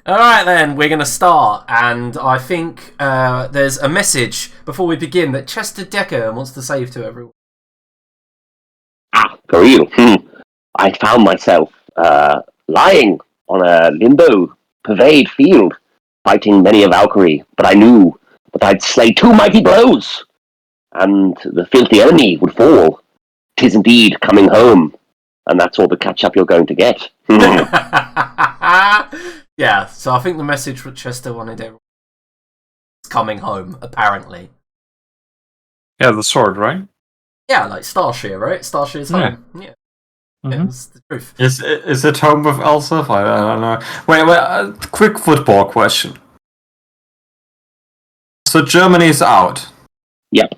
Alright then, we're going to start, and I think there's a message before we begin that Chester Decker wants to say to everyone. For you. I found myself lying on a limbo-purveyed field, fighting many a Valkyrie, but I knew that I'd slay 2 mighty blows, and the filthy enemy would fall. 'Tis indeed coming home, and that's all the catch-up you're going to get. Yeah, so I think the message that Chester wanted everyone is coming home, apparently. Yeah, the sword, right? Yeah, like Starshear, right? Starshear's home. Yeah. Mm-hmm. It's the truth. Is it home with Elsif? I don't know. Wait, quick football question. So Germany's out. Yep.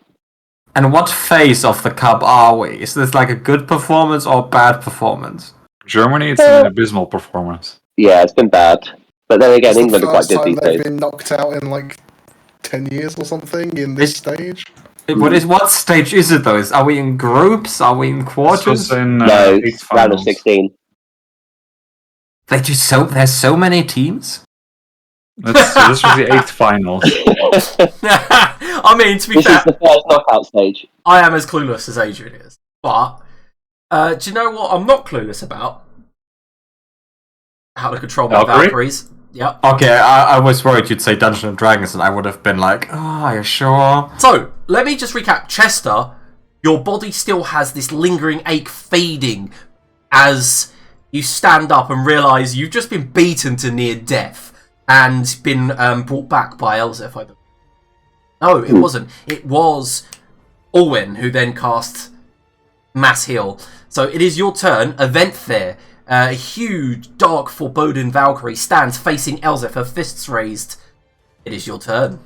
And what phase of the cup are we? Is this like a good performance or bad performance? Germany, it's an abysmal performance. Yeah, it's been bad. But then again, England are quite good these they've days. been knocked out in like 10 years or something in this stage. What stage is it though? Are we in groups? Are we in quarters? No, round of 16. There's so many teams? This was the 8th finals. I mean, to be This fair, is the first knockout stage. I am as clueless as Adrian is. But, do you know what I'm not clueless about? How to control my Valkyries. Yep. Okay, I was worried you'd say Dungeons and Dragons, and I would have been like, "Oh, are you sure?" So let me just recap. Chester, your body still has this lingering ache fading as you stand up and realise you've just been beaten to near death and been brought back by Elzef. I believe. No, it wasn't. It was Olwen who then cast Mass Heal. So it is your turn. Event there. A huge, dark, foreboding Valkyrie stands facing Elzef, her fists raised. It is your turn.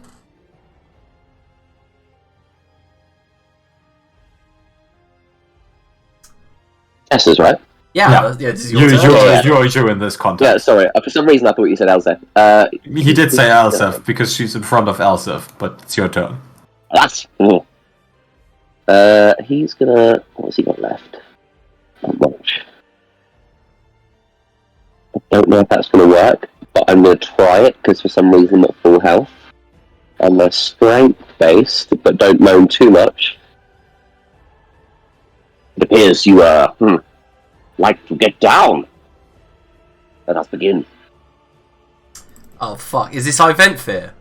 Esses, right? Yeah, this is your turn. You're in this context. Yeah, sorry. For some reason I thought you said Elzef. He did say Elsif because she's in front of Elsif, but it's your turn. That's... he's gonna... What's he got left? Not much. I don't know if that's going to work, but I'm going to try it, because for some reason I'm at full health. And they're strength-based, but don't moan too much. It appears you, like to get down. Let us begin. Oh, fuck. Is this Event Fear?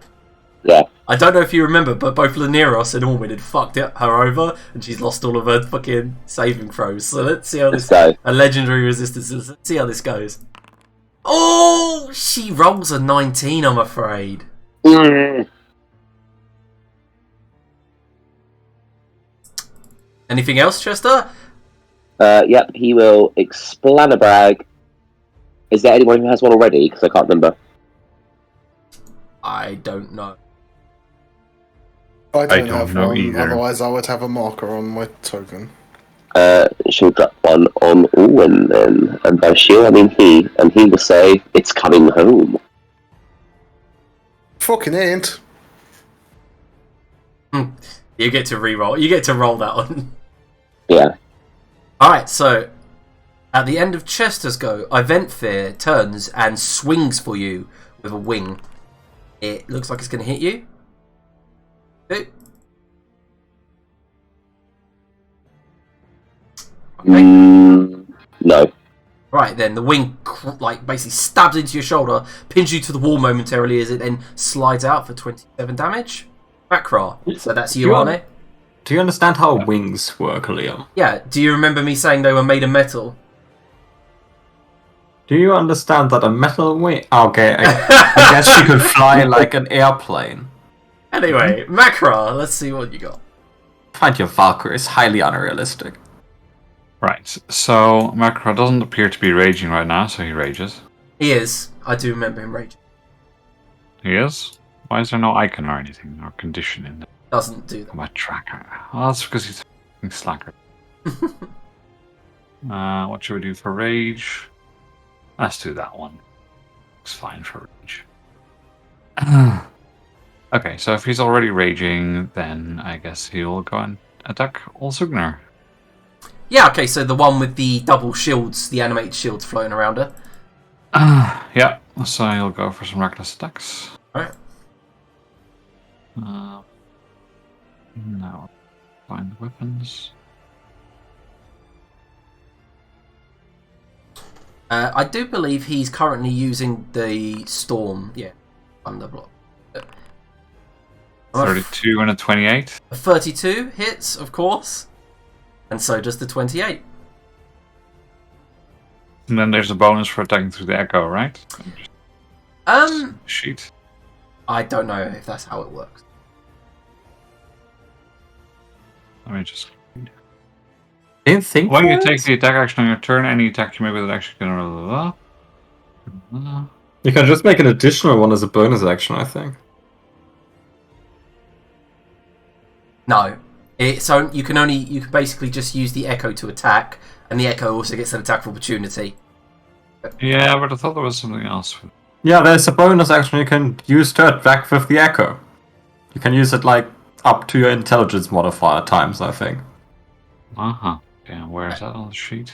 Yeah. I don't know if you remember, but both Laneros and Ormond had fucked her over, and she's lost all of her fucking saving throws. So let's see how this... go. A legendary resistance. Let's see how this goes. Oh, she rolls a 19, I'm afraid. Anything else, Chester? Yep, he will explanabrag. Is there anyone who has one already? Because I can't remember. I don't know. I don't have know one, either. otherwise I would have a marker on my token. She'll drop one on Owen then, and by she'll I mean he, and he will say, "It's coming home." Fucking ain't. You get to re-roll. You get to roll that one. Yeah. Alright, so at the end of Chester's go, Eventfear turns and swings for you with a wing. It looks like it's going to hit you. Okay. No. Right then, the wing basically stabs into your shoulder, pins you to the wall momentarily as it then slides out for 27 damage. Macra. So that's you, Arne. Do you understand how wings work, Liam? Yeah. Do you remember me saying they were made of metal? Do you understand that a metal wing... Okay, I guess you could fly like an airplane. Anyway, Macra, let's see what you got. Find your Valkyrie is highly unrealistic. Right, so Macra doesn't appear to be raging right now, so he rages. He is. I do remember him raging. He is? Why is there no icon or anything, or condition in the Doesn't do that. combat tracker? Well, that's because he's a f***ing slacker. What should we do for rage? Let's do that one. Looks fine for rage. Okay, so if he's already raging, then I guess he'll go and attack Olsugner. Yeah, okay, so the one with the double shields, the animated shields floating around her. Yeah, So I'll go for some reckless attacks. Alright. Now, find weapons. I do believe he's currently using the storm. Yeah, Thunderblock. 32 and a 28. A 32 hits, of course, and so does the 28. And then there's a bonus for attacking through the echo, right? Sheet. I don't know if that's how it works. Let me just. Didn't think. When you take the attack action on your turn, any attack you make with that action can. You can just make an additional one as a bonus action, I think. No, so you can basically just use the echo to attack, and the echo also gets an attack of opportunity. Yeah, but I thought there was something else. Yeah, there's a bonus action you can use to attack with the echo. You can use it like up to your intelligence modifier times, I think. Yeah, where is that on the sheet?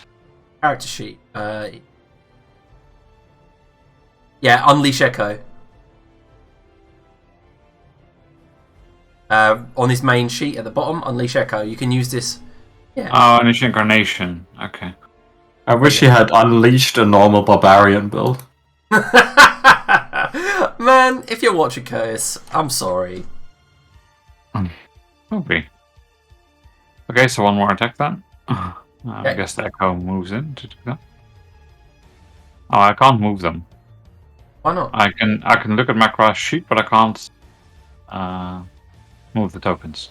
Character sheet. Yeah, unleash echo. On his main sheet at the bottom, unleash echo. You can use this. Yeah. Oh, unleash incarnation. Okay. I wish he had unleashed a normal barbarian build. Man, if you're watching Curtis, I'm sorry. Okay. Okay, so one more attack then. I Okay. guess the echo moves in to do that. Oh, I can't move them. Why not? I can look at Macross sheet, but I can't move the tokens.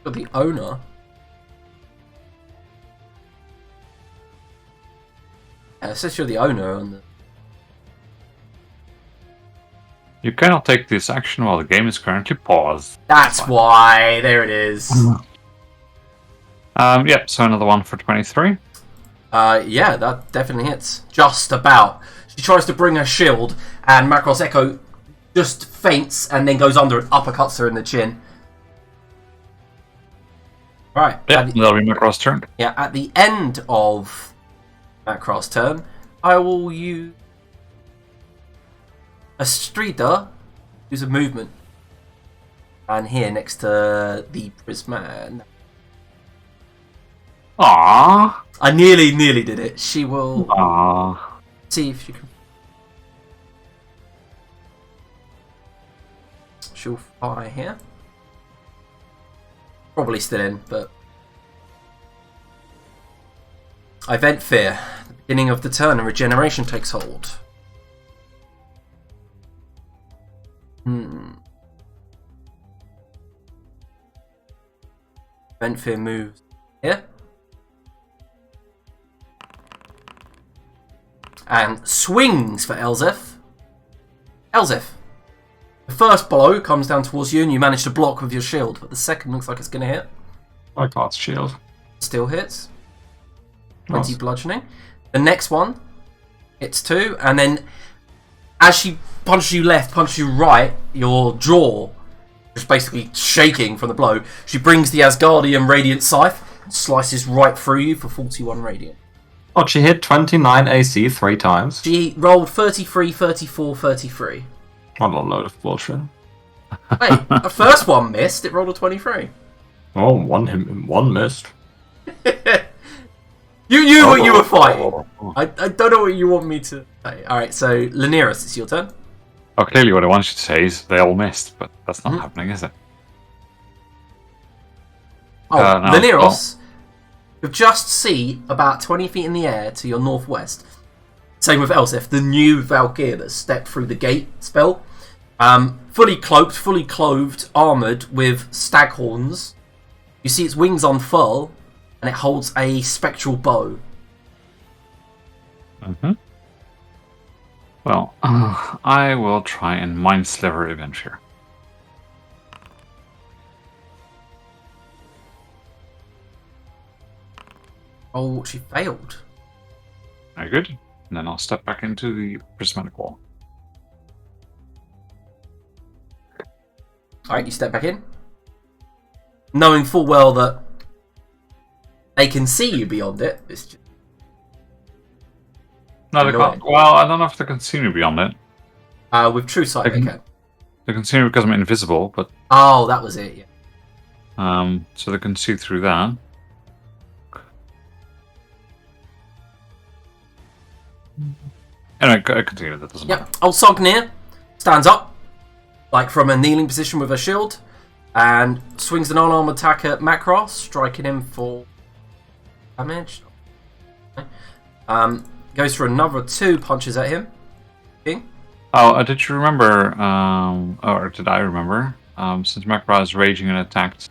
You're the owner. Yeah, it says you're the owner on the. You cannot take this action while the game is currently paused. That's why. There it is. Yeah, so another one for 23. Yeah, that definitely hits. Just about. She tries to bring her shield, and Macross Echo just faints and then goes under and uppercuts her in the chin. Right. Yeah, that'll be Macross' turn. Yeah, at the end of Macross' turn, I will use a Streeter, use a movement, and here next to the Prisma. Aww. I nearly did it. She will Aww. see if she can. She'll fire here. Probably still in, but I vent fear. The beginning of the turn and regeneration takes hold. Vent fear moves here. And swings for Elzef. Elzef. The first blow comes down towards you and you manage to block with your shield, but the second looks like it's going to hit. I can't shield. Still hits. 20 Nice. bludgeoning. The next one hits 2, and then as she punches you left, punches you right, your jaw just basically shaking from the blow. She brings the Asgardian Radiant Scythe and slices right through you for 41 Radiant. Oh, she hit 29 AC 3 times. She rolled 33, 34, 33. What a load of bullshit. Wait, the first one missed, it rolled a 23. Oh, one missed. You knew what you were fighting. I don't know what you want me to say. Alright, so Laniris, it's your turn. Oh, clearly what I want you to say is they all missed, but that's not happening, is it? Oh, No. Laniros, you just see about 20 feet in the air to your northwest. Same with Elsef, the new Valkyr that stepped through the gate spell. Fully cloaked, fully clothed, armoured with stag horns. You see its wings unfurl, and it holds a spectral bow. Well, I will try and Mind Sliver Adventure. Oh, she failed. Very good. And then I'll step back into the prismatic wall. Alright, you step back in. Knowing full well that they can see you beyond it. It's just... No, they can't. Well, I don't know if they can see me beyond it. With True Sight, they can. They can see me because I'm invisible, but Oh, that was it. Yeah. so they can see through that. Anyway, I continue. That doesn't matter. Old Sognir stands up, like from a kneeling position with a shield, and swings an unarmed attack at Macross, striking him for damage. Goes for another 2 punches at him. Oh, did you remember, or did I remember, since Macross is raging and attacked?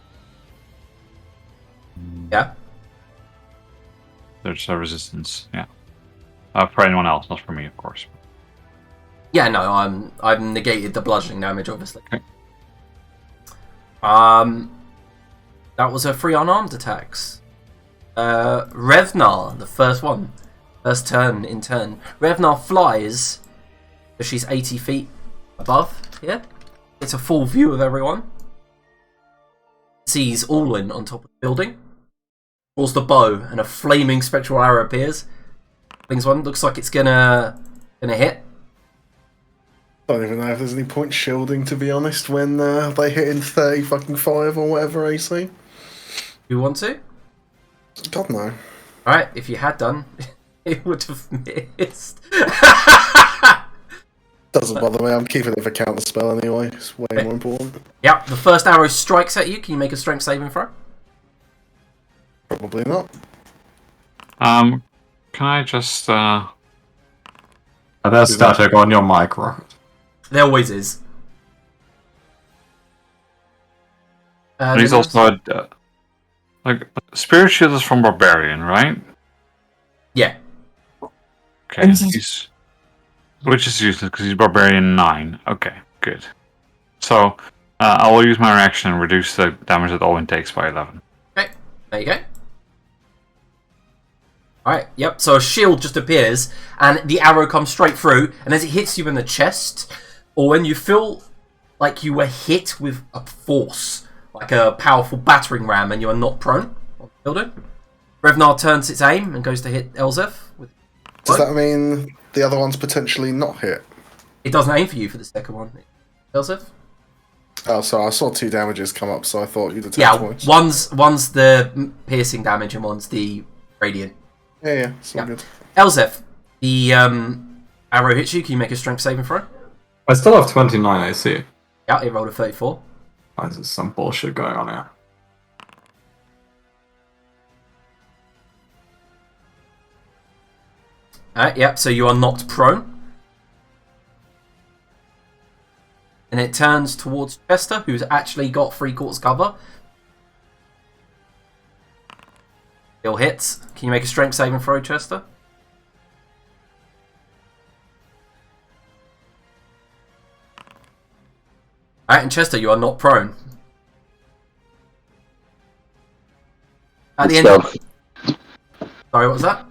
Yeah. There's a resistance, yeah. For anyone else, not for me, of course. Yeah, no, I've negated the bludgeoning damage, obviously. Okay. That was her 3 unarmed attacks. Revnar, the first one. First turn in turn. Revnar flies, but she's 80 feet above here. It's a full view of everyone. Sees Alwyn on top of the building. Draws the bow, and a flaming spectral arrow appears. Things one looks like it's gonna hit. Don't even know if there's any point shielding, to be honest, when they hit in 35 or whatever AC. You want to? God no. Alright, if you had done, it would have missed. Doesn't bother me, I'm keeping it for counter spell anyway. It's way more important. Yep, the first arrow strikes at you. Can you make a strength saving throw? Probably not. Can I just, There's static on your mic, right? There always is. he's also, like, Spirit Shield is from Barbarian, right? Yeah. Okay, which is useless because he's Barbarian 9. Okay, good. So, I will use my reaction and reduce the damage that Owen takes by 11. Okay, there you go. Alright, yep, so a shield just appears, and the arrow comes straight through, and as it hits you in the chest, or when you feel like you were hit with a force, like a powerful battering ram, and you are not prone on the building. Revnar turns its aim and goes to hit Elzef. Does that mean the other one's potentially not hit? It doesn't aim for you for the second one. Elzef? Oh, so I saw 2 damages come up, so I thought you'd attack twice. One's the piercing damage and one's the radiant. Yeah, it's all good. Elzef, the arrow hits you. Can you make a strength saving throw? I still have 29 AC. Yeah, it rolled a 34. Oh, there's some bullshit going on here. Yep, so you are knocked prone. And it turns towards Chester, who's actually got 3/4 cover. Still hits. Can you make a strength saving throw, Chester? Alright, and Chester, you are not prone. At the end of... Sorry, what was that?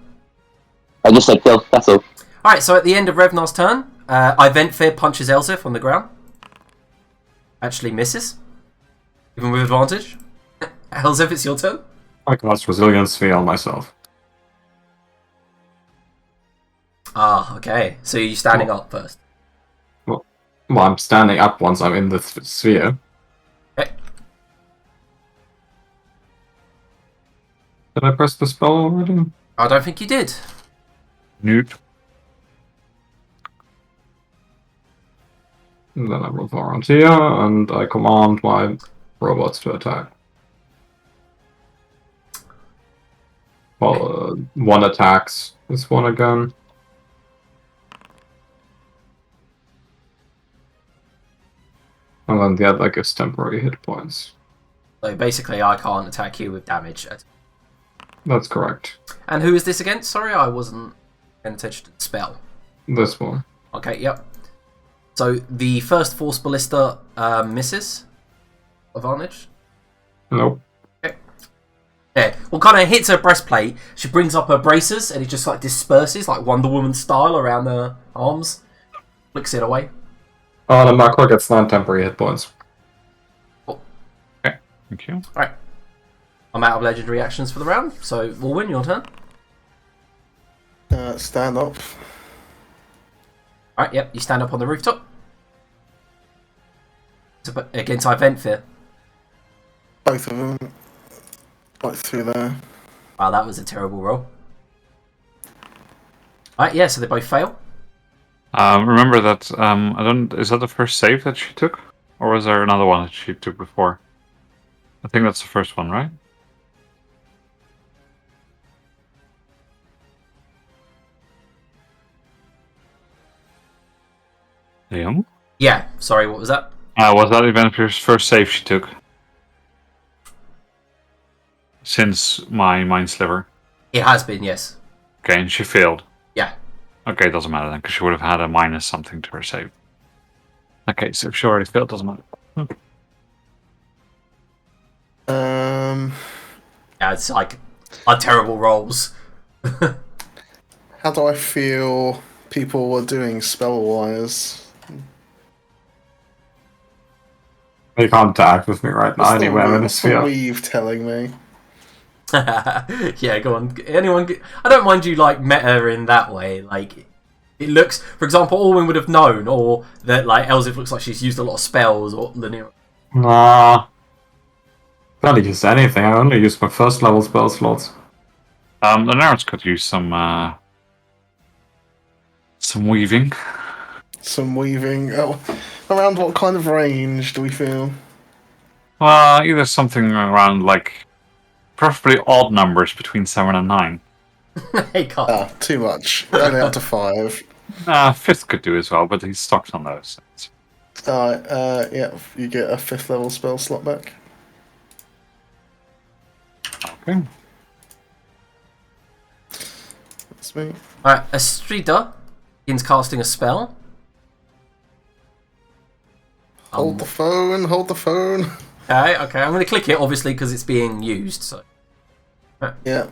I just said kill, that's all. Alright, so at the end of Revnar's turn, Iventfear punches Elzef on the ground. Actually misses. Even with advantage. Elzef, it's your turn. I cast Resilience Sphere on myself. Ah, okay. So you're standing up first. Well, I'm standing up once I'm in the sphere. Okay. Did I press the spell already? I don't think you did. Nope. And then I will volunteer, and I command my robots to attack. Well, one attacks this one again. And then the other gets temporary hit points. So basically, I can't attack you with damage. That's correct. And who is this against? Sorry, I wasn't paying attention to the spell. This one. Okay, yep. So the first Force Ballista misses. Advantage. Nope. Yeah, well, kind of hits her breastplate. She brings up her braces, and it just like disperses, like Wonder Woman style, around her arms. Flicks it away. Oh, the Macro gets 9 temporary hit points. Cool. Okay, thank you. Alright. I'm out of legendary actions for the round, so Warwin, your turn. Stand up. Alright, yep, you stand up on the rooftop. Against our vent fear. Both of them. Right through there. Wow, that was a terrible roll. Alright, yeah, so they both fail. Remember that, is that the first save that she took? Or was there another one that she took before? I think that's the first one, right? Liam? Yeah, sorry, what was that? Was that Adventure's first save she took? Since my Mind Sliver. It has been, yes. Okay, and she failed. Yeah. Okay, it doesn't matter then, because she would have had a minus something to her save. Okay, so if she already failed, doesn't matter. Yeah, it's like our terrible rolls. How do I feel people were doing spell wires? They can't interact with me right now anyway. I'm in a What's the sphere. weave telling me? Yeah, go on. I don't mind you like meta in that way. Like, it looks, for example, Orwin would have known, or that like Elsif looks like she's used a lot of spells, or Lanier. Nah. Barely use anything. I only use my first level spell slots. The nerds could use some weaving. Some weaving. Oh, around what kind of range do we feel? Either something around, like, preferably odd numbers between 7 and 9. Hey, Carl. Ah, too much. Only up to 5. 5th could do as well, but he's stocked on those. Alright, yeah, you get a 5th level spell slot back. Okay. That's me. Alright, Astrida begins casting a spell. Hold the phone, hold the phone. Okay, I'm going to click it, obviously, because it's being used, so. Yeah.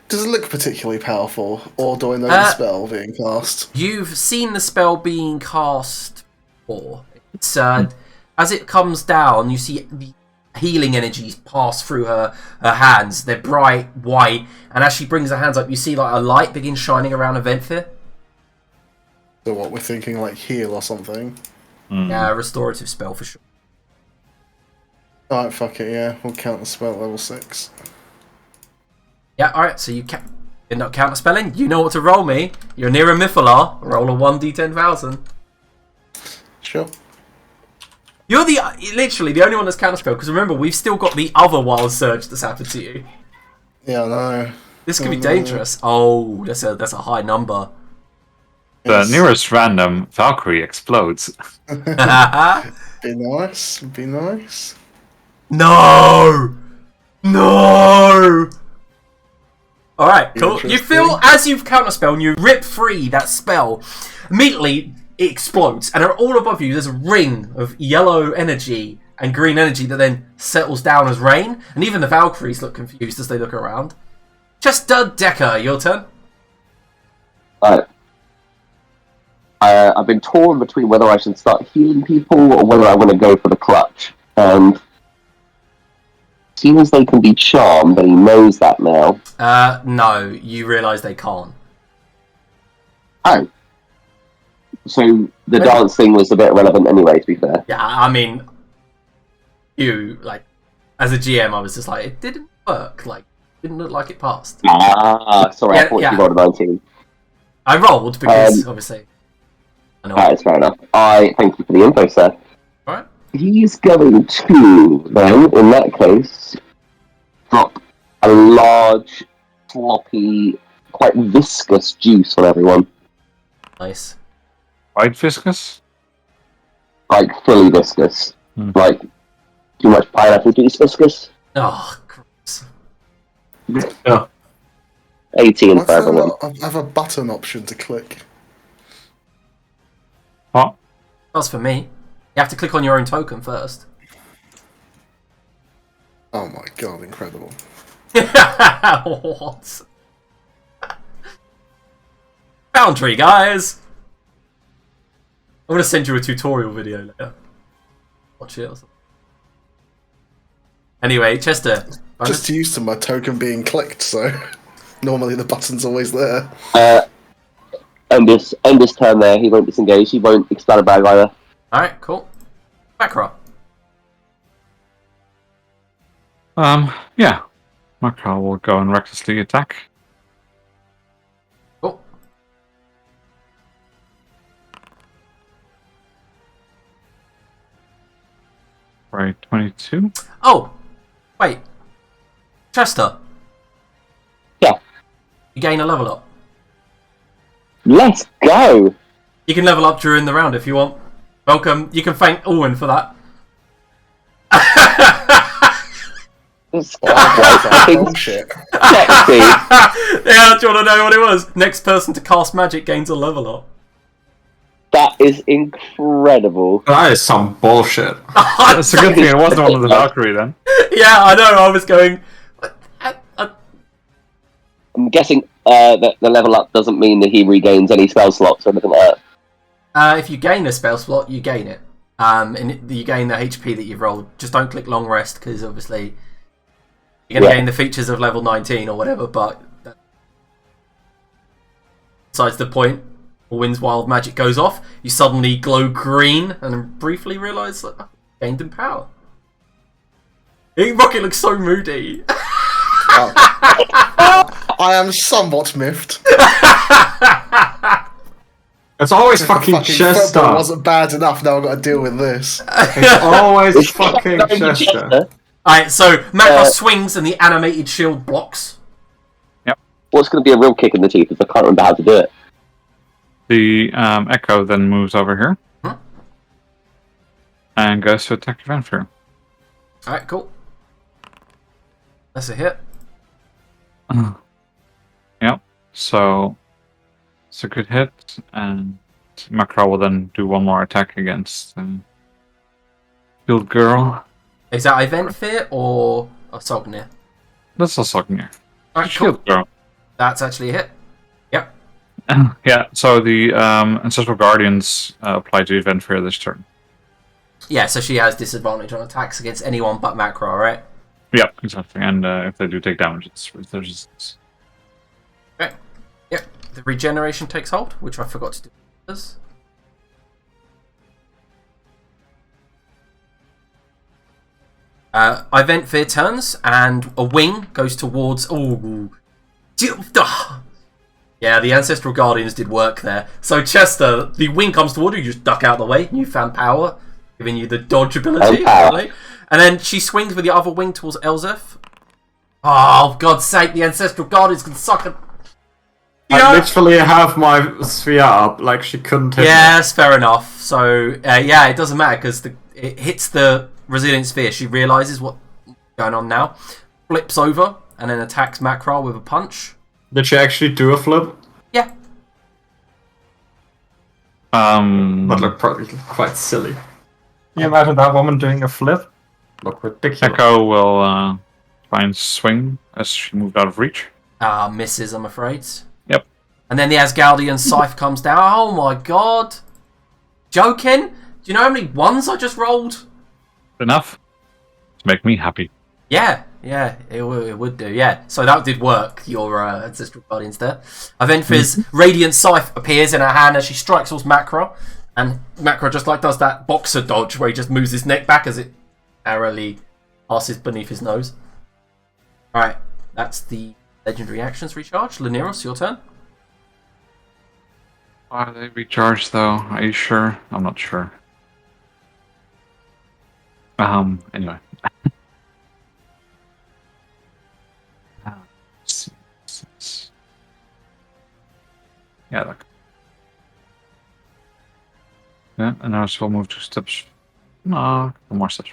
Does it look particularly powerful, or do I know the spell being cast? You've seen the spell being cast before. It's, as it comes down, you see the healing energies pass through her hands. They're bright white, and as she brings her hands up, you see like a light begin shining around Eventfir. So what, we're thinking like heal or something? Yeah, a restorative spell for sure. Alright, fuck it, yeah. We'll count the spell at level 6. Yeah, alright, so you end up counter spelling. You know what to roll me. You're near a Mythalar. Roll a 1d10,000. Sure. You're literally the only one that's counter spell, because remember, we've still got the other wild surge that's happened to you. Yeah, I know. This could be dangerous. Oh, that's a high number. The nearest random Valkyrie explodes. Be nice, be nice. No! Alright, cool. You feel, as you've counterspelled and you rip free that spell, immediately it explodes, and all above you there's a ring of yellow energy and green energy that then settles down as rain, and even the Valkyries look confused as they look around. Chester Decker, your turn. Alright. I've been torn between whether I should start healing people or whether I want to go for the clutch. And seeing as they can be charmed, and he knows that now. No, you realise they can't. Oh. So the dance thing was a bit irrelevant anyway, to be fair. Yeah, I mean, as a GM, I was just like, it didn't work. Like, didn't look like it passed. Sorry, I thought you rolled a 19. I rolled because, obviously. That's fair enough. I thank you for the info, sir. Alright. He's going to, then, in that case, drop a large, floppy, quite viscous juice on everyone. Nice. Quite viscous? Like, fully viscous. Like, too much pineapple juice viscous. Oh, gross. Yeah. 18 for everyone. I have a button option to click. What? That's for me. You have to click on your own token first. Oh my god, incredible. What? Boundary, guys! I'm gonna send you a tutorial video later. Watch it or something. Anyway, Chester. Just used to my token being clicked, so normally the button's always there. end this turn there. He won't disengage. He won't expand a bag either. Alright, cool. Macro. Yeah. Mokhul will go and recklessly attack. Cool. Right, 22. Oh! Wait. Chester. Yeah. You gain a level up. Let's go. You can level up during the round if you want. Welcome. You can thank Owen for that. Bullshit. Yeah, do you want to know what it was? Next person to cast magic gains a level up. That is incredible. That is some bullshit. That's a good thing it wasn't one of the Valkyrie then. Yeah, I know. I was going. I'm guessing that the level up doesn't mean that he regains any spell slots or anything like that. If you gain a spell slot, you gain it. And you gain the HP that you've rolled. Just don't click long rest because obviously you're going to gain the features of level 19 or whatever. But besides the point, Wind's Wild Magic goes off. You suddenly glow green and then briefly realise that you gained in power. Rocket looks so moody. I am somewhat miffed. It's always fucking Chester. Football wasn't bad enough. Now I've got to deal with this. It's always fucking Chester. Alright, so Macross swings and the animated shield blocks. Yep. What's going to be a real kick in the teeth if I can't remember how to do it? The Echo then moves over here. And goes to attack Venthyr. Alright, cool. That's a hit. Yep. So it's a good hit, and Mokhul will then do one more attack against Field Girl. Is that Event Fear or a Sognir? That's a Sognir. Alright, Shield cool. Girl. That's actually a hit. Yep. Yeah, so the Ancestral Guardians apply to Event Fear this turn. Yeah, so she has disadvantage on attacks against anyone but Macro, right? Yep, exactly. And if they do take damage, it's resistance. Okay. Yep. The regeneration takes hold, which I forgot to do. Event Fear turns, and a wing goes towards... Oh, yeah, the Ancestral Guardians did work there. So, Chester, the wing comes toward you, you just duck out of the way, you found power, giving you the dodge ability, apparently. And then she swings with the other wing towards Elzef. Oh, God's sake, the Ancestral Guardians can suck it. I literally have my sphere up, like she couldn't hit me. Yes, fair enough. So, yeah, it doesn't matter because it hits the Resilient Sphere. She realises what's going on now, flips over, and then attacks Macro with a punch. Did she actually do a flip? Yeah. That looked probably quite silly. Can you imagine that woman doing a flip? Look ridiculous. Echo will try and swing as she moved out of reach. Misses, I'm afraid. Yep. And then the Asgardian Scythe comes down. Oh my god. Joking? Do you know how many ones I just rolled? Enough to make me happy. Yeah, it would do, yeah. So that did work, your Ancestral Guardians there. Eventfiz's Radiant Scythe appears in her hand as she strikes towards Macro. And Macro just like does that boxer dodge where he just moves his neck back as it narrowly passes beneath his nose. Alright, that's the legendary actions recharge. Laniros, your turn. Are they recharged though? Are you sure? I'm not sure. Anyway. Yeah, look. Yeah, and now we'll move 2 steps. No, a couple more steps.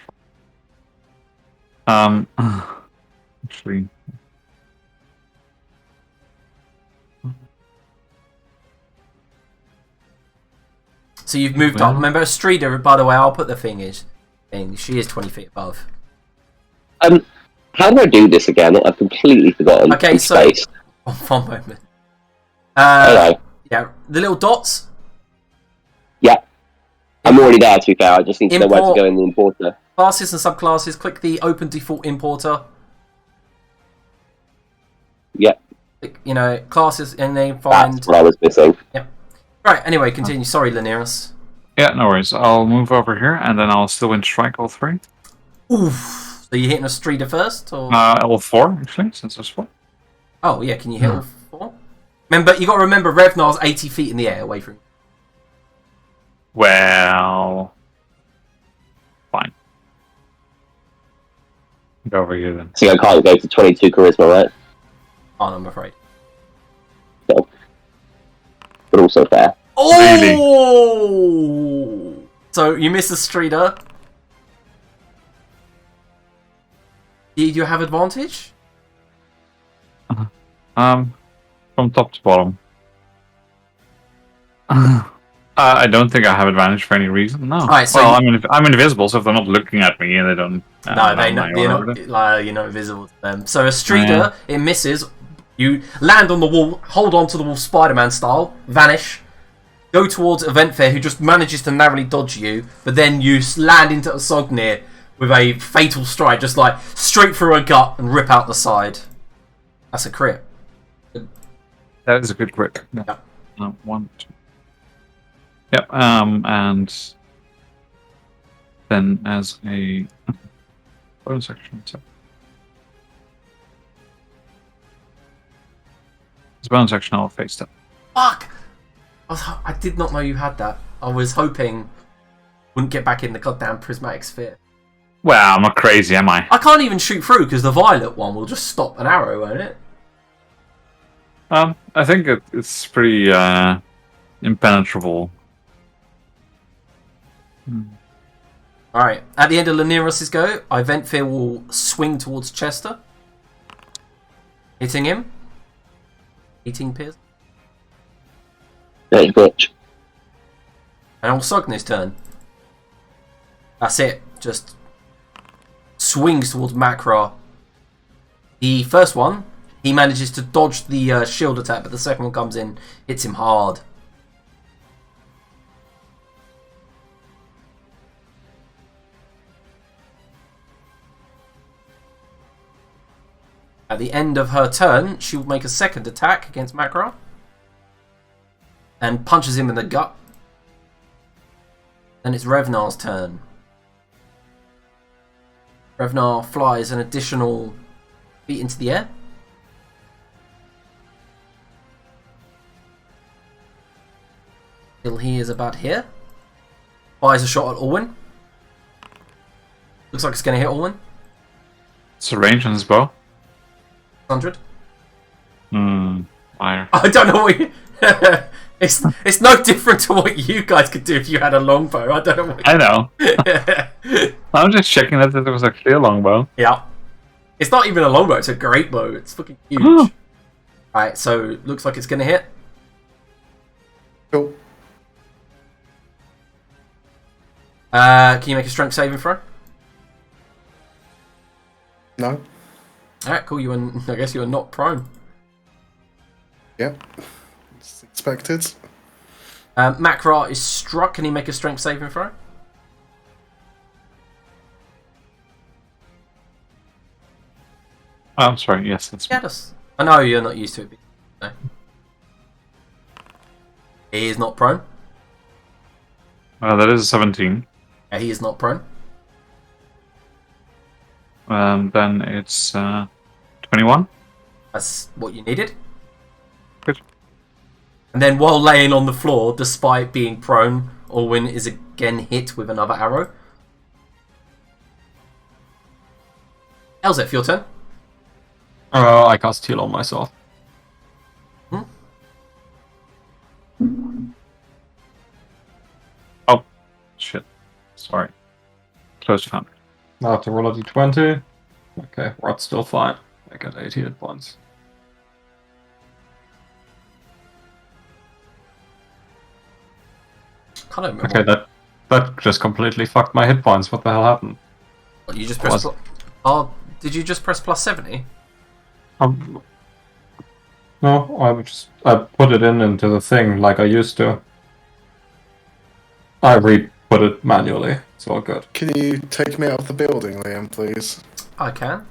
Actually. So you've moved up. Remember, Streeter, by the way, I'll put the thing. She is 20 feet above. How do I do this again? I've completely forgotten. Okay, so... Space. One moment. Hello. Yeah, the little dots. Yeah. I'm already there, to be fair. I just need to know where to go in the importer. Classes and subclasses. Click the open default importer. Yeah. Click, classes, and then find... That's what I was missing. Yep. Right, anyway, continue. Sorry, Linares. Yeah, no worries. I'll move over here, and then I'll still win strike all 3. Oof. So you're hitting a streeter first? Or? All 4, actually, since there's 4. Oh, yeah, can you hit all 4? Remember, you got to remember, Revnar's 80 feet in the air away from you. Well... Fine. Go over here, then. See, I can't go to 22 charisma, right? Oh, I'm afraid. No. But also fair. Oh! So you miss the streeter. Do you have advantage? From top to bottom. I don't think I have advantage for any reason. No. Right, so well, I'm invisible, so if they're not looking at me and they don't. No, you're not visible to them. So a streeter, it misses. You land on the wall, hold on to the wall, Spider-Man style, vanish, go towards Event Fair, who just manages to narrowly dodge you, but then you land into Sognir with a fatal strike, just like straight through her gut and rip out the side. That's a crit. That is a good crit. Yeah. 1, 2. Yep. And then as a bonus action. As a bonus action, I'll face that. Fuck! I did not know you had that. I was hoping wouldn't get back in the goddamn prismatic sphere. Well, I'm not crazy, am I? I can't even shoot through because the violet one will just stop an arrow, won't it? I think it's pretty impenetrable. Alright, at the end of Linares' go, Eventfear will swing towards Chester. Hitting him. 18 Pierce. Hey, bitch. And on Sognir's turn. That's it. Just swings towards Macra. The first one, he manages to dodge the shield attack, but the second one comes in, hits him hard. At the end of her turn, she will make a second attack against Macra. And punches him in the gut. Then it's Revnar's turn. Revnar flies an additional feet into the air. Till he is about here. Fires a shot at Alwyn. Looks like it's going to hit Alwyn. It's a range on his bow. 100. Fire. I don't know what you... It's no different to what you guys could do if you had a longbow. I don't know what I know. I'm just checking that there was actually a longbow. Yeah. It's not even a longbow, it's a great bow. It's fucking huge. Alright, so looks like it's going to hit. Cool. Can you make a strength saving throw? No. Alright, cool. I guess you are not prone. Yep. It's expected. Macra is struck. Can he make a strength saving throw? Oh, I'm sorry, yes, that's Yeah, I know you're not used to it. No. He is not prone. that is a 17. Yeah, he is not prone. Then it's 21. That's what you needed. Good. And then while laying on the floor, despite being prone, Alwyn is again hit with another arrow. Elzef, your turn. I cast heal on myself. Oh, shit. Sorry. Close found. I have to roll a d20. Okay, Rod's still fine. I got 80 hit points. Can't remember. Okay, that just completely fucked my hit points. What the hell happened? What, you just pressed... did you just press plus 70? No, I put it into the thing like I used to. I re-put it manually. It's all good. Can you take me out of the building, Liam, please? I can.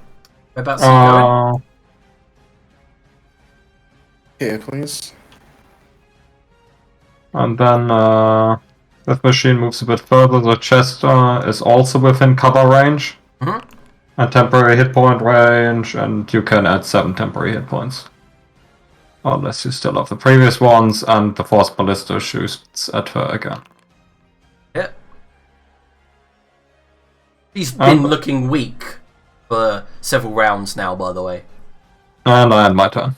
Whereabouts are you going? Here, please. And then this machine moves a bit further. The Chester is also within cover range. Mm-hmm. And temporary hit point range, and you can add 7 temporary hit points. Unless you still have the previous ones, and the Force Ballista shoots at her again. Yeah. He's been looking weak for several rounds now, by the way. And I end my turn.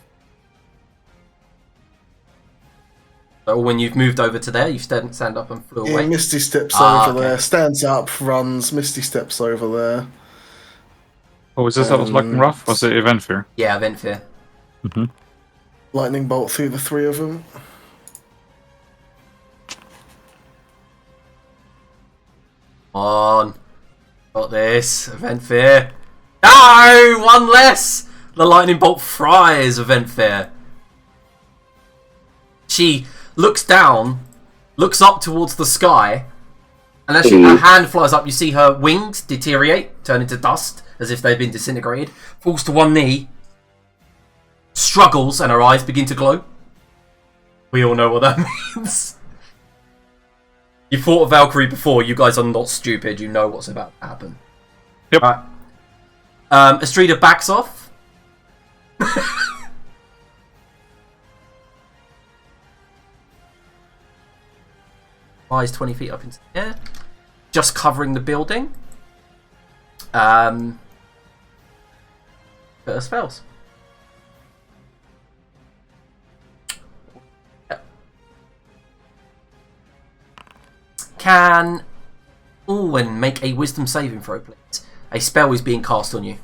So when you've moved over to there, you stand up and flew away? Yeah, Misty steps over there, stands up, runs, Misty steps over there. Oh, was this that was looking rough? Was it Event Fear? Yeah, Event Fear. Mm-hmm. Lightning bolt through the 3 of them. On. Got this. Event Fear. No! One less! The lightning bolt fries Event Fear. She looks down, looks up towards the sky, and as her hand flies up, you see her wings deteriorate, turn into dust, as if they've been disintegrated, falls to one knee, struggles, and her eyes begin to glow. We all know what that means. You fought a Valkyrie before, you guys are not stupid, you know what's about to happen. Yep. Right. Estrida backs off. Flies 20 feet up into the air, just covering the building. Better spells. Can Ulwin make a wisdom saving throw, please? A spell is being cast on you.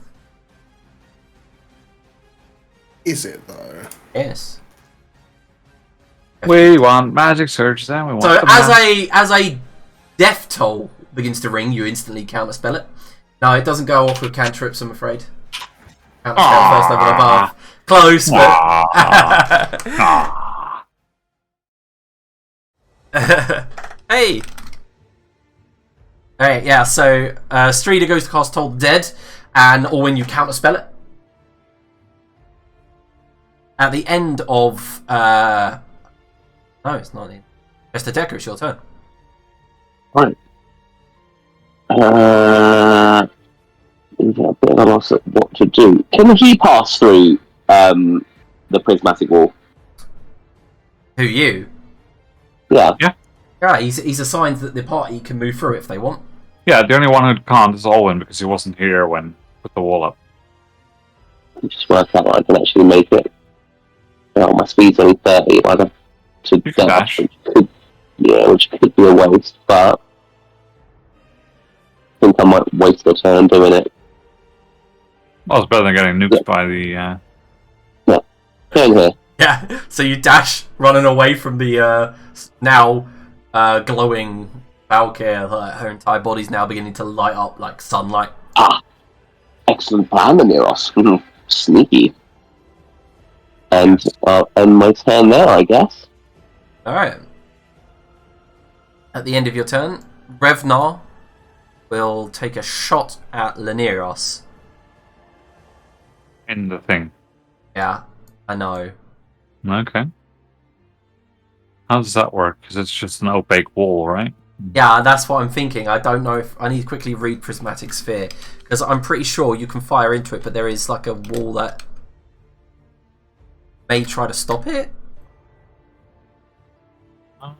Is it, though? Yes. We want magic surge, then we want. So as a death toll begins to ring, you instantly counterspell it. No, it doesn't go off with cantrips, I'm afraid. Counterspell first level above. Close, but hey. Alright, yeah, so Streeter goes to cast Toll the Dead, or when you counterspell it. At the end of no, it's not the Just a Decker, it's your turn. Right. Is a bit of a loss at what to do. Can he pass through the prismatic wall? Who, you? Yeah. Yeah, he's assigned that the party can move through if they want. Yeah, the only one who can't is Olwen because he wasn't here when put the wall up. Just work out that I can actually make it. Oh, my speed's only 30. I have to You can dash. Which could be a waste, but I think I might waste a turn doing it. Well, it's better than getting nuked by the. Turn here. Yeah, so you dash, running away from the now glowing Valkyrie. Her entire body's now beginning to light up like sunlight. Ah, excellent plan, Neros. Sneaky. And I'll end my turn there, I guess. Alright. At the end of your turn, Revnar will take a shot at Laneros. In the thing. Yeah, I know. Okay. How does that work? Because it's just an opaque wall, right? Yeah, that's what I'm thinking. I don't know if I need to quickly read Prismatic Sphere because I'm pretty sure you can fire into it, but there is like a wall that may try to stop it. I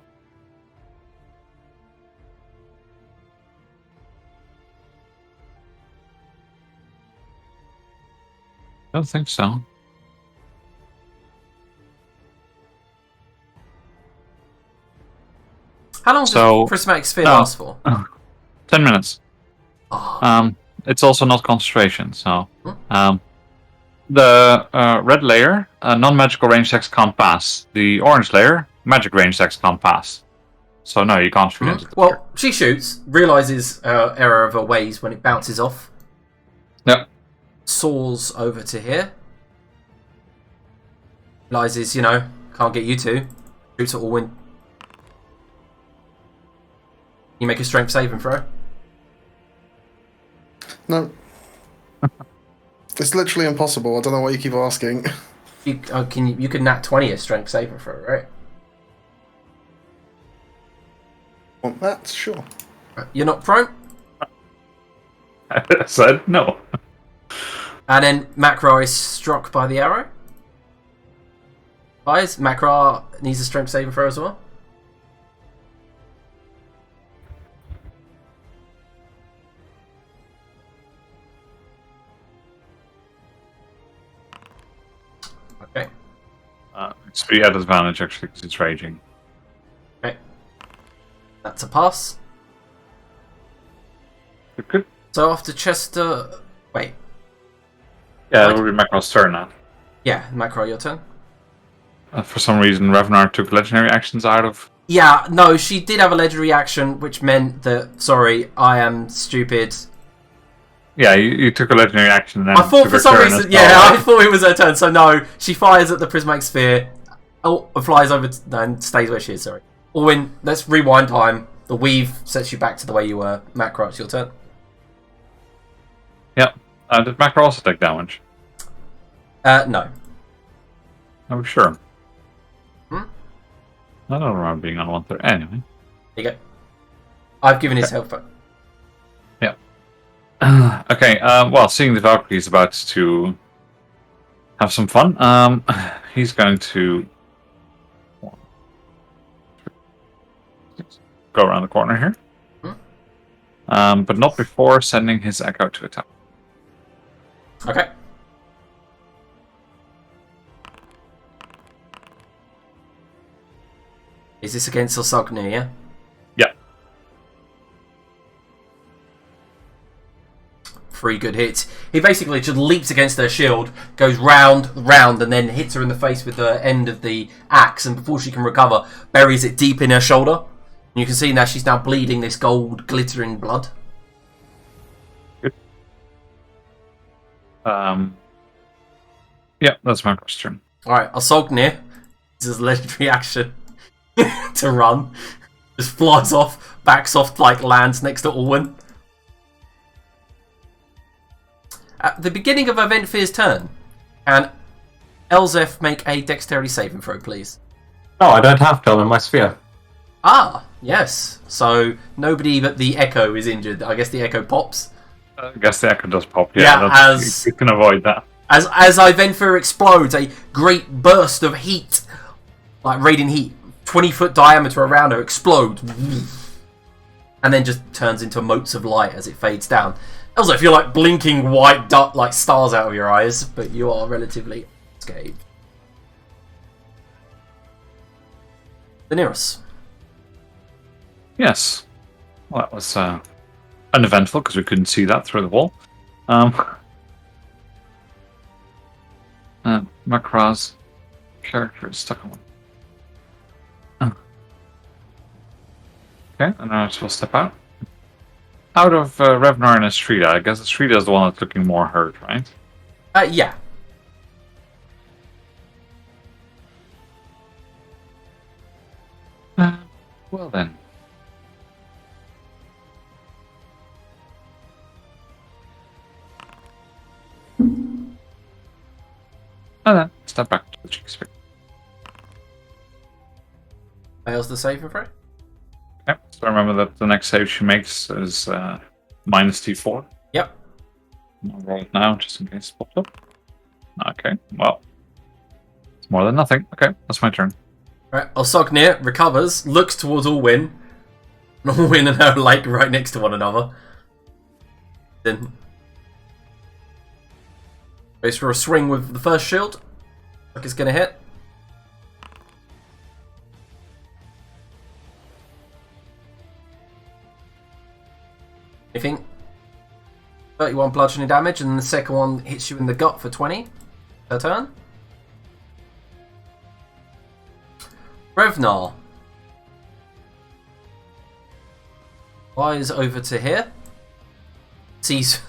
don't think so. How long does Prismatic Sphere last for? 10 minutes. Oh. It's also not concentration, so... the red layer, non-magical range text can't pass. The orange layer, magic range text can't pass. So no, you can't shoot into the Well, she shoots, realises error of her ways when it bounces off. Yep. Soars over to here. Realises, can't get you two. Shoots at Allwyn. You make a strength saving throw. No. It's literally impossible. I don't know why you keep asking. You can nat 20 a strength saving throw, right? Want that? Sure. You're not prone? I said no. And then Makra is struck by the arrow. Guys, Makra needs a strength saving throw as well. Okay. It's be at advantage actually because it's raging. Okay. That's a pass. Good. So after Chester... Wait. Yeah, it will be Macron's turn now. Yeah, Makra, your turn. For some reason, Revnar took legendary actions out of... Yeah, no, she did have a legendary action, which meant that... Sorry, I am stupid. Yeah, you took a legendary action and then I thought took for her some turn reason... as well. Yeah, I thought it was her turn, so no. She fires at the prismatic sphere. Oh, and flies over and stays where she is, sorry. Orwin, let's rewind time. The weave sets you back to the way you were. Makra, it's your turn. Yep. Did Macro also take damage? No. Oh, sure. Hmm? I don't remember being on 1/3. Anyway. There you go. I've given his health back. Okay, well, seeing the Valkyrie is about to have some fun, he's going to go around the corner here. But not before sending his Echo to attack. Okay. Is this against Osogni, yeah? Yeah. 3 good hits. He basically just leaps against her shield, goes round, and then hits her in the face with the end of the axe, and before she can recover, buries it deep in her shoulder. And you can see now she's now bleeding this gold glittering blood. Good. Yeah, that's my question. Alright, Osogni, this is a legendary action to run. Just flies off, backs off, like lands next to Orwin. At the beginning of Eventfear's turn, can Elzef make a dexterity saving throw, please? No, I don't have to. I'm in my sphere. Ah, yes. So nobody but the Echo is injured. I guess the Echo pops. I guess the Echo does pop. Yeah, you can avoid that. As Eventfear explodes, a great burst of heat, like radiant heat, 20-foot diameter around her, explodes. And then just turns into motes of light as it fades down. Also, if you're like blinking white dot like stars out of your eyes, but you are relatively unscathed. Daenerys. Yes. Well, that was uneventful because we couldn't see that through the wall. Makra's character is stuck on one. Okay, and now we'll step out. Out of Revnar and Estrida, I guess Estrida is the one that's looking more hurt, right? Yeah. Well then. And then step back to the cheek sphere. Fails the saving throw. Okay, so remember that the next save she makes is minus T4. Yep. I'll roll it now just in case it pops up. Okay, well. It's more than nothing. Okay, that's my turn. Right, Osogni recovers, looks towards Orwin. And Orwin and her like right next to one another. Then goes for a swing with the first shield. Like it's gonna hit. Anything? 31 bludgeoning damage, and the second one hits you in the gut for 20. Her turn. Revnar. Flies over to here. Sees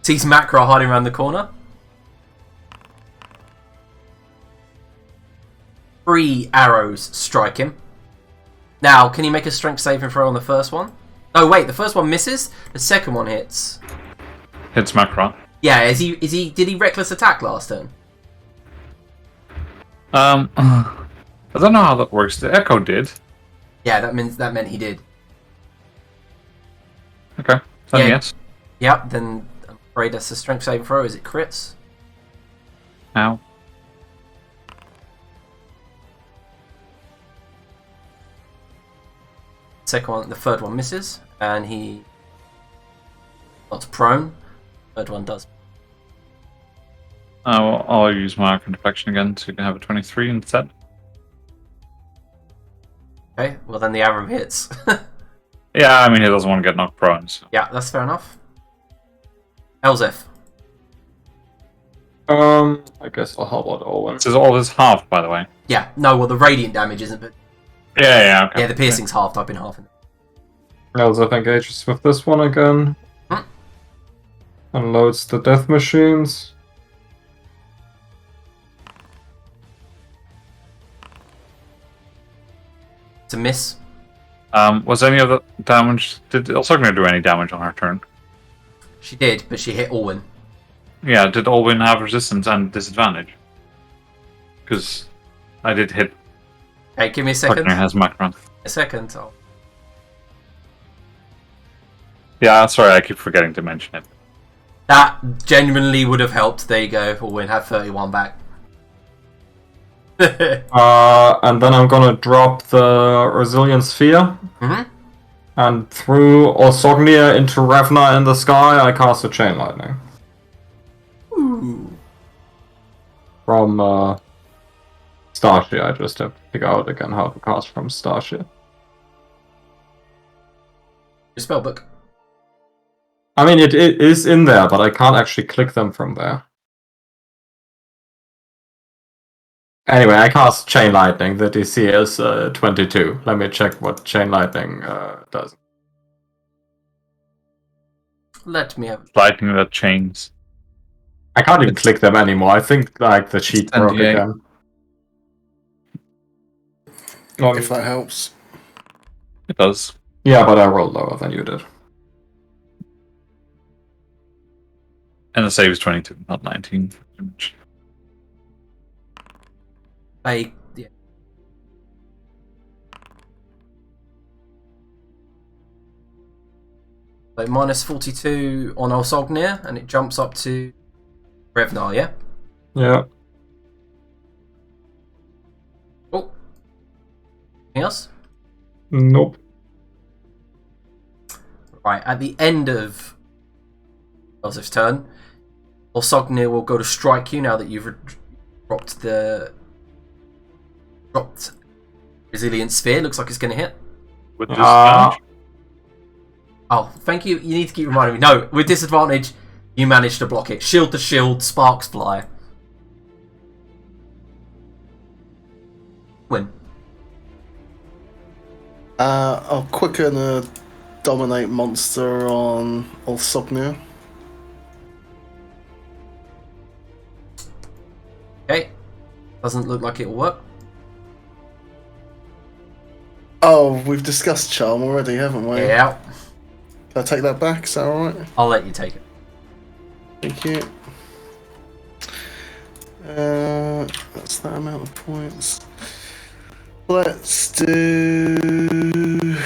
Makra hiding around the corner. 3 arrows strike him. Now, can he make a strength saving throw on the first one? Oh wait, the first one misses. The second one hits. Hits Makra. Yeah, did he reckless attack last turn? I don't know how that works. The Echo did. Yeah, that meant he did. Okay. Then yes. Yep, then I'm afraid that's a strength saving throw. Is it crits? Now. The third one misses, and he not prone. Third one does. I'll use my arcane deflection again, so you can have a 23 instead. Okay, well then the arrow hits. Yeah, I mean, he doesn't want to get knocked prone. So. Yeah, that's fair enough. Elzef. I guess I'll help out Owen. This is all this half, by the way. Yeah, no, well the radiant damage isn't, but Yeah, okay. yeah, the piercing's halved. I've been halving. Elzef engages with this one again. Unloads the death machines. It's a miss. Was any of the damage... Did Osogna do any damage on her turn? She did, but she hit Orwin. Yeah, did Olwyn have resistance and disadvantage? Because I did hit... Okay, give me a second. Osogna has Macron. A second. Oh. Yeah, sorry, I keep forgetting to mention it. That genuinely would have helped. There you go. Orwin had 31 back. And then I'm gonna drop the Resilient Sphere. And through Osognia into Revna in the sky, I cast a Chain Lightning. Ooh. From Starship. I just have to figure out again how to cast from Starship. Your spellbook. I mean, it is in there, but I can't actually click them from there. Anyway, I cast Chain Lightning. The DC is 22. Let me check what Chain Lightning does. Let me have. Lightning that chains. I can't even click them anymore. I think like the sheet broke 28. again. If that helps. It does. Yeah, but I rolled lower than you did. And the save is 22, not 19. Yeah. So minus 42 on Osognia, and it jumps up to Revnar, yeah? Yeah. Oh. Anything else? Nope. Right, at the end of Elzef's turn, Osognia will go to strike you now that you've dropped Resilient Sphere. Looks like it's going to hit. With disadvantage? Oh, thank you. You need to keep reminding me. No, with disadvantage, you managed to block it. Shield to shield, sparks fly. Win. I'll quicken a Dominate monster on Osognia. Okay. Doesn't look like it'll work. Oh, we've discussed Charm already, haven't we? Yeah. Can I take that back? Is that alright? I'll let you take it. Thank you. That's that amount of points. Let's do...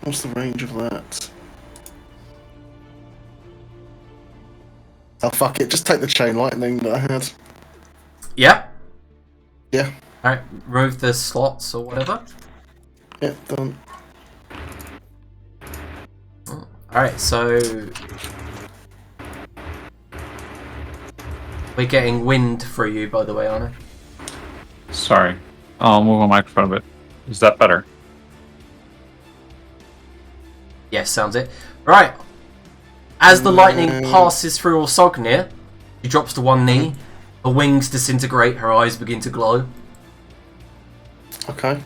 What's the range of that? Oh, fuck it. Just take the Chain Lightning that I had. Yeah. Yeah. Alright, remove the slots or whatever. Yeah, done. Alright, so... We're getting wind for you, by the way, Arno. Sorry. I'll move my microphone a bit. Is that better? Yes, sounds it. Right. As the lightning passes through Osognia, she drops to one knee. Her wings disintegrate, her eyes begin to glow. Okay.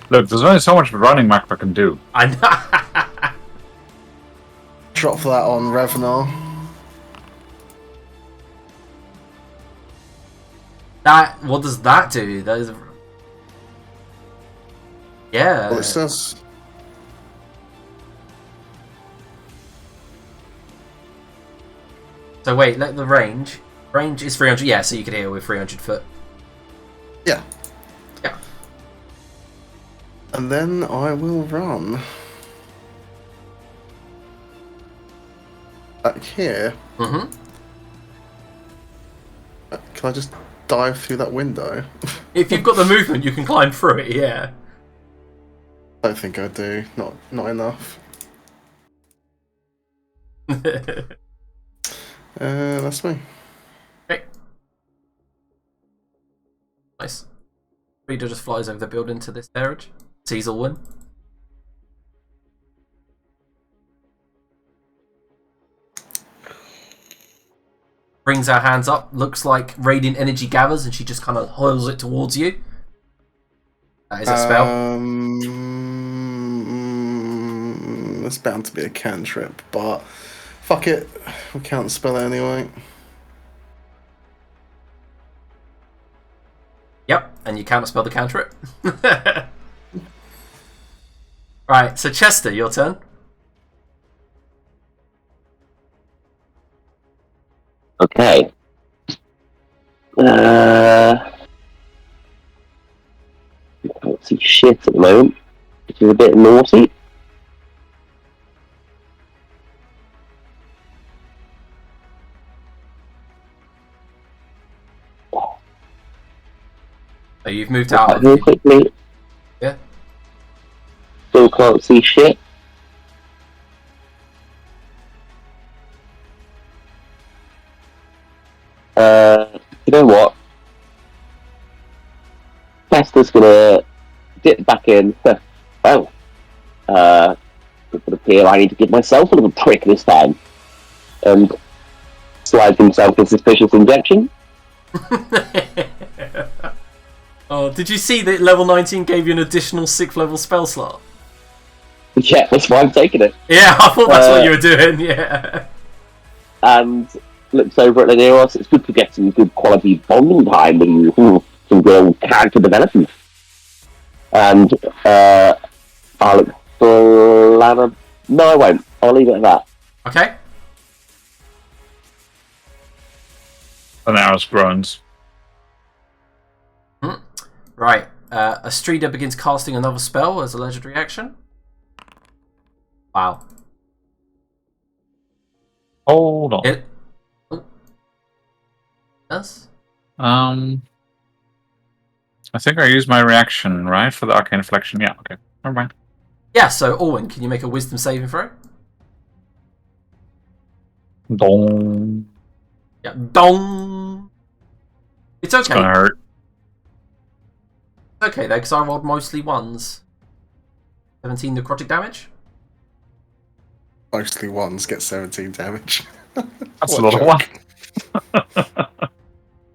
Look, there's only so much running Macro can do. I know. Drop that on Revnar. What does that do? That is... Yeah. Well, it says... So wait, let the range. Range is 300. Yeah, so you can hit with 300 foot. Yeah. Yeah. And then I will run. Back here. Mm-hmm. Can I just dive through that window? If you've got the movement, you can climb through it, yeah. I don't think I do. Not enough. That's me. Okay. Nice. Reader just flies over the building to this carriage. Sees Alwyn. Brings her hands up. Looks like radiant energy gathers, and she just kind of hurls it towards you. That is a spell. It's bound to be a cantrip, but fuck it. We can't spell it anyway. Yep, and you can't spell the cantrip. Right, so Chester, your turn. Okay. I can't see shit at the moment, which is a bit naughty. So you've moved out Very of... quickly. Yeah. Still can't see shit. You know what? Chester's gonna dip back in. Oh. It would appear I need to give myself a little trick this time. And slide himself a suspicious injection. Oh, did you see that level 19 gave you an additional 6th level spell slot? Yeah, that's why I'm taking it. Yeah, I thought that's what you were doing, yeah. And looks over at Laniros. It's good to get some good quality bonding time with you. Some real character development. And I'll look for Lana. No, I won't. I'll leave it at that. Okay. Anaris groans. Right. Astrida begins casting another spell as a legendary action. Wow. Hold on. It... Oh. Yes? I think I used my reaction, right? For the arcane reflection. Yeah, okay. Never mind. Yeah, so Orwin, can you make a wisdom saving throw? Dong. Yeah. Dong! It's okay. It's gonna hurt. It's okay though, because I rolled mostly ones. 17 necrotic damage? Mostly ones get 17 damage. That's a lot of one.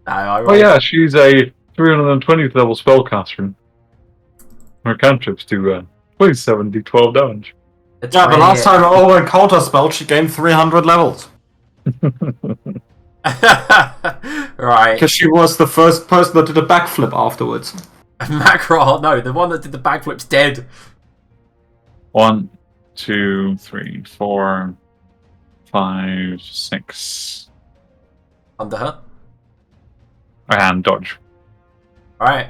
No, I Oh rolled... yeah, she's a 320th level spellcaster. Her cantrips do 27 d12 damage. Yeah, the last time Owen counterspelled, she gained 300 levels. Right. Because she was the first person that did a backflip afterwards. Macro, no, the one that did the backflip's dead. 1, 2, 3, 4, 5, 6. Under her. And dodge. Alright.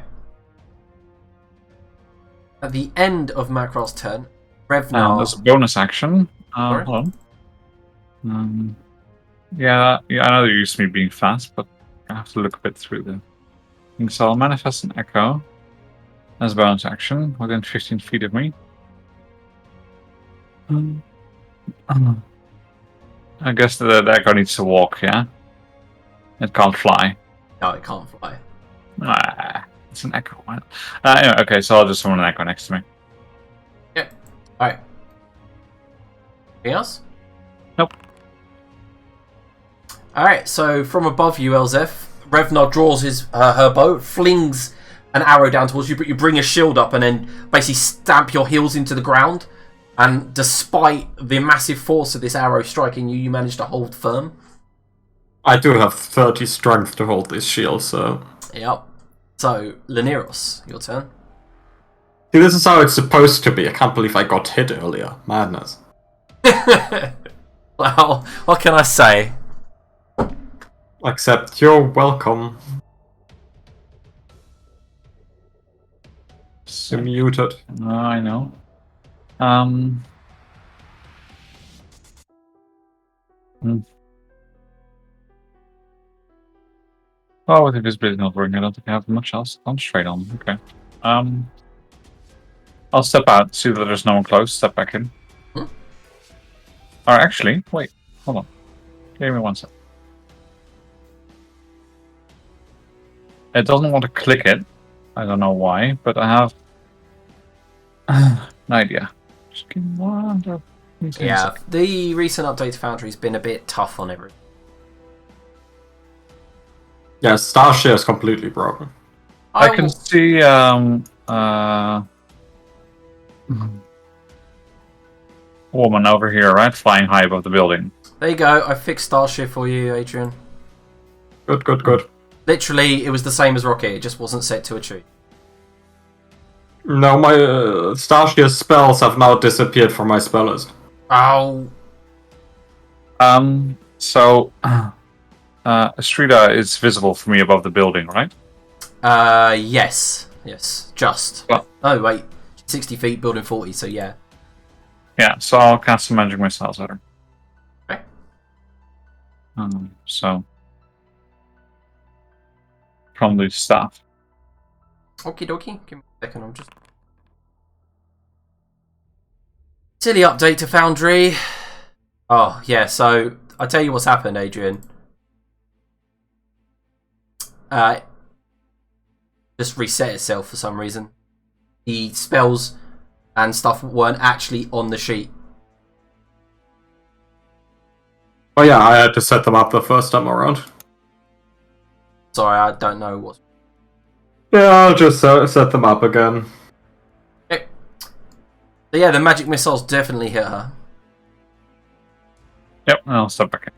At the end of Macro's turn, Revnar... There's a bonus action. Sorry? Hold on. Yeah, I know they're used to me being fast, but I have to look a bit through them. So I'll manifest an echo as a bonus action within 15 feet of me. I guess the echo needs to walk, yeah? It can't fly. No, it can't fly. It's an echo. Anyway, okay, so I'll just summon an echo next to me. Yeah. Alright. Anything else? Nope. Alright, so from above you, Elzef, Revnar draws her bow, flings an arrow down towards you, but you bring a shield up and then basically stamp your heels into the ground. And despite the massive force of this arrow striking you, you manage to hold firm. I do have 30 strength to hold this shield, so... Yep. So, Laniros, your turn. See, this is how it's supposed to be. I can't believe I got hit earlier. Madness. Well, what can I say? Except you're welcome. You're muted. I know. Oh, with invisibility not working, I don't think I have much else to concentrate on. Okay. I'll step out, see that there's no one close, step back in. Hmm? Or actually, wait, hold on. Give me one sec. It doesn't want to click it. I don't know why, but I have an idea. Just give me one. Yeah, the recent update to Foundry's been a bit tough on everything. Yeah, Starshare is completely broken. I can see woman over here, right? Flying high above the building. There you go, I fixed Starship for you, Adrian. Good. Literally, it was the same as Rocket, it just wasn't set to a tree. No, my Starshare spells have now disappeared from my spell list. Oh. So Astrida is visible for me above the building, right? Yes, just. Well, Oh, wait, 60 feet, building 40, so yeah. yeah, so I'll cast some magic missiles at her. Okay. So from the staff. Okie dokie, give me a second, I'm just... Silly update to Foundry. Oh, yeah, so I'll tell you what's happened, Adrian. Just reset itself for some reason. The spells and stuff weren't actually on the sheet. Oh yeah, I had to set them up the first time around. Sorry, I don't know what's... Yeah, I'll just set them up again. Okay. So yeah, the magic missiles definitely hit her. Yep, I'll step back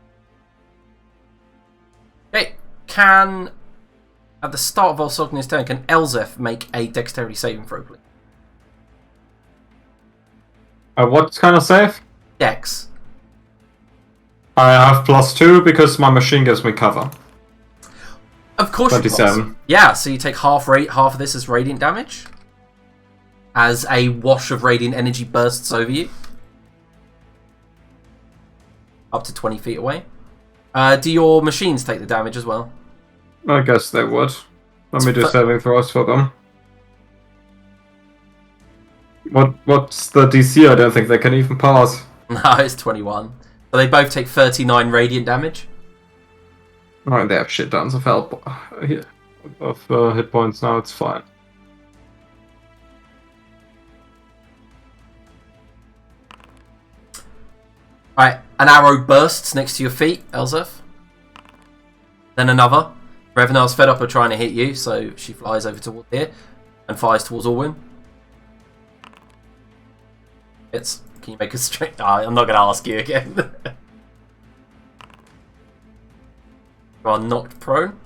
in. Okay, at the start of Volsogni's turn, can Elzef make a dexterity saving throw, please? What kind of save? Dex. I have +2 because my machine gives me cover. Of course you 27. pass. Yeah, so you take half of this as radiant damage. As a wash of radiant energy bursts over you. Up to 20 feet away. Do your machines take the damage as well? I guess they would. Let me do saving throws for them. What's the DC? I don't think they can even pass. No, it's 21. So they both take 39 radiant damage. Alright, they have shit tons of help of hit points now, it's fine. Alright, an arrow bursts next to your feet, Elzef. Then another. Revenar's fed up of trying to hit you, so she flies over towards here and fires towards Orwin. Can you make a straight? Oh, I'm not going to ask you again. You are knocked prone.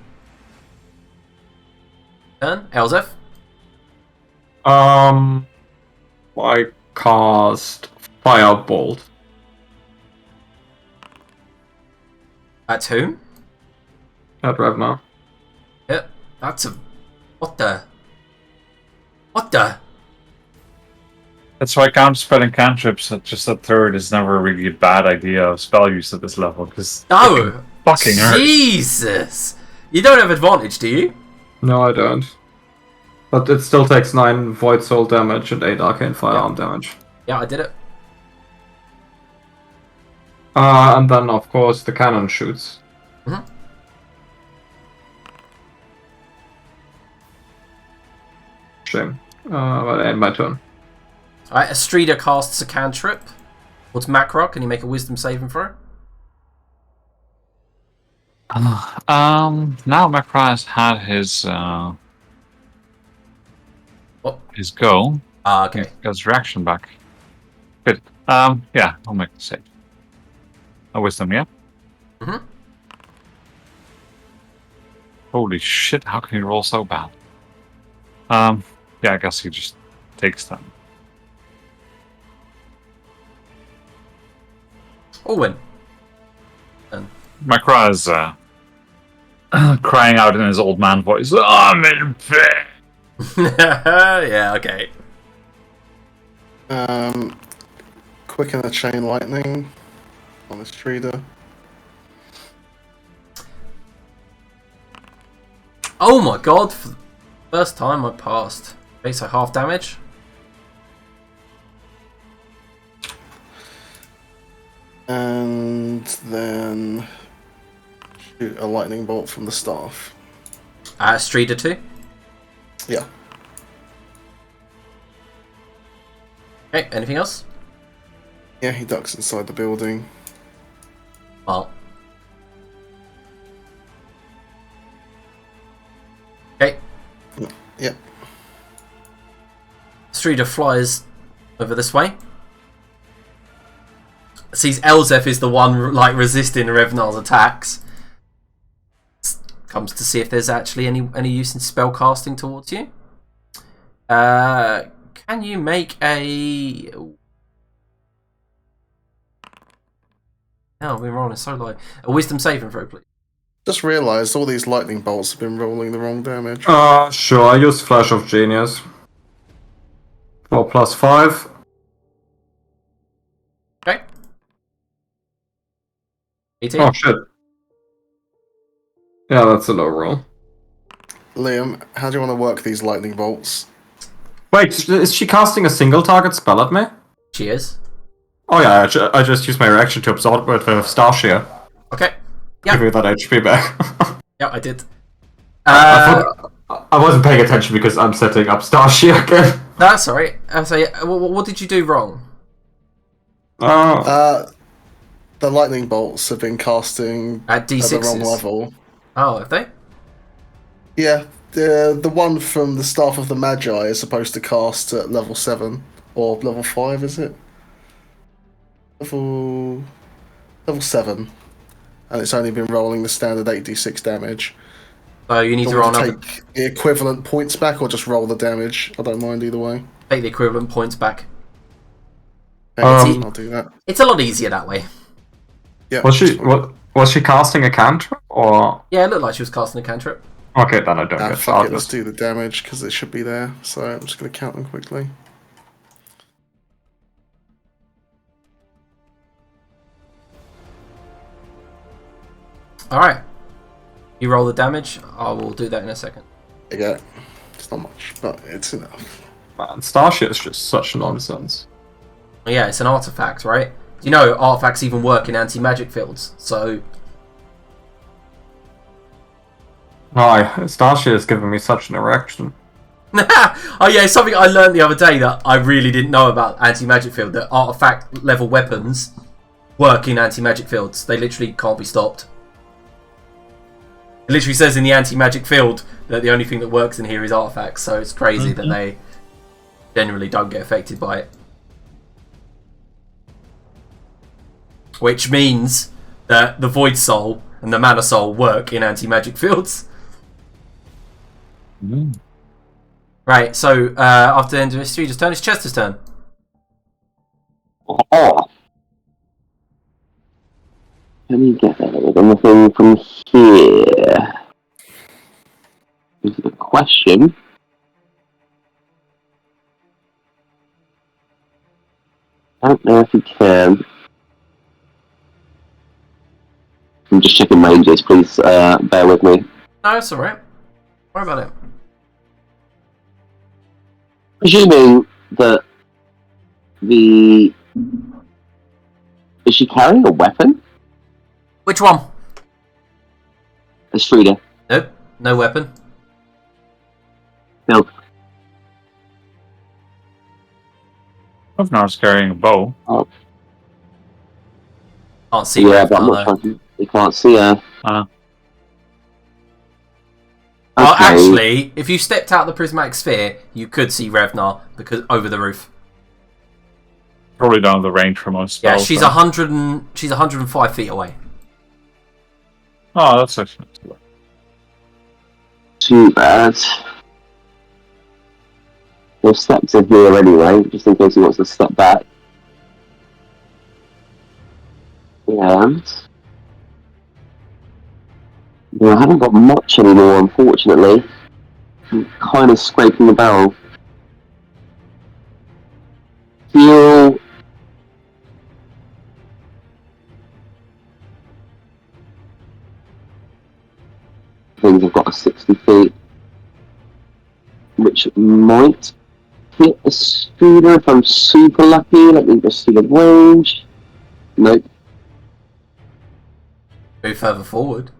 Turn, Elzef. I cast Firebolt. At whom? At Revnar. Yep, that's a... What the? That's why counterspelling cantrips at just a third is never really a bad idea of spell use at this level, because No! fucking hurt. Jesus! You don't have advantage, do you? No, I don't. But it still takes 9 Void Soul damage and 8 Arcane Firearm damage. Yeah, I did it. And then, of course, the cannon shoots. Mm-hmm. Shame. But I end my turn. Alright, Astrida casts a cantrip. What's Macra? Can you make a wisdom saving throw? Now Macra has had his his go. Ah, okay. He got his reaction back. Good. Yeah, I'll make the save. A wisdom, yeah? Mm-hmm. Holy shit, how can he roll so bad? Yeah, I guess he just takes them. Orwin. Macra is crying out in his old man voice, I'm in pain! Yeah, okay. Quicken the chain lightning on this trader. Oh my god! For the first time I passed. Okay, so half damage. And then shoot a lightning bolt from the staff. Streeter 2. Yeah. Okay, anything else? Yeah, he ducks inside the building. Well. Okay. Yep. Streeter flies over this way. Sees Elzef is the one like resisting Revnar's attacks. Comes to see if there's actually any use in spell casting towards you. Can you make a? Oh, we're rolling so low. A wisdom saving throw, please. Just realised all these lightning bolts have been rolling the wrong damage. Sure, I use Flash of Genius. 4 plus 5. Okay. 18. Oh shit. Yeah, that's a low roll. Liam, how do you want to work these lightning bolts? Wait, is she casting a single target spell at me? She is. Oh yeah, I just used my reaction to absorb it with Star Shear. Okay. Give me that HP back. Yeah, I did. I wasn't paying attention because I'm setting up Star Shear again. That's alright. So, yeah, what did you do wrong? The lightning bolts have been casting At D6s. the wrong level. Oh, have they? Yeah, the one from the Staff of the Magi is supposed to cast at level 7 or level 5, is it? Level 7, and it's only been rolling the standard 8d6 damage. So you need Do to you roll want another. take the equivalent points back, or just roll the damage? I don't mind either way. Take the equivalent points back. Okay, I'll do that. It's a lot easier that way. Yeah. Was she casting a cantrip or? Yeah, it looked like she was casting a cantrip. Okay, then I don't get Fuck it, let's charges. do the damage because it should be there. So I'm just going to count them quickly. Alright. You roll the damage. I will do that in a second. There you go. It's not much, but it's enough. Man, Star Shear is just such nonsense. Yeah, it's an artifact, right? You know, artifacts even work in anti-magic fields, so... No, Star Shear is giving me such an erection. Oh yeah, something I learned the other day that I really didn't know about anti-magic field, that artifact level weapons work in anti-magic fields. They literally can't be stopped. It literally says in the anti-magic field that the only thing that works in here is artifacts, so it's crazy that they generally don't get affected by it. Which means that the Void Soul and the Mana Soul work in anti-magic fields. Right, so after the end of his Streeter's turn, it's Chester's turn. Oh. Let me get there with anything from here. This is the question. I don't know if you can. I'm just checking ranges, please bear with me. No, it's alright. Don't worry about it. Presuming that the... Is she carrying a weapon? Which one? Estrida. Nope, no weapon. No. Hovnar's carrying a bow. Oh. Can't see Yeah, Revnar, but I'm not though. trying to... You can't see her. Well, Okay. actually, if you stepped out the prismatic sphere, you could see Revnar because over the roof. Probably don't have the range for most Yeah, spells. she's though. 105 feet away. Oh, that's actually not too bad. Too bad. Well, steps in here anyway, just in case he wants to step back. And... Yeah, I haven't got much anymore, unfortunately. I'm kind of scraping the barrel. Feel... things have got a 60 feet, which might hit a Streeter if I'm super lucky. Let me just see the range. Nope. Move further forward.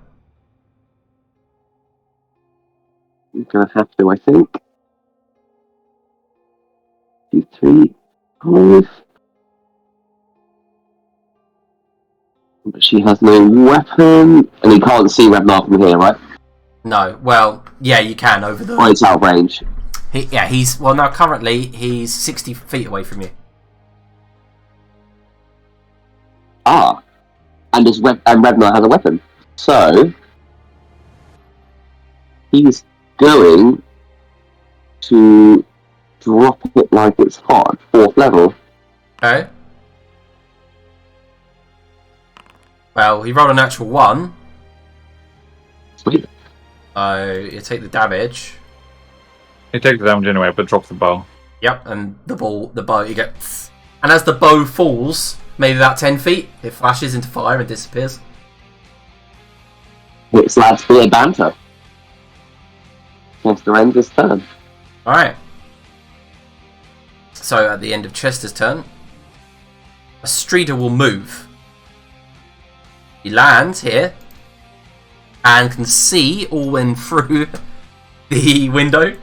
I'm gonna have to, I think. 2, 3, 5. But she has no weapon, and you can't see Ragnar from here, right? No, well, yeah, you can over the. Oh, it's out of range. He's well now. Currently, he's 60 feet away from you. Ah, and Ragnar has a weapon, so he's going to drop it like it's hot, 4th level. Okay. Well, he rolled a natural 1. Sweet. So you take the damage. You take the damage anyway, but drop the bow. Yep, and the bow, you get. And as the bow falls, maybe about 10 feet, it flashes into fire and disappears. It's last bit of banter. Wants to end his turn. Alright. So at the end of Chester's turn, a Streeter will move. He lands here and can see all in through the window.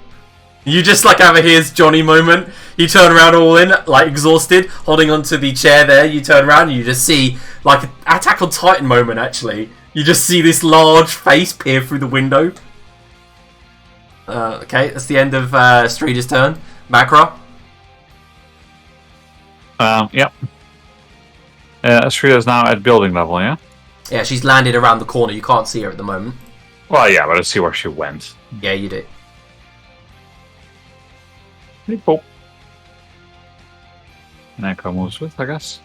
You just like have a here's Johnny moment. You turn around all in, like exhausted, holding onto the chair there. You turn around and you just see like an Attack on Titan moment actually. You just see this large face peer through the window. Okay, that's the end of Streeter's turn. Macra. Yep. Streeter's now at building level, yeah? Yeah, she's landed around the corner. You can't see her at the moment. Well, yeah, but I see where she went. Yeah, you do. Cool. And Echo moves with, I guess.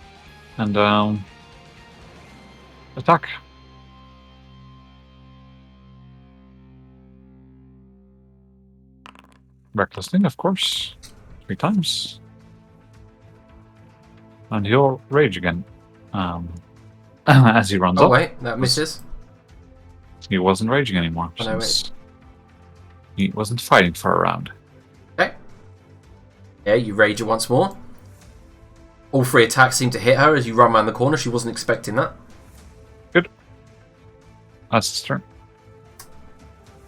And, attack. Reckless thing, of course. 3 times. And he'll rage again. As he runs up. Oh, wait, that misses. He wasn't raging anymore. Oh, no, Since he wasn't fighting for a round. Okay. Yeah, you rage her once more. All 3 attacks seem to hit her as you run around the corner. She wasn't expecting that. Good. That's his turn.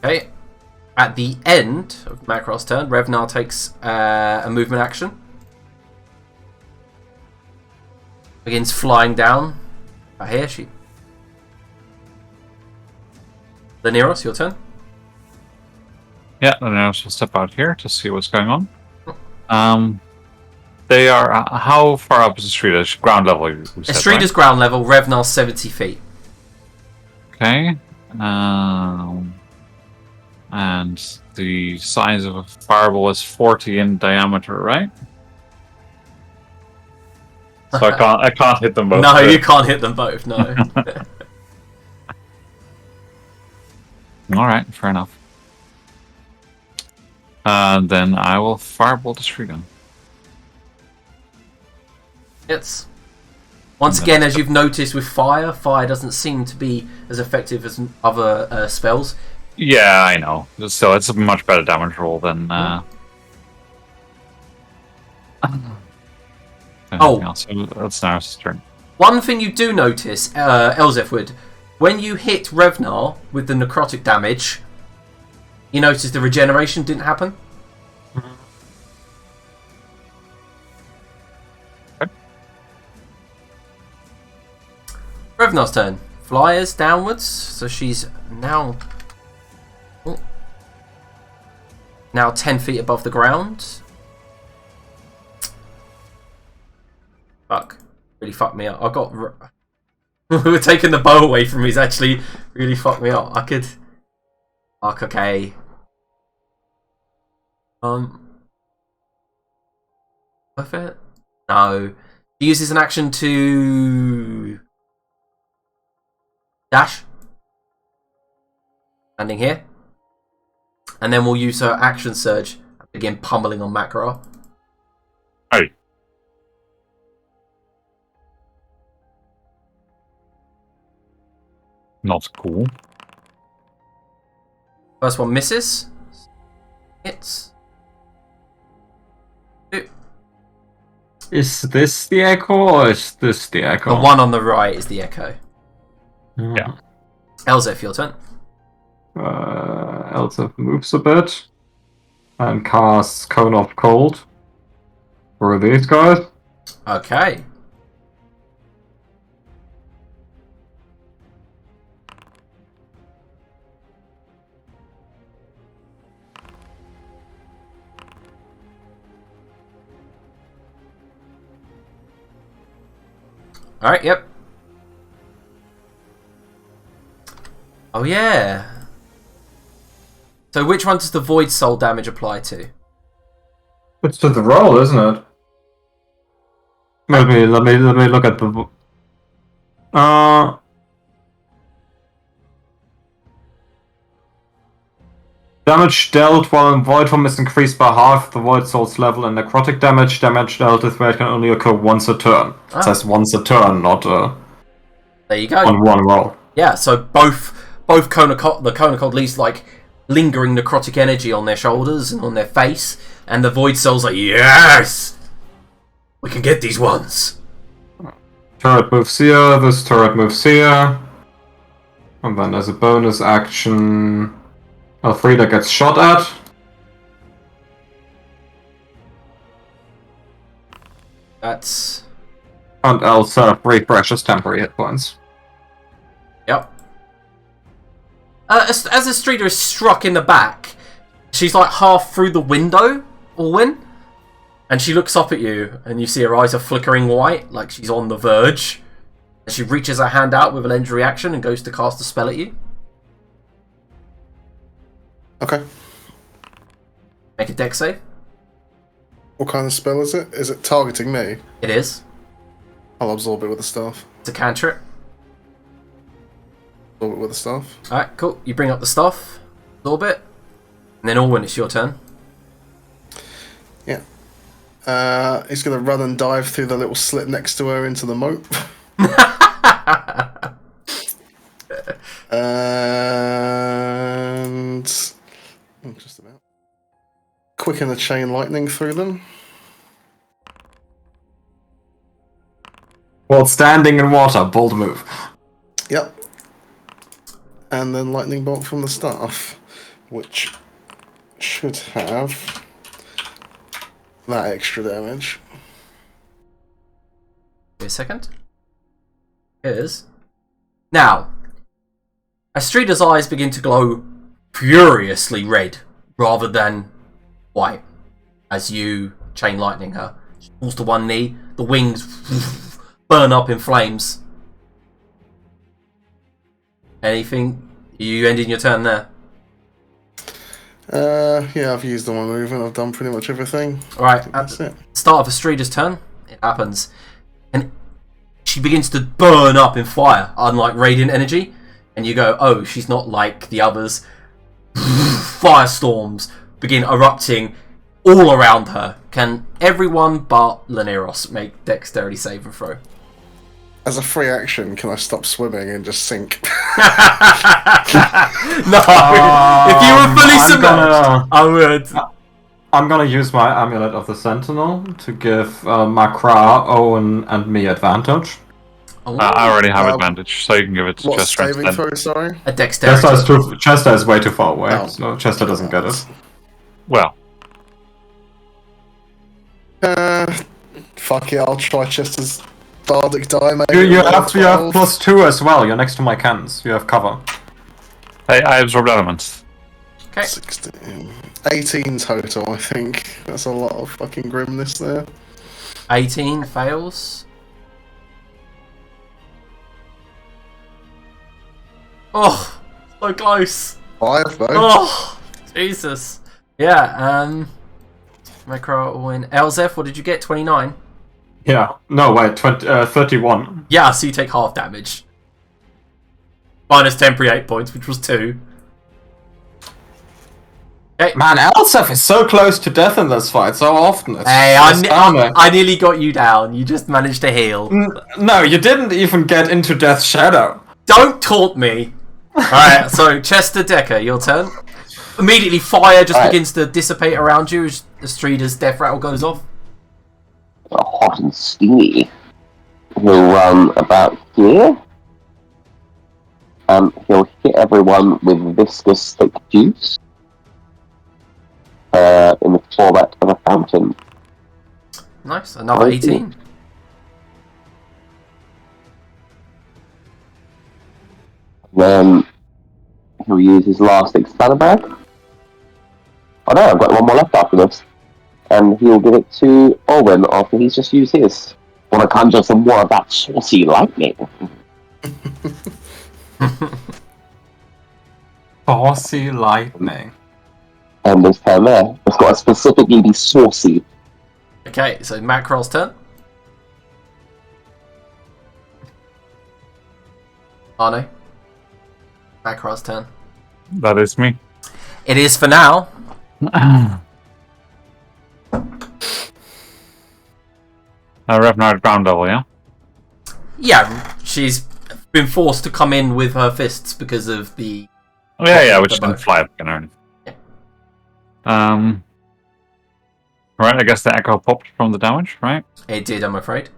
Okay. At the end of Macro's turn, Revnar takes a movement action. Begins flying down. Right here, she. Daenerys, your turn. Yeah, then I will step out here to see what's going on. They are. How far up is the street? It's ground level. The street is ground level. Revnar's 70 feet. Okay. And the size of a fireball is 40 in diameter, right? So I can't hit them both. No, you can't hit them both. No. All right, fair enough. Then I will fireball the street gun. It's once again, as you've noticed with fire doesn't seem to be as effective as other spells. Yeah, I know. So it's a much better damage roll than. Else. So that's Naris' turn. One thing you do notice, Elzefwood, when you hit Revnar with the necrotic damage, you notice the regeneration didn't happen. Okay. Revnar's turn. Flyers downwards, so she's now 10 feet above the ground. Fuck. Really fucked me up. I got... We're taking the bow away from me. He's actually really fucked me up. I could... Fuck, okay. Worth it? No. He uses an action to... dash. Landing here. And then we'll use her action surge and begin pummeling on Makra. Hey. Not cool. First one misses. Hits. 2. Is this the echo or is this the echo? The one on the right is the echo. Yeah. Elzef, your turn. Elsa moves a bit and casts Cone of Cold for these guys. Okay. Alright, yep. Oh yeah. So which one does the Void Soul damage apply to? It's to the roll, isn't it? Let me look at the. Damage dealt while in Void form is increased by half the Void Soul's level, and necrotic damage dealt this way can only occur once a turn. Oh. It says once a turn, not There you go. on one roll. Yeah, so both the Cone of Cold leaves like lingering necrotic energy on their shoulders and on their face, and the Void Soul's like, yes! We can get these ones! Turret moves here, this turret moves here. And then as a bonus action, Elfrida gets shot at. That's... And Elsa refreshes temporary hit points. Yep. As Estrida is struck in the back, she's like half through the window, Alwyn, and she looks up at you, and you see her eyes are flickering white, like she's on the verge. And she reaches her hand out with a legendary action and goes to cast a spell at you. Okay. Make a dex save. What kind of spell is it? Is it targeting me? It is. I'll absorb it with the staff. It's a cantrip. Absorb it with the staff. Alright, cool. You bring up the stuff, absorb it, and then Alwyn, it's your turn. Yeah. He's going to run and dive through the little slit next to her into the moat. And... just about. Quicken the chain lightning through them. While standing in water, bold move. Yep. And then lightning bolt from the staff, which should have that extra damage. Wait a second. It is. Now, Estrida's eyes begin to glow furiously red rather than white as you chain lightning her. She falls to one knee, the wings burn up in flames. Anything? You ending your turn there? Yeah, I've used all my movement. I've done pretty much everything. Alright, at That's the it. start of Estrida's turn, it happens. And she begins to burn up in fire, unlike radiant energy. And you go, oh, she's not like the others. Firestorms begin erupting all around her. Can everyone but Laneros make dexterity save and throw? As a free action, can I stop swimming and just sink? No! If you were fully submerged, I would. I'm gonna use my Amulet of the Sentinel to give Makra, Owen, and me advantage. I already have advantage, so you can give it to What Chester saving instead. throw? Sorry. A dexterity. Chester is way too far away, Oh. so Chester doesn't get it. Well, Fuck it. I'll try Chester's bardic die. Maybe You roll have 12. +2 as well. You're next to my cannons. You have cover. I absorbed elements. Okay. 16. 18 total, I think. That's a lot of fucking grimness there. 18 fails. Oh, so close. 5 though. Oh, Jesus. Yeah, Micro win. Elzef, what did you get? 29? Yeah. No, wait. 31. Yeah, so you take half damage. Minus temporary 8 points, which was 2. Man, Elsef is so close to death in this fight so often. It's Hey, astounding. I nearly got you down. You just managed to heal. No, you didn't even get into Death's Shadow. Don't taunt me. Alright, so Chester Decker, your turn. Immediately, fire just Right. begins to dissipate around you as Strider's death rattle goes off. Hot and steamy. He'll run about here. He'll hit everyone with viscous stick juice in the format of a fountain. Nice, another 18. Then he'll use his last expand bag. Oh no, I've got one more left after this. And he'll give it to Owen after he's just used his. Want to conjure some more of that saucy lightning? Saucy lightning. And this time there, it's got to specifically be saucy. Okay, so Mackerel's turn. Arno. Mackerel's turn. That is me. It is for now. Revnar ground level, yeah? Yeah, she's been forced to come in with her fists because of the... Oh, yeah, which the didn't bow. fly up again or anything. Yeah. Right, I guess the echo popped from the damage, right? It did, I'm afraid.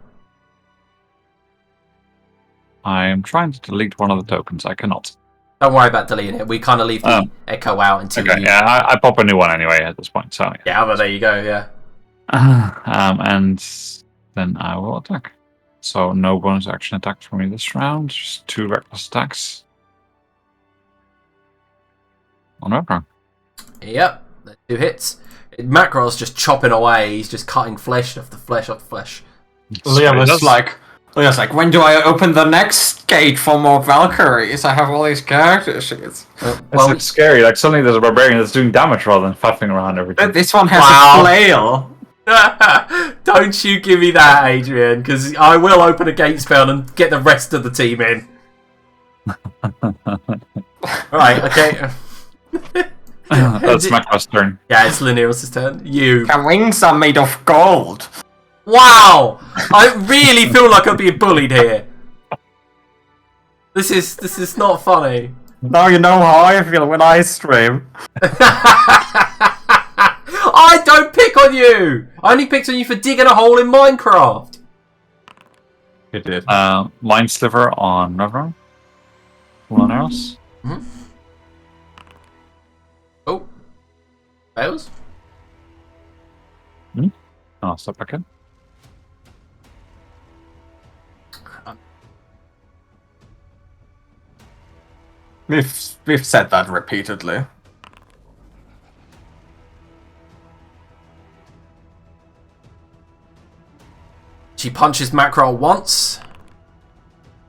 I am trying to delete one of the tokens. I cannot. Don't worry about deleting it. We kind of leave the echo out until Okay, you... yeah, I pop a new one anyway at this point, so yeah. Yeah, well, there you go, yeah. And then I will attack. So no bonus action attack for me this round, just 2 reckless attacks. On Revnar. Yep, that's 2 hits. Mackerel's just chopping away. He's just cutting flesh off the flesh off the flesh. Leo's like, when do I open the next gate for more Valkyries? I have all these character sheets. It looks scary, like suddenly there's a barbarian that's doing damage rather than faffing around everything. This one has Wow. a flail. Don't you give me that, Adrian, because I will open a gate spell and get the rest of the team in. Right, okay. That's Macross' turn. Yeah, it's Linneos' turn. You. The wings are made of gold. Wow! I really feel like I'm being bullied here. This is not funny. Now you know how I feel when I stream. I don't pick on you! I only picked on you for digging a hole in Minecraft. You did. Mind Sliver on Revnar. One else. Hmm? Oh. Fails? Oh, stop back in. We've said that repeatedly. She punches Mackerel once.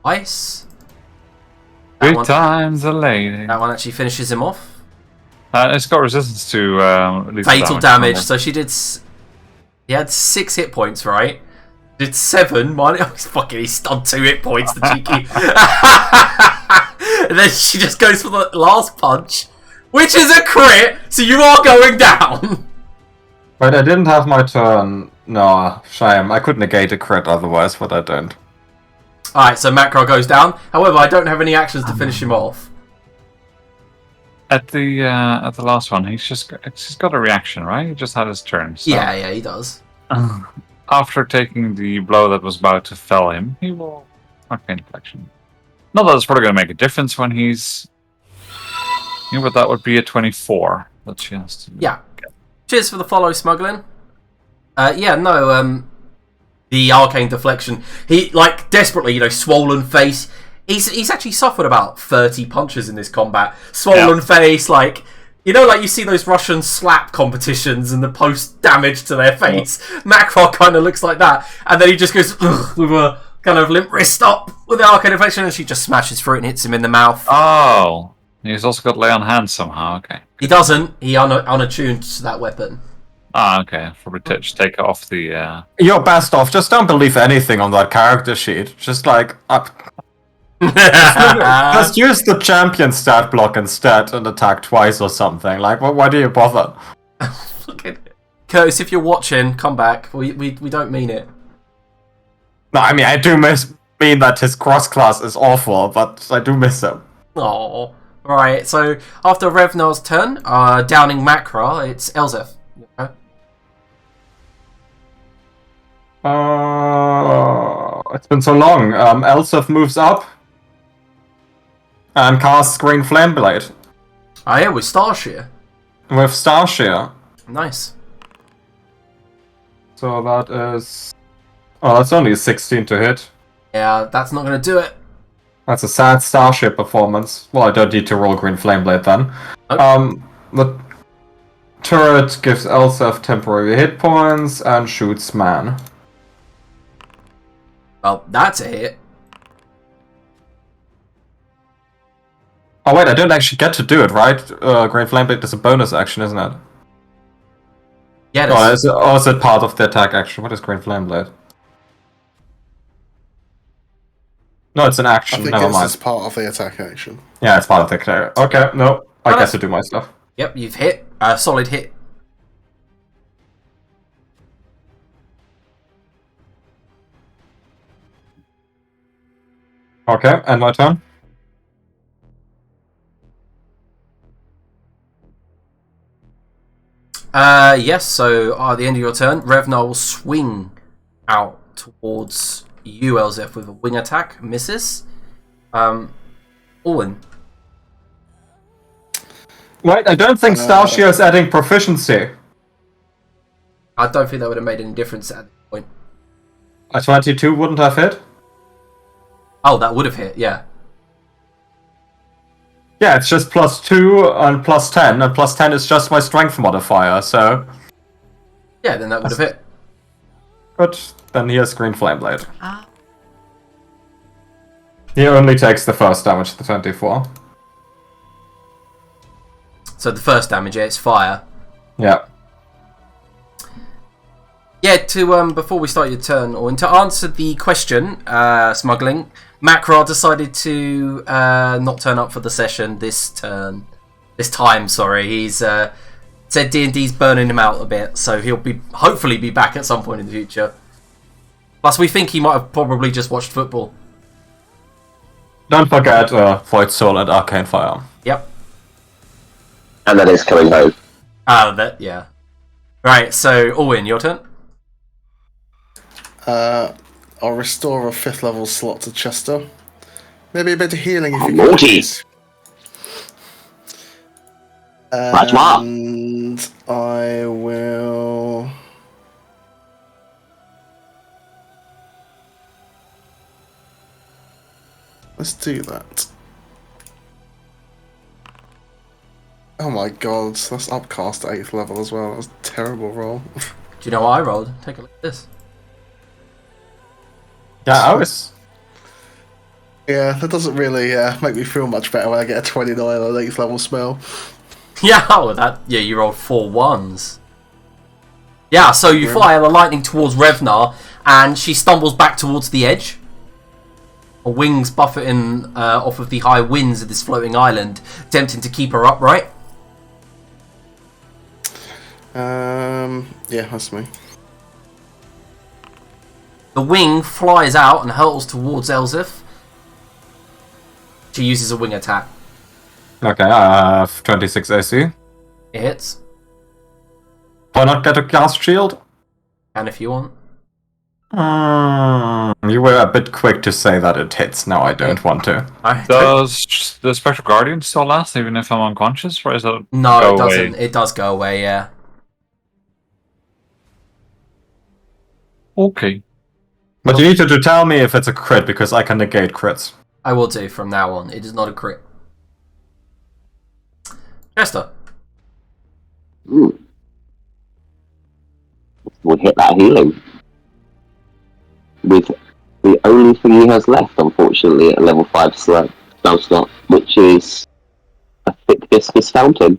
Twice. That Good one- times, a lady. That one actually finishes him off. It's got resistance to lethal Fatal damage. So she did. He had 6 hit points, right? Did 7. He's stunned 2 hit points. The cheeky. And then she just goes for the last punch, which is a crit. So you are going down. But I didn't have my turn. No, shame. I could negate a crit otherwise, but I don't. All right. So Mackerel goes down. However, I don't have any actions to finish him off. At the last one, he's just got a reaction, right? He just had his turn. So. Yeah, he does. After taking the blow that was about to fell him, he will arcane deflection. Not that it's probably going to make a difference when he's. Yeah, but that would be a 24 that she has to. Yeah. Cheers for the follow, smuggling. The arcane deflection. He desperately, swollen face. He's actually suffered about 30 punches in this combat. Swollen face, you see those Russian slap competitions and the post damage to their face. Yeah. Mackerel kind of looks like that, and then he just goes with a kind of limp wrist up with the arcane deflection, and she just smashes through it and hits him in the mouth. Oh, he's also got lay on hands somehow. Okay. He doesn't. He unattuned to that weapon. Ah, okay. Probably just take it off the. You're best off. Just don't believe anything on that character sheet. Just just use the champion stat block instead and attack twice or something. Why do you bother? Curtis, if you're watching, come back. We don't mean it. No, I mean I do mean that his cross class is awful, but I do miss him. Oh, Right, so after Revnar's turn, downing Makra, it's Elzeth. Okay. It's been so long. Elsif moves up and casts Green Flame Blade Oh yeah, with Starshear. with Starshear. Nice. So that is... Oh, that's only a 16 to hit. Yeah, that's not going to do it. That's a sad Starship performance. Well, I don't need to roll Green Flame Blade then. Okay. The turret gives Elsef temporary hit points and shoots man. Well, that's a hit. Oh wait, I don't actually get to do it, right? Green Flame Blade is a bonus action, isn't it? Yeah, Or is it part of the attack action? What is Green Flame Blade? No, it's an I action. think Never it's mind. just part of the attack action. Yeah, it's part of the attack. Okay, no, I get to do my stuff. Yep, you've hit. Solid hit. Okay, and my turn. Yes, so at the end of your turn, Revnar will swing out towards you, Elzef, with a wing attack. Misses. Owen. Wait, I don't think Starshear is adding proficiency. I don't think that would have made any difference at that point. A 22 wouldn't have hit? Oh, that would have hit, yeah. Yeah, it's just +2 and +10, and +10 is just my strength modifier, so... Yeah, then that would have hit. Good, then here's Green Flame Blade. He only takes the first damage, the 24. So the first damage, yeah, it's fire. Yeah. Yeah, before we start your turn, Owen, to answer the question, smuggling, Makra decided to not turn up for the session this time. He's said D&D's burning him out a bit, so he'll hopefully be back at some point in the future. Plus, we think he might have probably just watched football. Don't forget Void Soul and Arcane Fire. Yep. And then it's coming home. Yeah. Right, so Owen, your turn. I'll restore a 5th level slot to Chester. Maybe a bit of healing if you naughty. can. That's what. And I will... Let's do that. Oh my god, that's upcast to 8th level as well. That was a terrible roll. Do you know what I rolled? Take a look at this. Yeah, I was... Yeah, that doesn't really make me feel much better when I get a 29 on an 8th level spell. Yeah, you rolled 4 1s. Yeah, so you fire the lightning towards Revnar, and she stumbles back towards the edge. Her wings buffeting off of the high winds of this floating island, attempting to keep her upright. Yeah, that's me. The wing flies out and hurtles towards Elzif. She uses a wing attack. Okay, I have 26 AC. It hits. Why not get a cast shield? And if you want. You were a bit quick to say that it hits. No, I don't want to. Does the Spectral Guardian still last even if I'm unconscious? Or is it No, go it doesn't. away? It does go away, yeah. Okay. But you need to tell me if it's a crit, because I can negate crits. I will do from now on. It is not a crit. Chester. We'll hit that healing. With the only thing he has left, unfortunately, at level 5 spell slot, which is a thick viscous fountain,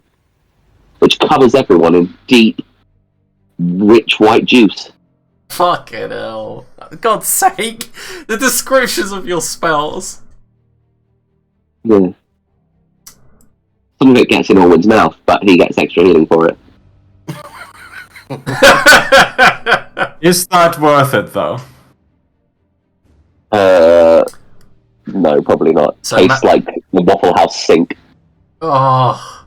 which covers everyone in deep, rich white juice. Fucking hell. For God's sake. The descriptions of your spells. Yeah. Some of it gets in Orwin's mouth, but he gets extra healing for it. Is that worth it, though? No, probably not. So Tastes like the Waffle House sink. Oh.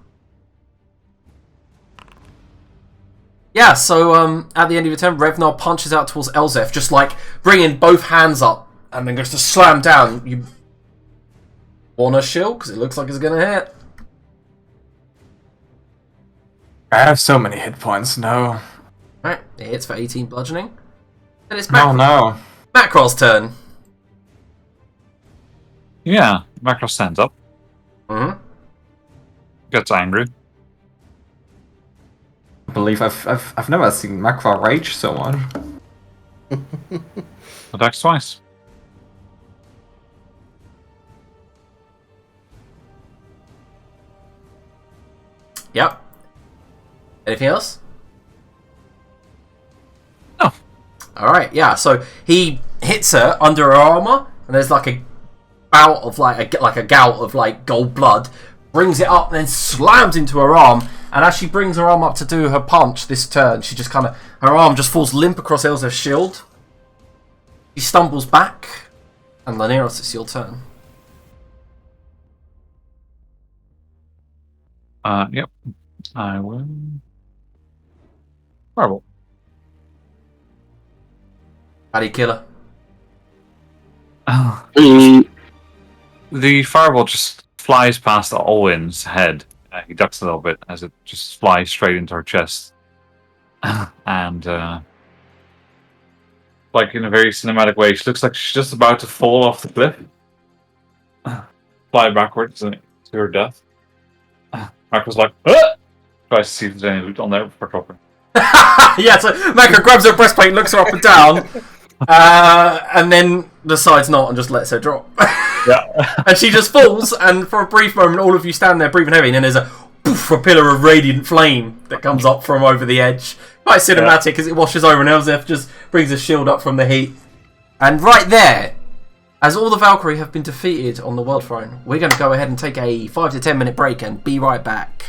Yeah, so at the end of your turn, Revnar punches out towards Elzef, just like bringing both hands up, and then goes to slam down. You want a shield? Because it looks like it's going to hit. I have so many hit points, no. Right, it hits for 18 bludgeoning. And it's No. Macrol's turn. Yeah, Macro stands up, Mm-hmm. gets angry. I believe I've never seen Makra rage so much. Attacks twice. Yep. Anything else? No. Alright, yeah, so he hits her under her armor, and there's like a bout of like a gout of like gold blood, brings it up and then slams into her arm, and as she brings her arm up to do her punch this turn, she just her arm just falls limp across Elzef's shield. She stumbles back, and Laneros, it's your turn. Yep. I will. Fireball. How do you kill her? The fireball just flies past Olwen's head. He ducks a little bit as it just flies straight into her chest. And, like in a very cinematic way, she looks like she's just about to fall off the cliff. Fly backwards to her death. Mark was like, ah! Tries to see if there's any loot on there before dropping. Yeah, so Macro grabs her breastplate, looks her up and down, and then decides not and just lets her drop. Yeah. And she just falls, and for a brief moment, all of you stand there breathing heavy, and then there's a poof, a pillar of radiant flame that comes up from over the edge. Quite cinematic as it washes over, and Elzef just brings a shield up from the heat. And right there, as all the Valkyrie have been defeated on the World Throne, we're going to go ahead and take a 5 to 10 minute break and be right back.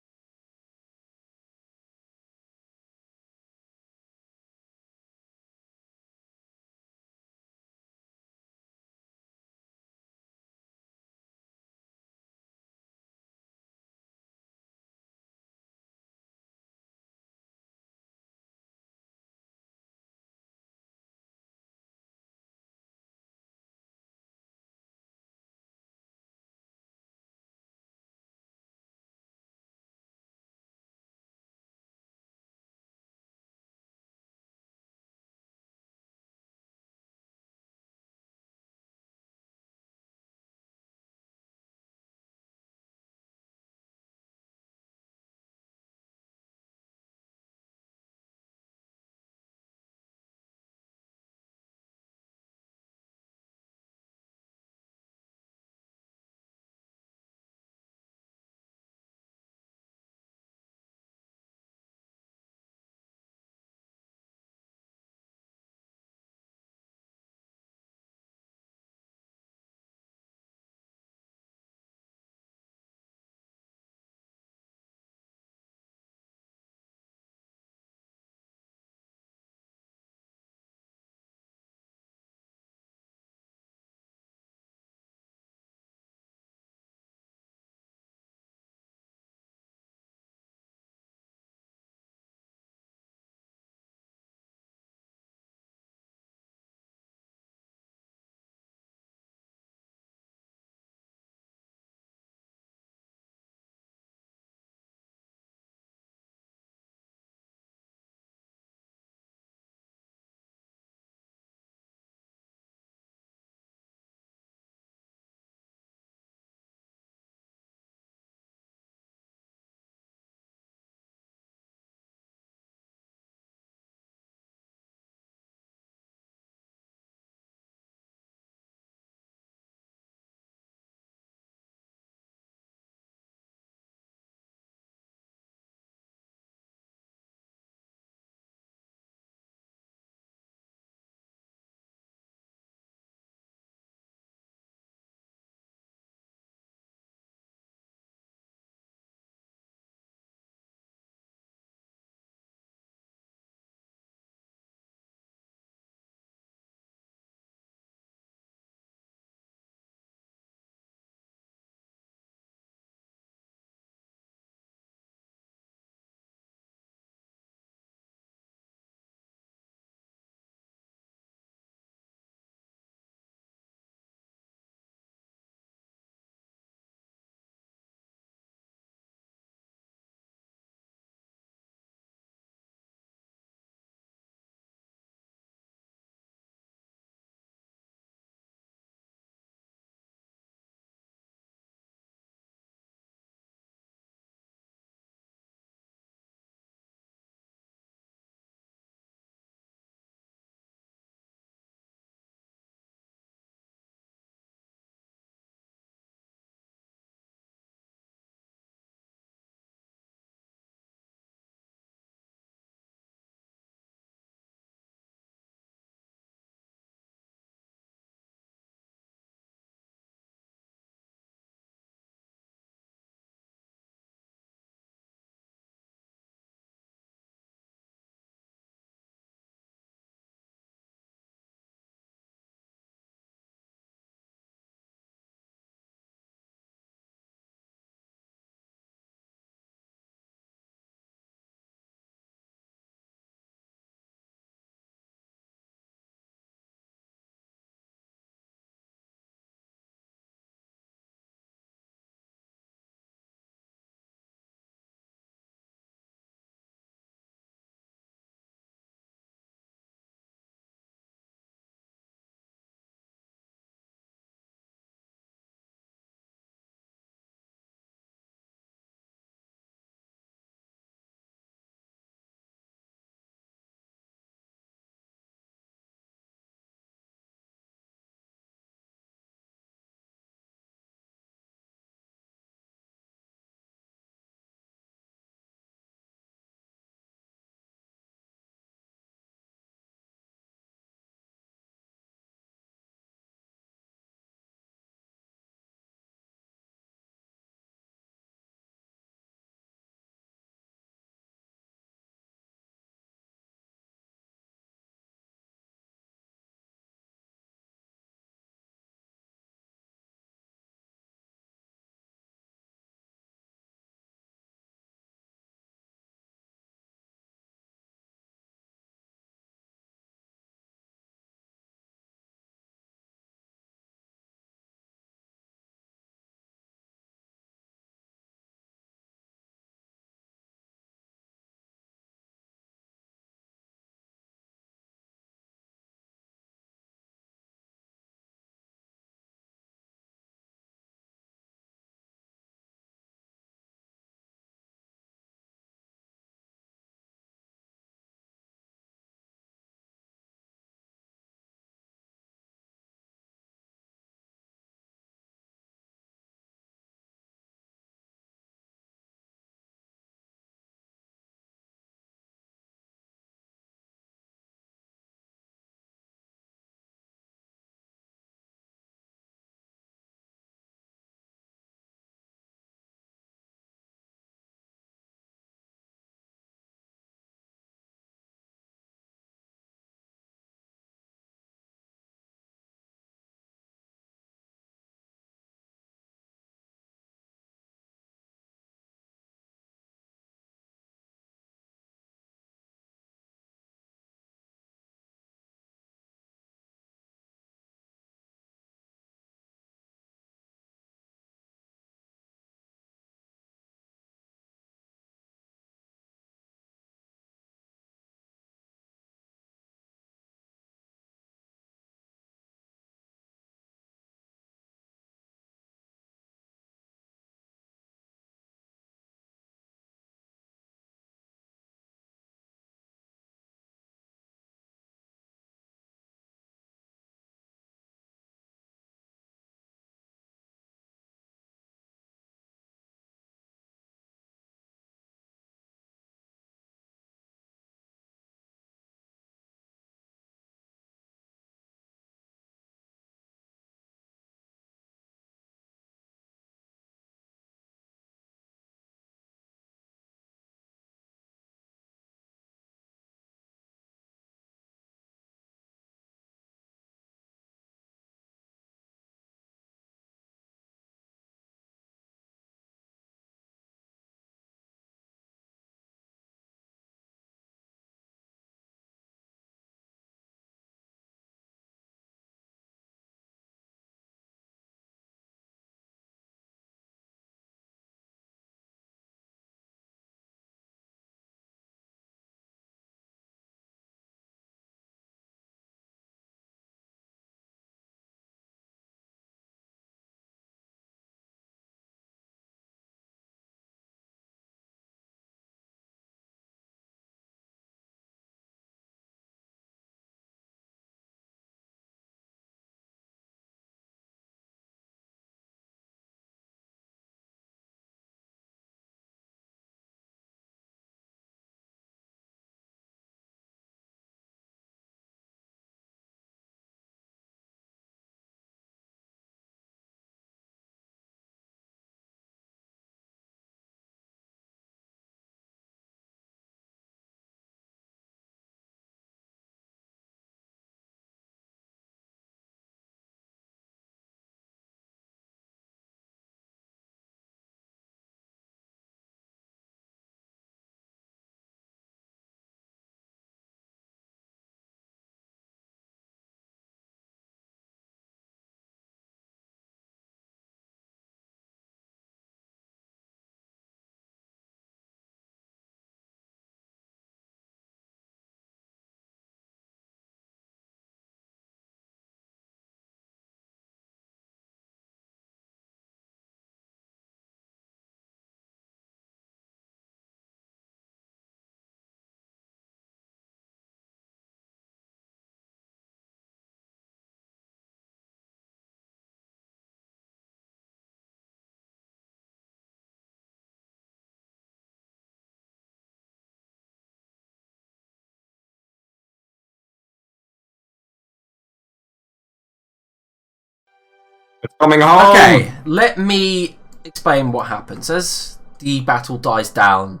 It's coming home! Okay, let me explain what happens. As the battle dies down,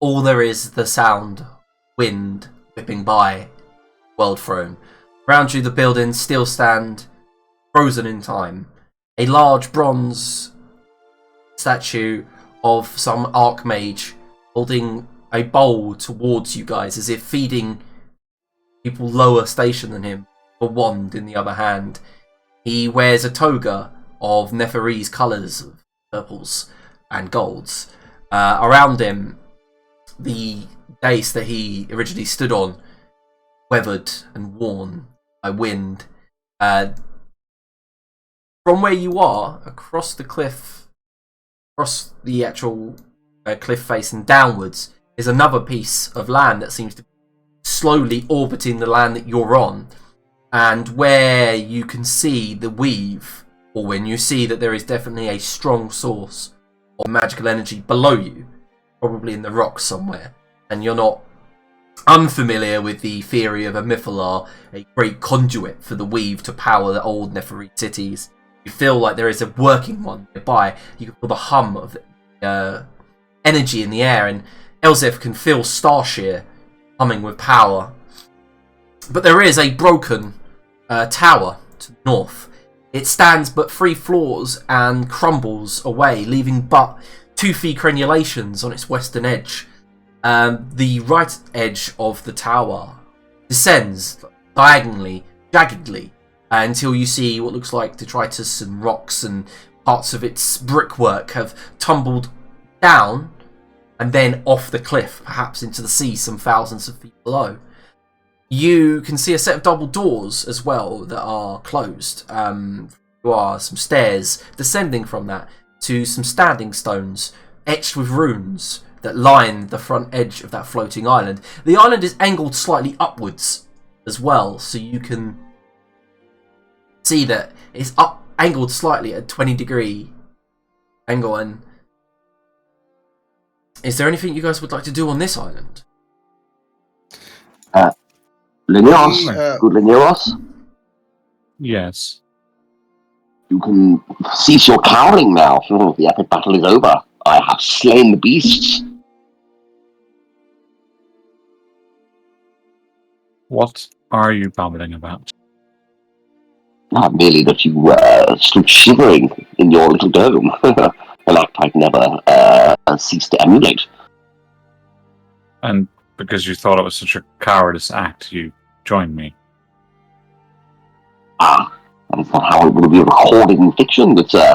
all there is the sound, wind whipping by, world throne. Around you, the buildings still stand, frozen in time. A large bronze statue of some archmage holding a bowl towards you guys, as if feeding people lower station than him, a wand in the other hand. He wears a toga of Neferese colours, of purples and golds. Around him, the dais that he originally stood on, weathered and worn by wind. From where you are, across the cliff, across the actual cliff face and downwards, is another piece of land that seems to be slowly orbiting the land that you're on. And where you can see the weave, or when you see that there is definitely a strong source of magical energy below you, probably in the rocks somewhere, and you're not unfamiliar with the theory of a Mythalar, a great conduit for the weave to power the old Neferite cities. You feel like there is a working one nearby. You can feel the hum of the energy in the air, and Elzef can feel Starshear humming with power. But there is a broken tower to the north. It stands but 3 floors and crumbles away, leaving but toothy crenulations on its western edge. The right edge of the tower descends diagonally, jaggedly, until you see what looks like detritus and rocks, and parts of its brickwork have tumbled down and then off the cliff, perhaps into the sea some thousands of feet below. You can see a set of double doors as well that are closed. There are some stairs descending from that to some standing stones etched with runes that line the front edge of that floating island. The island is angled slightly upwards as well, so you can see that it's angled slightly at a 20-degree angle. And is there anything you guys would like to do on this island? Lineos, good Lineos. Yes. You can cease your cowering now. The epic battle is over. I have slain the beasts. What are you babbling about? Not merely that you stood shivering in your little dome. An act I'd never ceased to emulate. And because you thought it was such a cowardice act, you joined me. Ah, that is not how it would be recorded in fiction, good sir.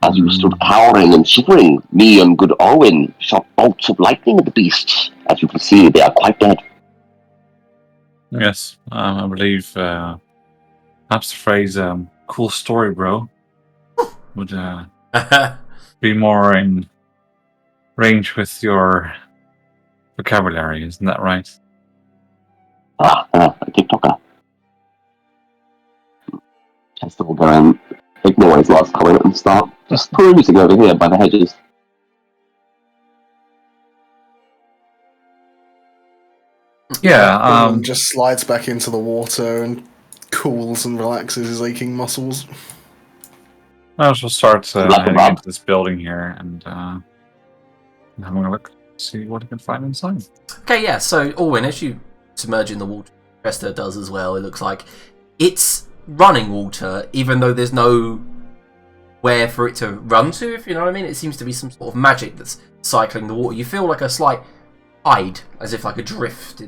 As you stood cowering and shivering, me and good Owen shot bolts of lightning at the beasts. As you can see, they are quite dead. Yes, I believe perhaps the phrase "cool story, bro" would be more in range with your vocabulary, isn't that right? A TikToker. Chester will go and ignore his last comment and start just perusing over here by the hedges. Yeah, And just slides back into the water and cools and relaxes his aching muscles. I shall start Like a heading mob. into this building here and having a look, see what I can find inside. Okay, yeah, so Orwin, as you submerge in the water, Cresta does as well, it looks like it's running water, even though there's no where for it to run to, if you know what I mean. It seems to be some sort of magic that's cycling the water. You feel like a slight tide, as if like a drift.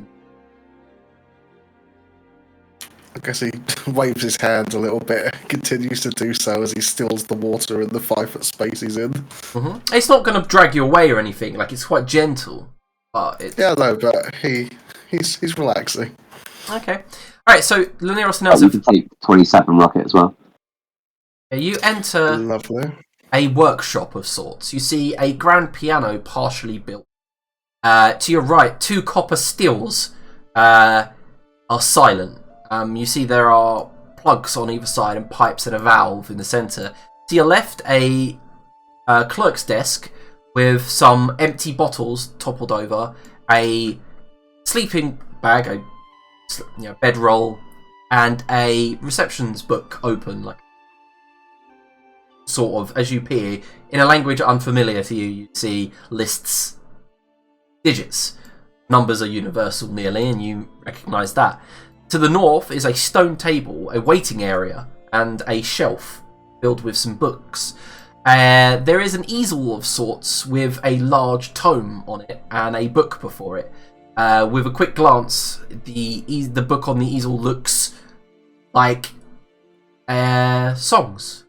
I guess he waves his hand a little bit, continues to do so as he stills the water in the 5-foot space he's in. Mm-hmm. It's not going to drag you away or anything, like it's quite gentle. But it's... Yeah, no, but he's relaxing. Okay. Alright, so Laneros You announces can take 27 rocket as well. you enter Lovely. a workshop of sorts. You see a grand piano partially built. To your right, 2 copper stills are silent. You see there are plugs on either side and pipes and a valve in the centre. To your left, a clerk's desk with some empty bottles toppled over, a sleeping bag, a bedroll, and a reception's book open, like sort of, as you peer, in a language unfamiliar to you, you see lists digits. Numbers are universal nearly, and you recognise that. To the north is a stone table, a waiting area, and a shelf filled with some books. There is an easel of sorts with a large tome on it and a book before it. With a quick glance, the book on the easel looks like songs.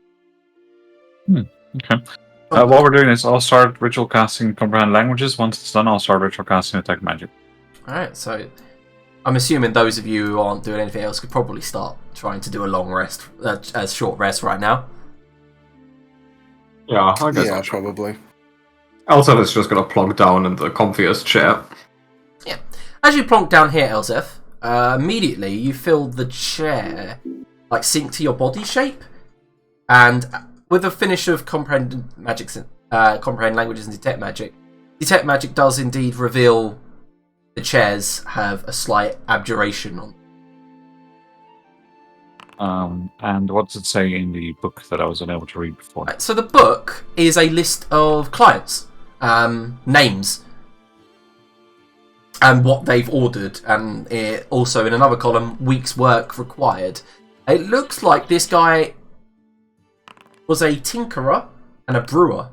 Okay. What we're doing is I'll start ritual casting comprehend languages. Once it's done, I'll start ritual casting detect magic. Alright, so I'm assuming those of you who aren't doing anything else could probably start trying to do a long rest, a short rest right now. Yeah, I guess. Yeah, probably. Elsa is just gonna plonk down in the comfiest chair. Yeah. As you plonk down here, Elsef, immediately you feel the chair like sink to your body shape, and with a finish of comprehend languages and detect magic does indeed reveal the chairs have a slight abjuration on. And what does it say in the book that I was unable to read before? So the book is a list of clients, names, and what they've ordered, and also in another column, week's work required. It looks like this guy was a tinkerer and a brewer.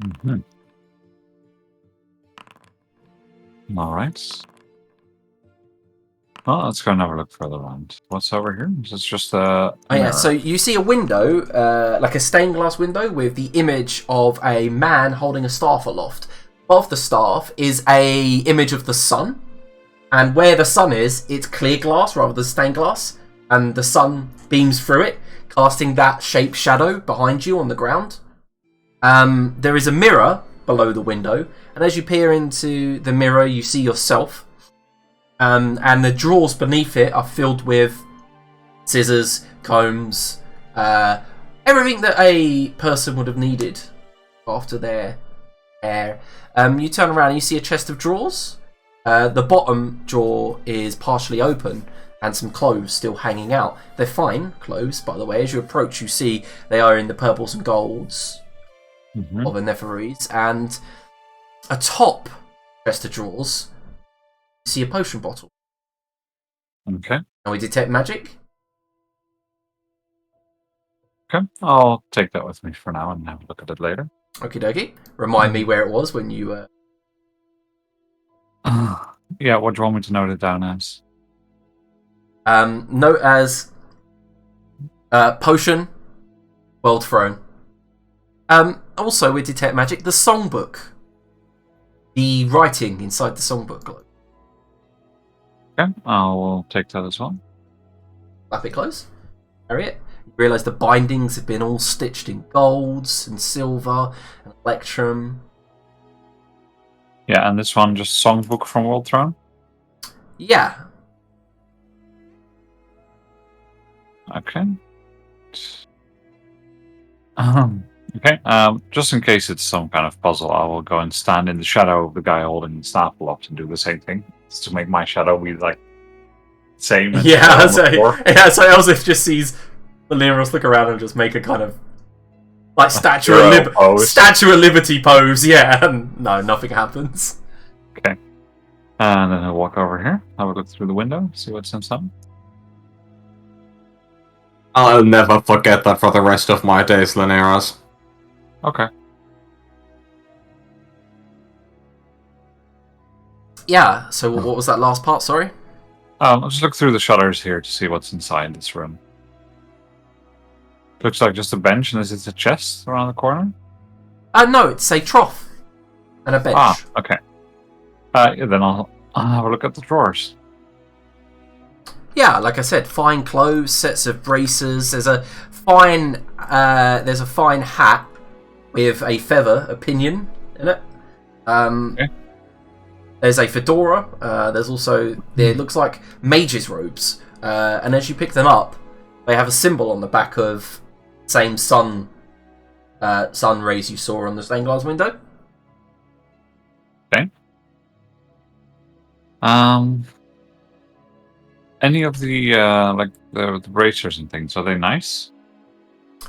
Mm-hmm. All right. Well, let's go and have a look further around. What's over here? It's just a mirror. So you see a window, like a stained glass window, with the image of a man holding a staff aloft. Above the staff is a image of the sun, and where the sun is, it's clear glass rather than stained glass, and the sun beams through it, casting that shaped shadow behind you on the ground. There is a mirror below the window, and as you peer into the mirror, you see yourself. And the drawers beneath it are filled with scissors, combs, everything that a person would have needed after their hair. You turn around and you see a chest of drawers. The bottom drawer is partially open and some clothes still hanging out. They're fine clothes, by the way. As you approach, you see they are in the purples and golds of a Neferese. And atop chest of drawers, you see a potion bottle. Okay. And we detect magic. Okay. I'll take that with me for now and have a look at it later. Okie dokie. Remind me where it was when you... Yeah, what do you want me to note it down as? Note as potion, world throne. Also, with detect magic, the songbook. The writing inside the songbook. Okay, I'll take that as well. Flap it close. Carry it. You realise the bindings have been all stitched in golds and silver and electrum. Yeah, and this one just songbook from World Throne? Yeah. Okay. Okay. Just in case it's some kind of puzzle, I will go and stand in the shadow of the guy holding the staff aloft and do the same thing. Just to make my shadow be like same. As Yeah, so Elsif just sees Valeros look around and just make a kind of like Statue of Liberty pose. Yeah, and no, nothing happens. Okay. And then I'll walk over here, have a look through the window, see what's inside. I'll never forget that for the rest of my days, Lineras. Okay. Yeah, so what was that last part, sorry? I'll just look through the shutters here to see what's inside this room. Looks like just a bench, and is it a chest around the corner? No, it's a trough and a bench. Ah, okay. Yeah, then I'll have a look at the drawers. Yeah, like I said, fine clothes, sets of braces. There's a fine hat with a feather, a pinion in it. Okay. There's a fedora. There's also there looks like mage's robes, and as you pick them up, they have a symbol on the back of same sun rays you saw on the stained glass window. Okay. Any of the like the bracers and things, are they nice?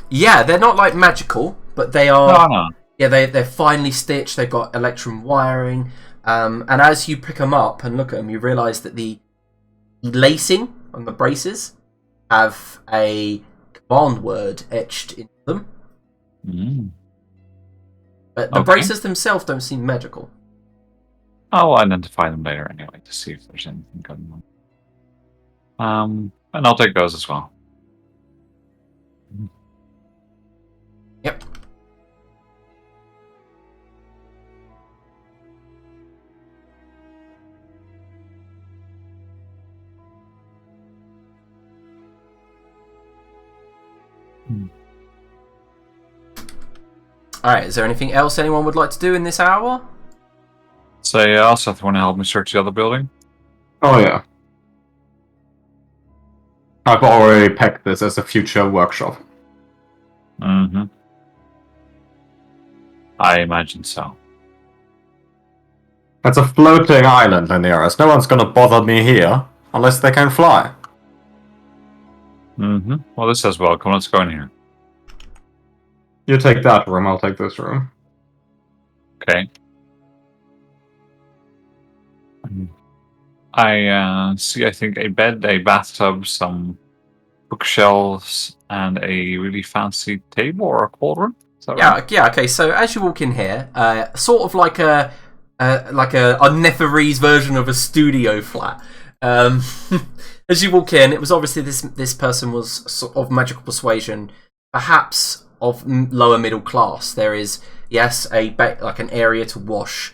Yeah, they're not like magical, but they are. No. Yeah, they're finely stitched. They've got electrum wiring, and as you pick them up and look at them, you realise that the lacing on the braces have a command word etched into them. But the braces themselves don't seem magical. I'll identify them later anyway to see if there's anything going on. And I'll take those as well. Yep. Alright, is there anything else anyone would like to do in this hour? So also, if you want to help me search the other building? Oh yeah. I've already pegged this as a future workshop. Mm-hmm. I imagine so. It's a floating island, Laneiras. No one's gonna bother me here unless they can fly. Mm-hmm. Well, this says welcome. Let's go in here. You take that room, I'll take this room. Okay. I see, I think, a bed, a bathtub, some bookshelves, and a really fancy table or a cauldron. Is that right? Yeah, okay, so as you walk in here, sort of like a Netherese version of a studio flat. As you walk in, it was obviously this person was sort of magical persuasion, perhaps of lower middle class. There is, yes, like an area to wash,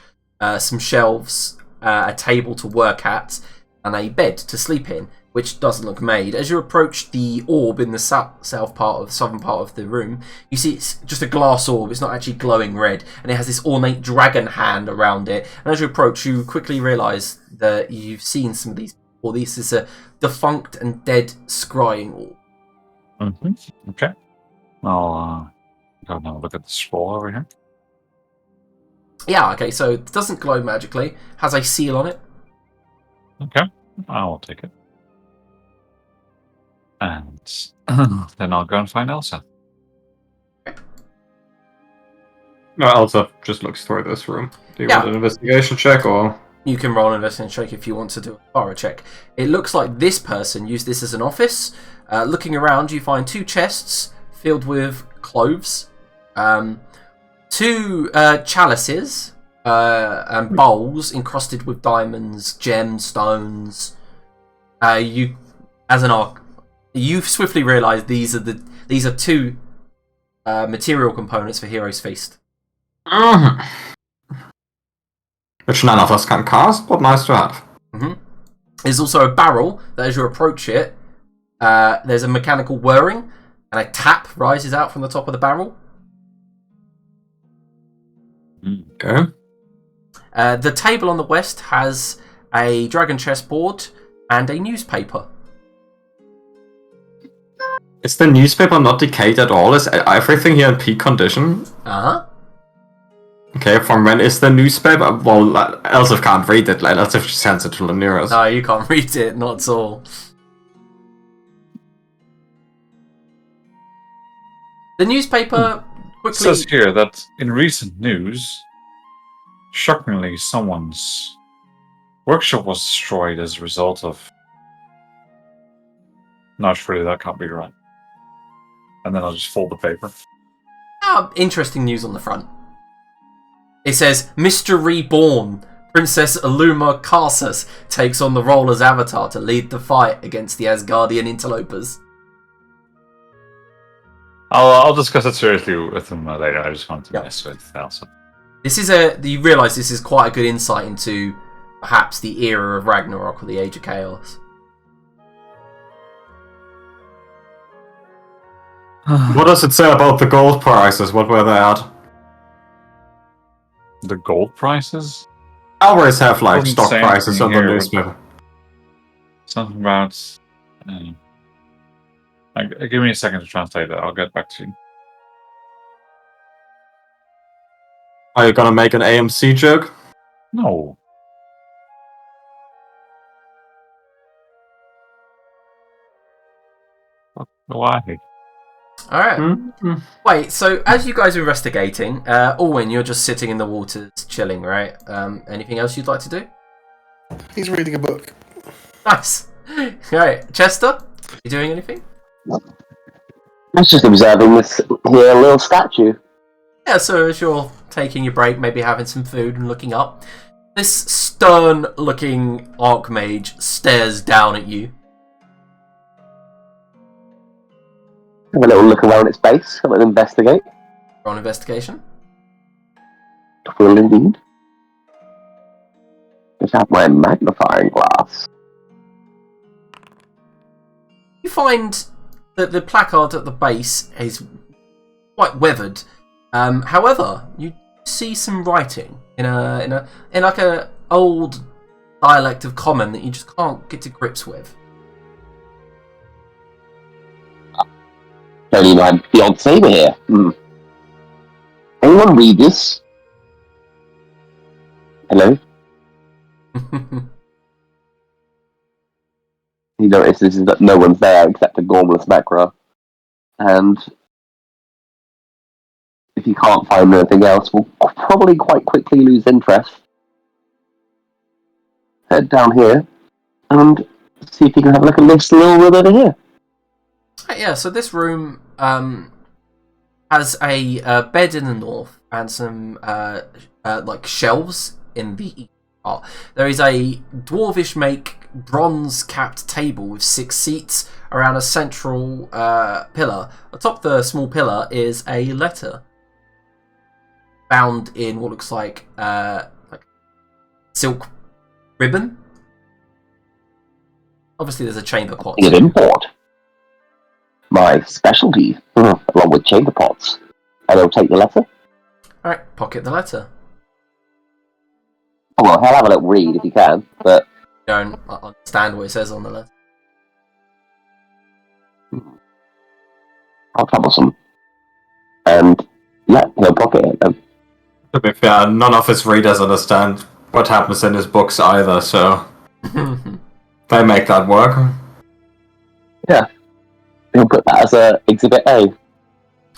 some shelves, a table to work at, and a bed to sleep in, which doesn't look made. As you approach the orb in the southern part of the room, you see it's just a glass orb. It's not actually glowing red, and it has this ornate dragon hand around it. And as you approach, you quickly realise that you've seen some of these before. This is a defunct and dead scrying orb. Mm-hmm. Okay. I'll go and have a look at the scroll over here. Yeah, okay, so it doesn't glow magically, has a seal on it. Okay. I'll take it. And then I'll go and find Elsa. No, Elsa just looks through this room. Do you want an investigation check or? You can roll an investigation check if you want to do a thorough check. It looks like this person used this as an office. Looking around, you find 2 chests filled with cloves, 2 chalices and bowls encrusted with diamonds, gems, stones. You swiftly realise these are 2 material components for Hero's Feast. Which none of us can cast, but nice to have. Mm-hmm. There's also a barrel that, as you approach it, there's a mechanical whirring, and a tap rises out from the top of the barrel. Okay. The table on the west has a dragon chessboard and a newspaper. Is the newspaper not decayed at all? Is everything here in peak condition? Uh-huh. Okay, from when is the newspaper? Well, Elsif can't read it. Elsif just sends it to Laneiras. No, you can't read it, not at all. The newspaper quickly... It says here that in recent news, shockingly, someone's workshop was destroyed as a result of... Not really, that can't be right. And then I'll just fold the paper. Interesting news on the front. It says, Mr. Reborn, Princess Illuma Karsus takes on the role as Avatar to lead the fight against the Asgardian interlopers. I'll discuss it seriously with them later. I just wanted to mess with Elsa. This is you realise this is quite a good insight into perhaps the era of Ragnarok or the Age of Chaos. What does it say about the gold prices? What were they at? The gold prices? I always have like Doesn't stock say prices on anything the here, newspaper. Something about... give me a second to translate it. I'll get back to you. Are you gonna make an AMC joke? No. Why? All right. Mm-hmm. Wait. So as you guys are investigating, Alwyn, you're just sitting in the waters, chilling, right? Anything else you'd like to do? He's reading a book. Nice. All right, Chester, you doing anything? I was just observing this here little statue. Yeah. So as you're taking your break, maybe having some food and looking up, this stern-looking archmage stares down at you. Have a little look around its base. Have an investigate. Roll an investigation. Will indeed. Just have my magnifying glass. You find that the placard at the base is quite weathered. However, you see some writing in like a old dialect of common that you just can't get to grips with. Only my fiance here. Anyone read this? Hello? You notice this is that no one's there except a gormless macro. And if you can't find anything else, we'll probably quite quickly lose interest. Head down here and see if you can have a look at this little room over here. Yeah, so this room has a bed in the north and some like shelves in the east part. There is a dwarvish make bronze-capped table with 6 seats around a central pillar. Atop the small pillar is a letter bound in what looks like silk ribbon. Obviously, there's a chamber pot. An import. My specialty, along with chamber pots. And I'll take the letter. Alright, pocket the letter. Oh, well, have a little read if you can, but... You don't understand what it says on the letter. How troublesome. And, yeah, he'll pocket it then. To be fair, none of his readers understand what happens in his books either, so they make that work. Yeah. He'll put that as a Exhibit A.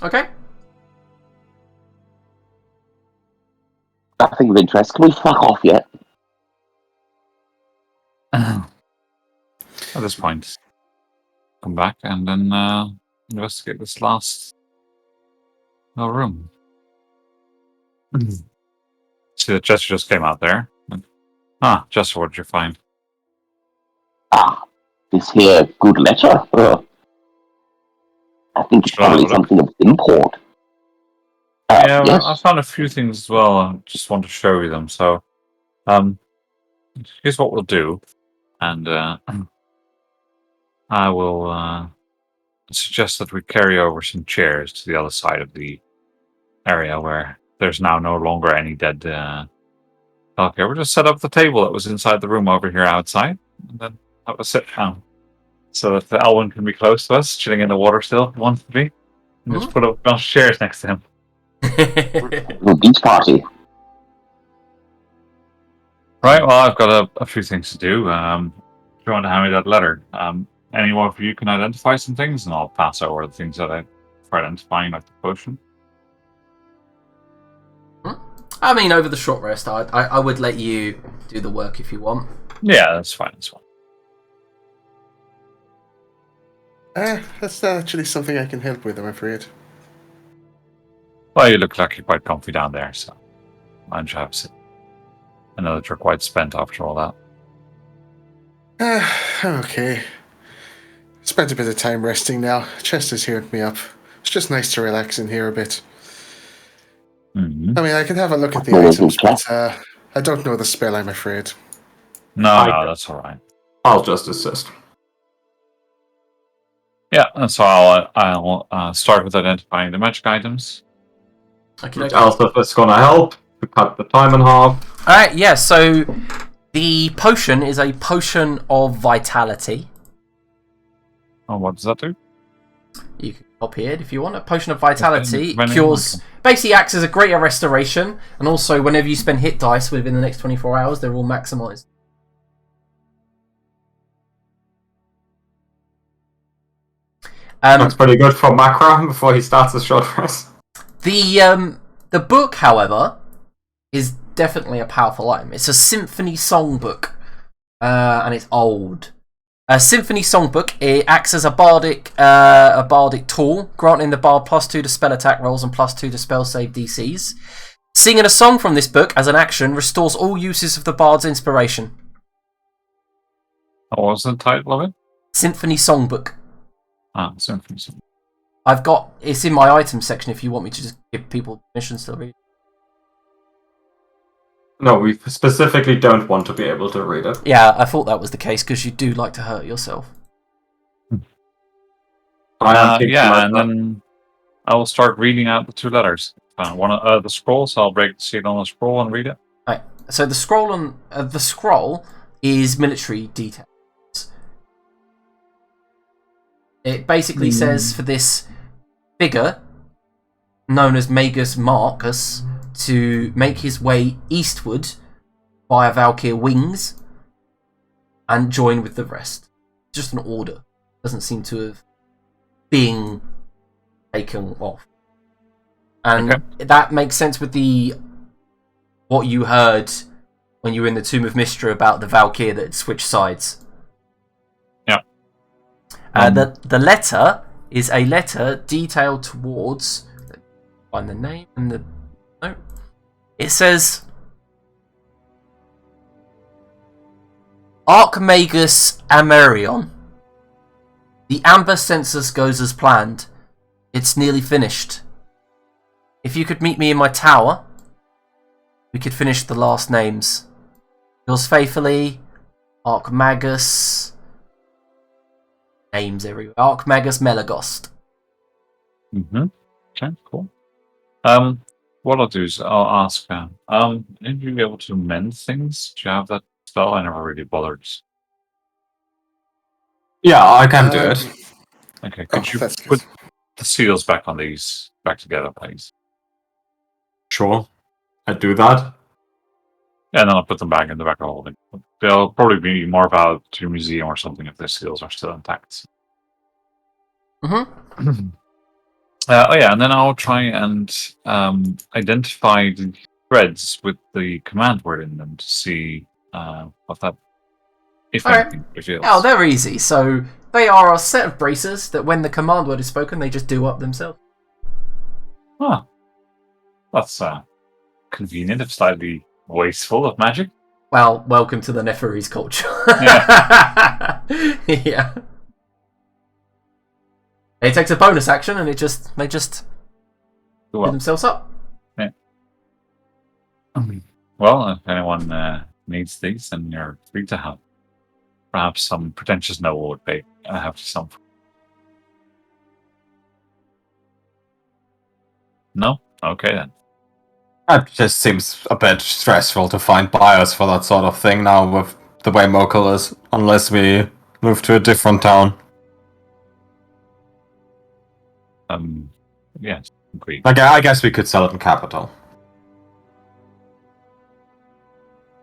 Okay. Nothing of interest. Can we fuck off yet? At this point, come back and then investigate this last room. See that Jester just came out there. Jester, what did you find? This here good letter. I think it's probably something of import. Yeah, yes. I found a few things as well. I just want to show you them. So, here's what we'll do, and I will suggest that we carry over some chairs to the other side of the area where there's now no longer any dead. Okay, we'll just set up the table that was inside the room over here outside, and then have a sit down, so that the Elwyn can be close to us, chilling in the water still, if he wants to be, and just put up a bunch of chairs next to him. Beach party. Right, well, I've got a few things to do. If you want to hand me that letter, any one of you can identify some things, and I'll pass over the things that for identifying, like the potion. I mean, over the short rest, I would let you do the work if you want. Yeah, that's fine. That's fine. That's not actually something I can help with, I'm afraid. Well, you look like you're quite comfy down there, so why don't you have a sit? I know that you're quite spent after all that. I'm okay. Spent a bit of time resting now. Chester's healed me up. It's just nice to relax in here a bit. Mm-hmm. I mean, I can have a look at the items, but I don't know the spell, I'm afraid. No, that's all right. I'll just assist. Yeah, and so I'll start with identifying the magic items. Okay. Elspeth is gonna help to cut the time in half. Alright, yeah, so the potion is a potion of vitality. Oh, what does that do? You can copy it if you want. A potion of vitality Okay. cures, basically acts as a greater restoration, and also whenever you spend hit dice within the next 24 hours, they're all maximised. Looks pretty good for Macra before he starts his short rest. The book, however, is definitely a powerful item. It's a symphony songbook, and it's old. A symphony songbook. It acts as a bardic tool, granting the bard +2 to spell attack rolls and +2 to spell save DCs. Singing a song from this book as an action restores all uses of the bard's inspiration. What was the title of it? Symphony songbook. Symphony song. It's in my items section if you want me to just give people permissions to read. No, we specifically don't want to be able to read it. Yeah, I thought that was the case because you do like to hurt yourself. And then I will start reading out the 2 letters. One of the scrolls, I'll break the seal on the scroll and read it. Right. So the scroll is military details. It basically says for this figure known as Magus Marcus to make his way eastward via Valkyr wings and join with the rest. Just an order. Doesn't seem to have been taken off. And that makes sense with what you heard when you were in the Tomb of Mystra about the Valkyr that had switched sides. Yeah. The letter is a letter detailed towards... Find the name and the... No. It says... Archmagus Amerion. The Amber Census goes as planned. It's nearly finished. If you could meet me in my tower, we could finish the last names. Yours faithfully, Archmagus... Names everywhere. Archmagus Melagost. Okay, cool. What I'll do is I'll ask would you be able to mend things? Do you have that spell? I never really bothered. Yeah, I can do it. Okay, could you put the seals back together, please? Sure. I do that. Yeah, and then I'll put them back in the back of the holding. They'll probably be more valuable to a museum or something if the seals are still intact. Mm-hmm. And then I'll try and identify the threads with the command word in them to see what that, if anything, reveals. Oh, they're easy. So they are a set of braces that when the command word is spoken, they just do up themselves. Ah, that's convenient if slightly wasteful of magic. Well, welcome to the Neferese culture. Yeah. It takes a bonus action and they just do themselves up. Yeah. Well, if anyone needs these, then you're free to have. Perhaps some pretentious noble would pay. I have some. No? Okay then. It just seems a bit stressful to find buyers for that sort of thing now with the way Mokhul is, unless we move to a different town. Yes, agreed. I guess we could sell it in capital.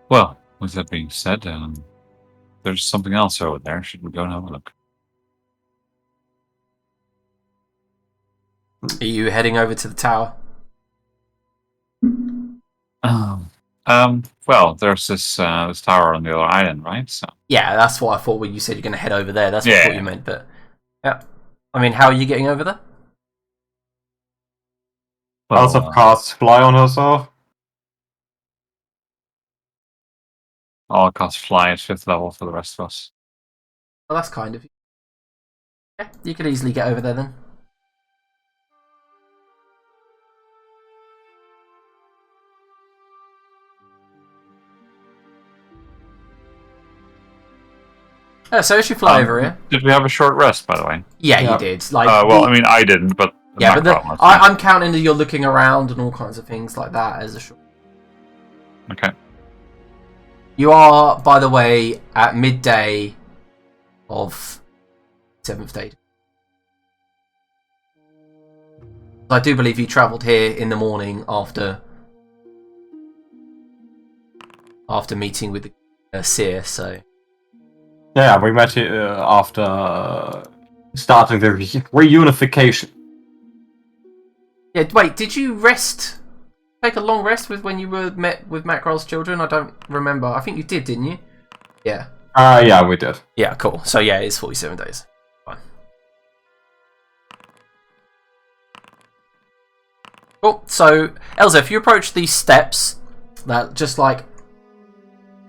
Well, with that being said, there's something else over there. Should we go and have a look? Are you heading over to the tower? Well, there's this tower on the other island, right? So Yeah, that's what I thought when you said you're going to head over there. That's what I thought you meant, but yeah. I mean, how are you getting over there? Well, also casts fly on herself. I'll cast fly at 5th level for the rest of us. Well, that's kind of you. Yeah, you could easily get over there then. So as you fly over here... Did we have a short rest, by the way? Yeah, you did. I mean, I didn't, but... Yeah, but I'm counting that you're looking around and all kinds of things like that as a short... Okay. You are, by the way, at midday of 7th day. I do believe you travelled here in the morning after meeting with the seer, so... Yeah, we met here after starting the reunification. Yeah, wait, did you rest? Take a long rest when you were met with Macroll's children? I don't remember. I think you did, didn't you? Yeah. Yeah, we did. Yeah, cool. So yeah, it's 47 days. Fine. Cool. So, Elza, if you approach these steps, that just like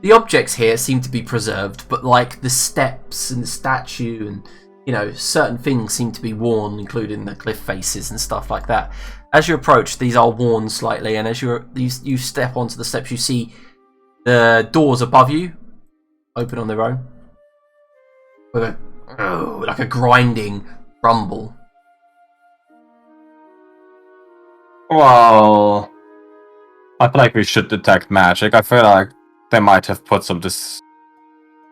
the objects here seem to be preserved, but like the steps and the statue and certain things seem to be worn, including the cliff faces and stuff like that. As you approach, these are worn slightly, and as you step onto the steps, you see the doors above you open on their own with like a grinding rumble. Well, I feel like we should detect magic. I feel like they might have put some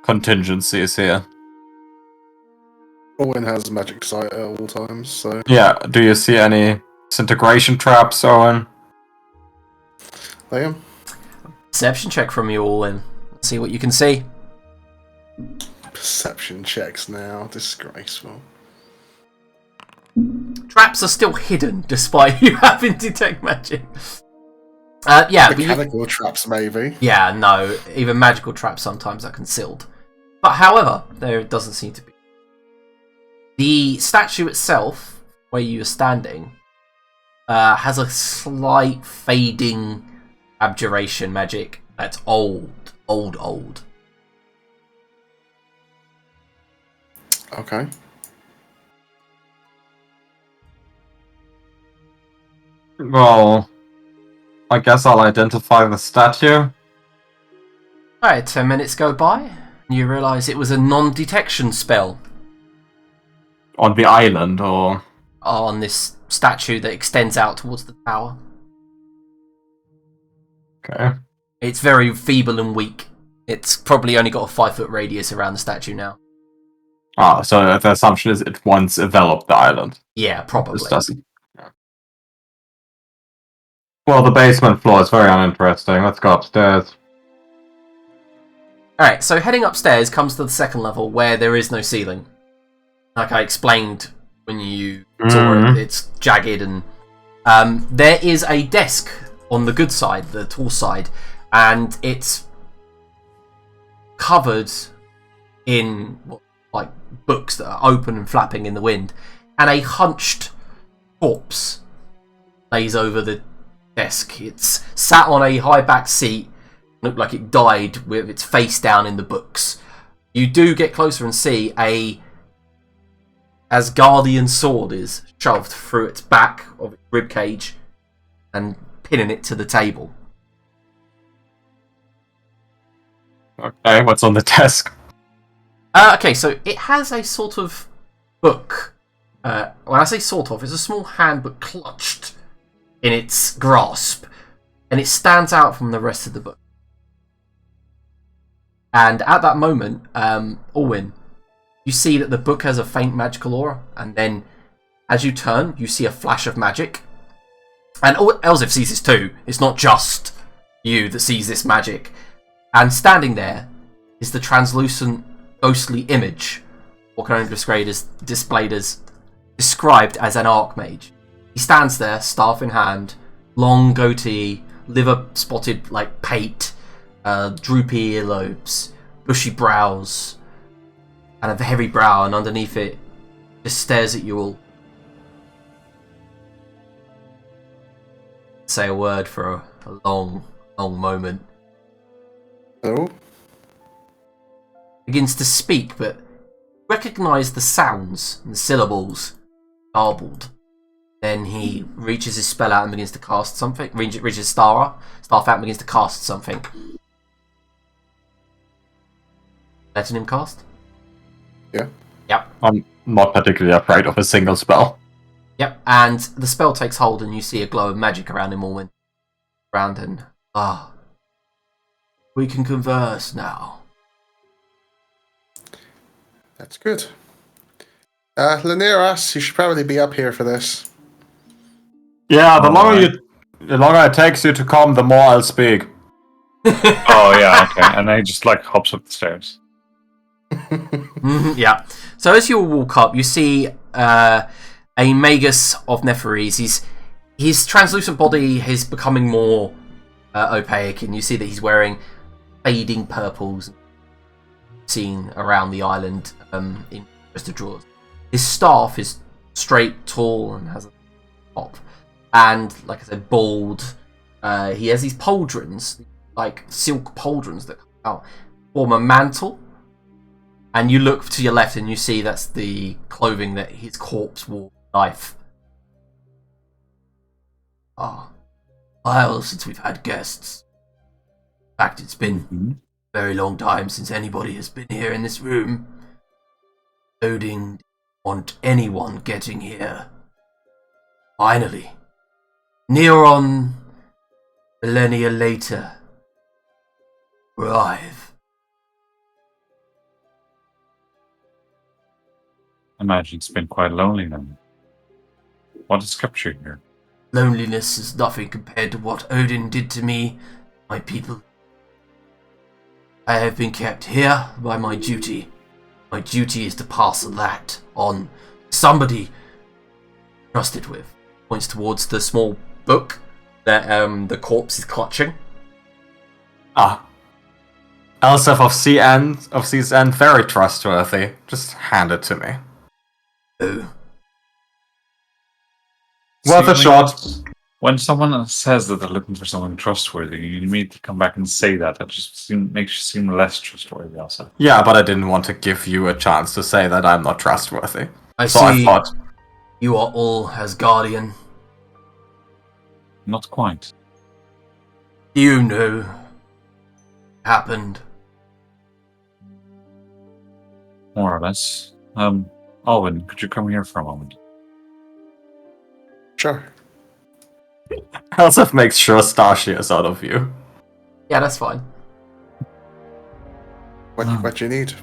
contingencies here. Owen has magic sight at all times, so... Yeah, do you see any disintegration traps, Owen? Liam? Perception check from you all, and see what you can see. Perception checks now. Disgraceful. Traps are still hidden, despite you having detect magic. Yeah, mechanical traps, maybe. Yeah, no. Even magical traps sometimes are concealed. But however, there doesn't seem to be. The statue itself, where you are standing, has a slight fading abjuration magic that's old. Okay. Well, I guess I'll identify the statue. Alright, 10 minutes go by, and you realise it was a non-detection spell. On the island, or... On this statue that extends out towards the tower. Okay. It's very feeble and weak. It's probably only got a 5-foot radius around the statue now. Ah, so the assumption is it once enveloped the island. Yeah, probably. This doesn't. Yeah. Well, the basement floor is very uninteresting. Let's go upstairs. Alright, so heading upstairs comes to the second level where there is no ceiling. Like I explained when you saw it, it's jagged and... there is a desk on the good side, the tall side, and it's covered in like books that are open and flapping in the wind, and a hunched corpse lays over the desk. It's sat on a high-backed seat, looked like it died with its face down in the books. You do get closer and see a Asgardian sword is shoved through its back of its ribcage and pinning it to the table. Okay, what's on the desk? Okay, so it has a sort of book. When I say sort of, it's a small handbook clutched in its grasp, and it stands out from the rest of the book. And at that moment, Orwin, you see that the book has a faint magical aura, and then as you turn, you see a flash of magic. And Elzif sees this too. It's not just you that sees this magic. And standing there is the translucent, ghostly image, or can only be described as an archmage. He stands there, staff in hand, long goatee, liver-spotted like pate, droopy earlobes, bushy brows, and a heavy brow, and underneath it, just stares at you all. Say a word for a long, long moment. Oh? Begins to speak, but recognise the sounds and the syllables garbled. Then he reaches his spell out and begins to cast something. Reaches his staff out and begins to cast something. Letting him cast? Yeah. Yep. I'm not particularly afraid of a single spell. Yep, and the spell takes hold and you see a glow of magic around him all around and we can converse now. That's good. Laniras, you should probably be up here for this. Yeah, the longer it takes you to come, the more I'll speak. Oh yeah, okay. And then he just like hops up the stairs. Yeah. So as you walk up, you see a Magus of Neferes. His translucent body is becoming more opaque, and you see that he's wearing fading purples seen around the island in just drawers. His staff is straight, tall, and has a top. And, like I said, bald. He has these pauldrons, like silk pauldrons that come out, form a mantle. And you look to your left and you see that's the clothing that his corpse wore life. Ah, a while since we've had guests. In fact, it's been a very long time since anybody has been here in this room. Odin didn't want anyone getting here. Finally, Neron, millennia later, arrive. I imagine it's been quite lonely then. What has kept you here? Loneliness is nothing compared to what Odin did to me, my people. I have been kept here by my duty. My duty is to pass that on to somebody trusted with. Points towards the small book that the corpse is clutching. Elsef of Sea's End, very trustworthy. Just hand it to me. Oh. Worth a shot. When someone says that they're looking for someone trustworthy, you immediately come back and say that. That just makes you seem less trustworthy also. Yeah, but I didn't want to give you a chance to say that I'm not trustworthy. I So see I thought, you are all Asgardian. Not quite. Do you know what happened? More or less. Alwyn, could you come here for a moment? Sure. Elsef makes sure Starshia's out of view. Yeah, that's fine. What do you need?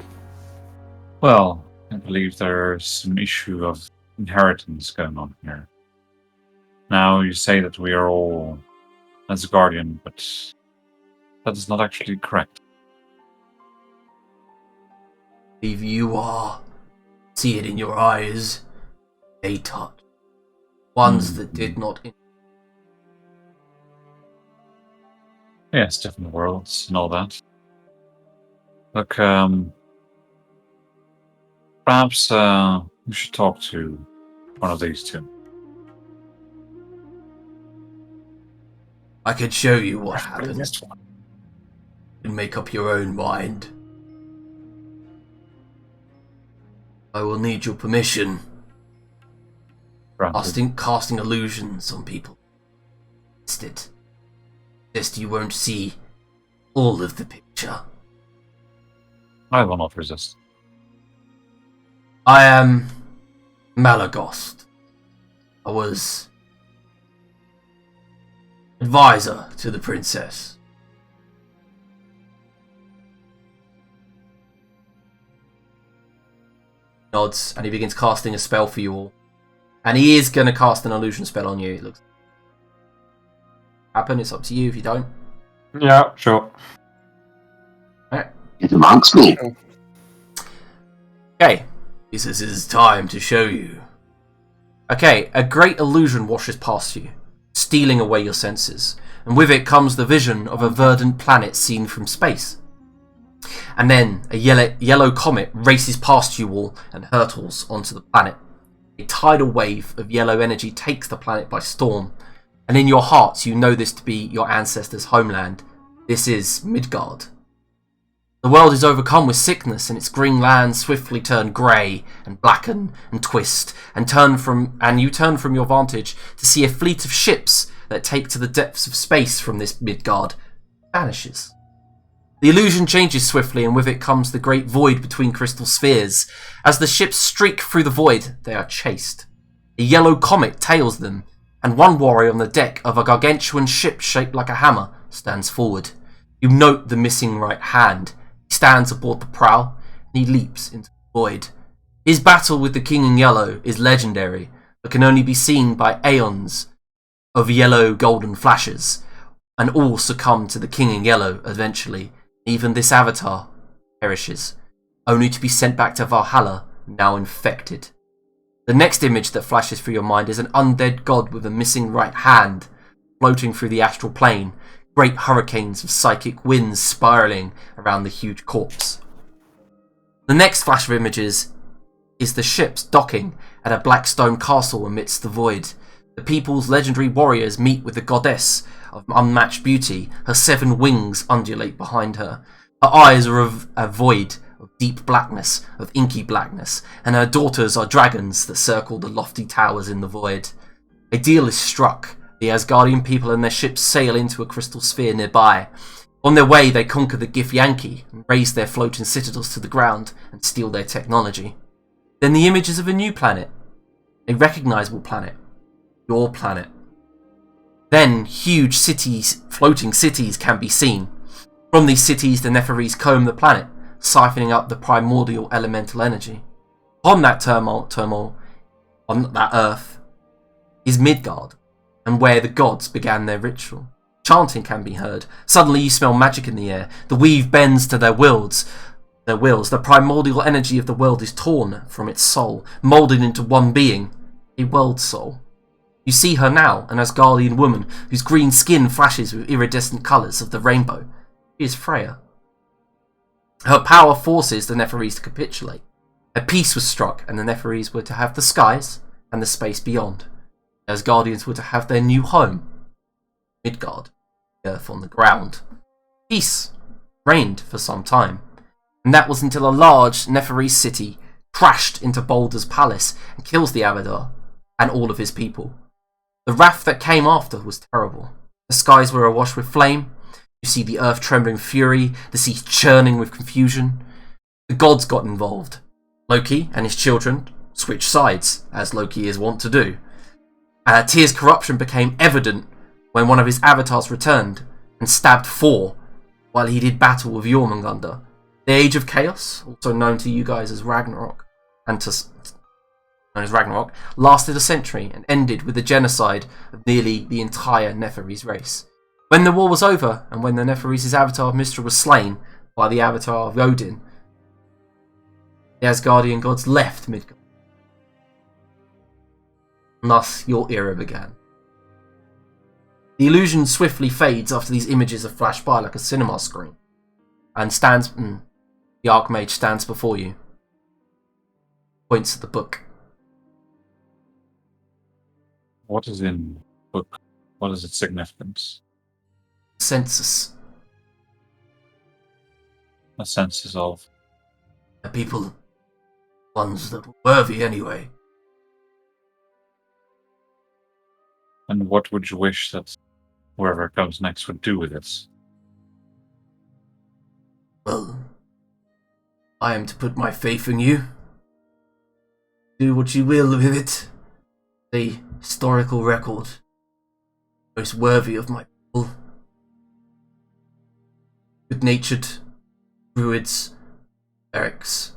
Well, I believe there's some issue of inheritance going on here. Now, you say that we are all Asgardian, but that is not actually correct. If you are, see it in your eyes, a touch. Ones that did not. Yes, different worlds and all that. Look, perhaps we should talk to one of these two. I could show you what happened. And make up your own mind. I will need your permission. Casting illusions on people. Instead, just you won't see all of the picture. I will not resist. I am Malagost. I was advisor to the princess. Nods, and he begins casting a spell for you all. And he is going to cast an illusion spell on you, it looks. Happen, it's up to you if you don't. Yeah, sure. It amongst me. Okay, he says it is time to show you. Okay, a great illusion washes past you, stealing away your senses, and with it comes the vision of a verdant planet seen from space. And then a yellow comet races past you all and hurtles onto the planet. A tidal wave of yellow energy takes the planet by storm, and in your hearts you know this to be your ancestors' homeland. This is Midgard. The world is overcome with sickness, and its green lands swiftly turn grey and blacken and twist, and you turn from your vantage to see a fleet of ships that take to the depths of space from this Midgard vanishes. The illusion changes swiftly, and with it comes the great void between crystal spheres. As the ships streak through the void, they are chased. A yellow comet tails them, and one warrior on the deck of a gargantuan ship shaped like a hammer stands forward. You note the missing right hand. He stands aboard the prow, and he leaps into the void. His battle with the King in Yellow is legendary, but can only be seen by aeons of yellow golden flashes, and all succumb to the King in Yellow eventually. Even this avatar perishes. only to be sent back to Valhalla, now infected. The next image that flashes through your mind is an undead god with a missing right hand, floating through the astral plane, great hurricanes of psychic winds spiraling around the huge corpse. The next flash of images is the ships docking at a black stone castle amidst the void. The people's legendary warriors meet with the goddess of unmatched beauty. Her 7 wings undulate behind her. Her eyes are of a void of deep blackness, of inky blackness, and her daughters are dragons that circle the lofty towers in the void. A deal is struck. The Asgardian people and their ships sail into a crystal sphere nearby. On their way, they conquer the Githyanki and raise their floating citadels to the ground and steal their technology. Then the images of a new planet, a recognizable planet, your planet. Then huge cities, floating cities, can be seen. From these cities, the Neferis comb the planet, siphoning up the primordial elemental energy. Upon that turmoil on that earth is Midgard, and where the gods began their ritual. Chanting can be heard. Suddenly you smell magic in the air. The weave bends to their wills. The primordial energy of the world is torn from its soul, moulded into one being, a world soul. You see her now, an Asgardian woman whose green skin flashes with iridescent colours of the rainbow. She is Freya. Her power forces the Neferis to capitulate. A peace was struck, and the Neferis were to have the skies and the space beyond. The Asgardians were to have their new home, Midgard, the earth on the ground. Peace reigned for some time, and that was until a large Neferi city crashed into Baldur's palace and kills the Abadar and all of his people. The wrath that came after was terrible. The skies were awash with flame. You see the earth trembling with fury, the sea churning with confusion. The gods got involved. Loki and his children switched sides, as Loki is wont to do. Tyr's corruption became evident when one of his avatars returned and stabbed Thor while he did battle with Jormungandr. The Age of Chaos, also known to you guys as Ragnarok, lasted a century and ended with the genocide of nearly the entire Neferis race. When the war was over, and when the Neferis' avatar of Mistral was slain by the avatar of Odin, the Asgardian gods left Midgard. And thus, your era began. The illusion swiftly fades after these images are flashed by like a cinema screen, and the Archmage stands before you, points at the book. What is in the book? What is its significance? Census. A census of The people, ones that were worthy anyway. And what would you wish that whoever comes next would do with it? Well, I am to put my faith in you. Do what you will with it. The historical record, most worthy of my people. Good-natured druids, clerics.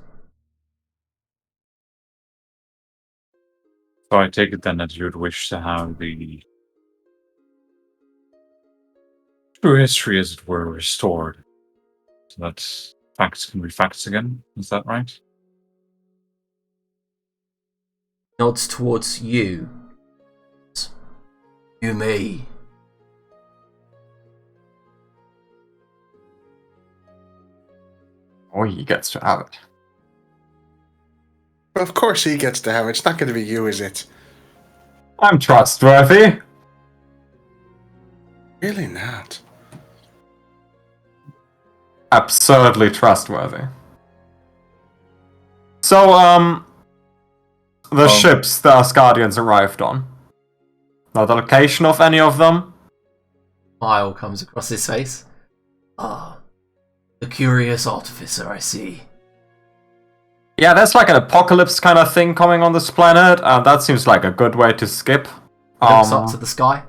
So I take it then that you would wish to have the true history, as it were, restored, so that facts can be facts again. Is that right? Nods towards you. You may. Oh, he gets to have it. Of course he gets to have it. It's not going to be you, is it? I'm trustworthy. Really not. Absurdly trustworthy. So, the ships the Asgardians arrived on. Now, the location of any of them? Smile comes across his face. Ah, the curious artificer, I see. Yeah, there's like an apocalypse kind of thing coming on this planet, and that seems like a good way to skip. Looks up to the sky.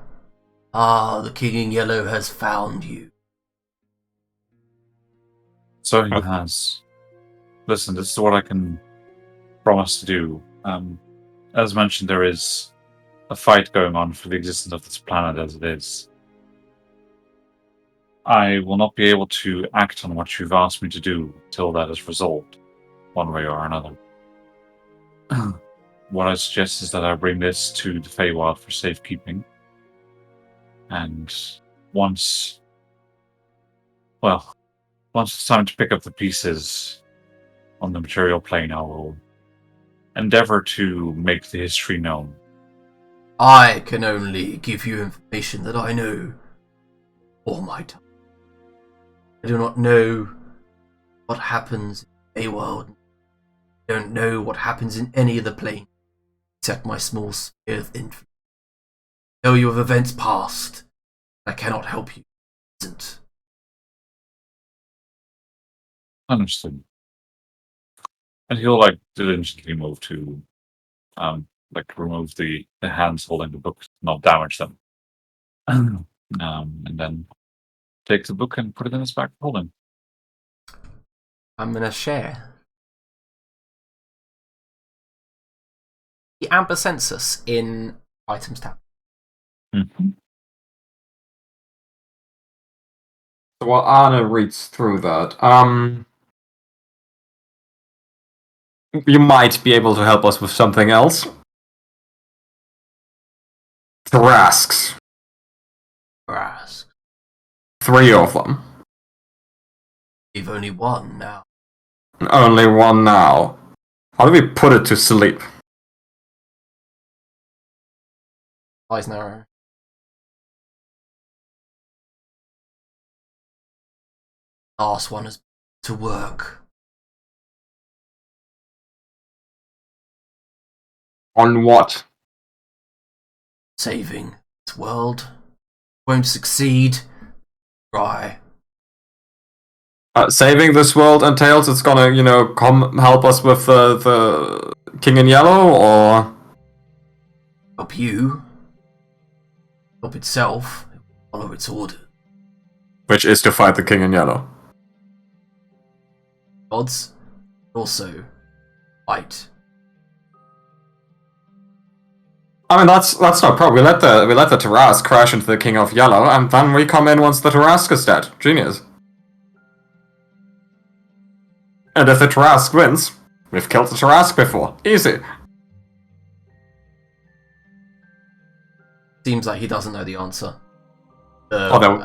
Ah, the King in Yellow has found you. So he has. Listen, this is what I can promise to do. As mentioned, there is a fight going on for the existence of this planet as it is. I will not be able to act on what you've asked me to do until that is resolved. one way or another. What I suggest is that I bring this to the Feywild for safekeeping. And once it's time to pick up the pieces on the material plane, I will endeavor to make the history known. I can only give you information that I know all my time. I do not know what happens in a world. I don't know what happens in any of the planes, except my small sphere of influence. I know you of events past. I cannot help you. Present. Understood. And he'll diligently move to remove the hands holding the book, not damage them. And then take the book and put it in his back holding. I'm gonna share the Amber Census in Items tab. Mm-hmm. So while Anna reads through that, you might be able to help us with something else. Thrasks. Brass. 3 of them. You've only one now. Only one now. How do we put it to sleep? Eyes narrow. Last one is to work. On what? Saving this world. Won't succeed. Try. Saving this world entails it's gonna, come help us with the King in Yellow, or Help you. Help itself. Follow its order. which is to fight the King in Yellow. Gods. Also. Fight. I mean that's no problem. We let the Tarask crash into the King of Yellow, and then we come in once the Tarask is dead. Genius. And if the Tarask wins, we've killed the Tarask before. Easy. Seems like he doesn't know the answer. Although-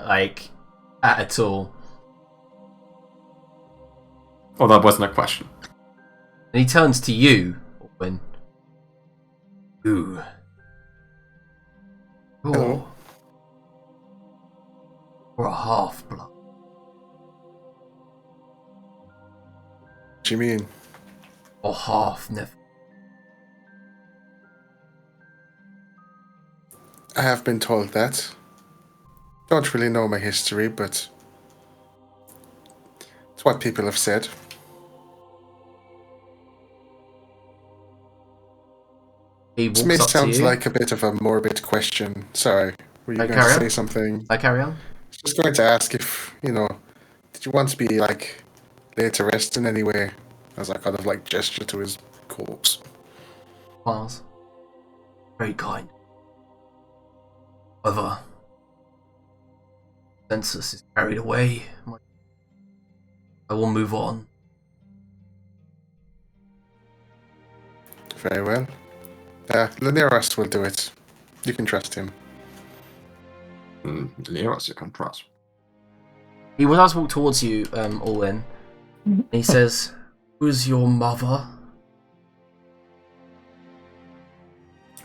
At all. Oh, that wasn't a question. And he turns to you, Orwin. Ooh. Hello. You're a half-blood. What do you mean? Or half-nephew. I have been told that. Don't really know my history, but it's what people have said. He This walks may up to sound you. like a bit of a morbid question. Sorry, were you going to carry on. say something? I carry on? Just going to ask if, did you want to be, laid to rest in any way? As I kind of, gesture to his corpse. Miles. Very kind. However, Census is carried away. I will move on. Very well. Laniras will do it. You can trust him. Leros you can trust. He does walk towards you, Orwin. And he says, "Who's your mother?"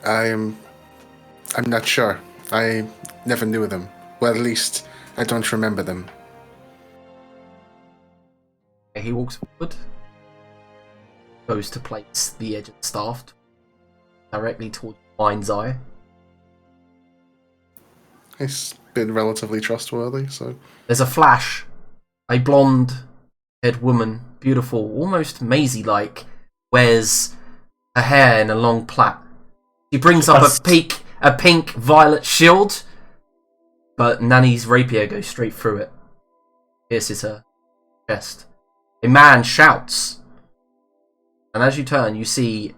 I'm not sure. I never knew them. Well, at least I don't remember them. He walks forward. Goes to place the edge of the staff directly towards your mind's eye. He's been relatively trustworthy, so... There's a flash. A blonde-haired woman, beautiful, almost Maisie-like, wears her hair in a long plait. She brings up a pink violet shield, but Nanny's rapier goes straight through it. Pierces her chest. A man shouts, and as you turn, you see,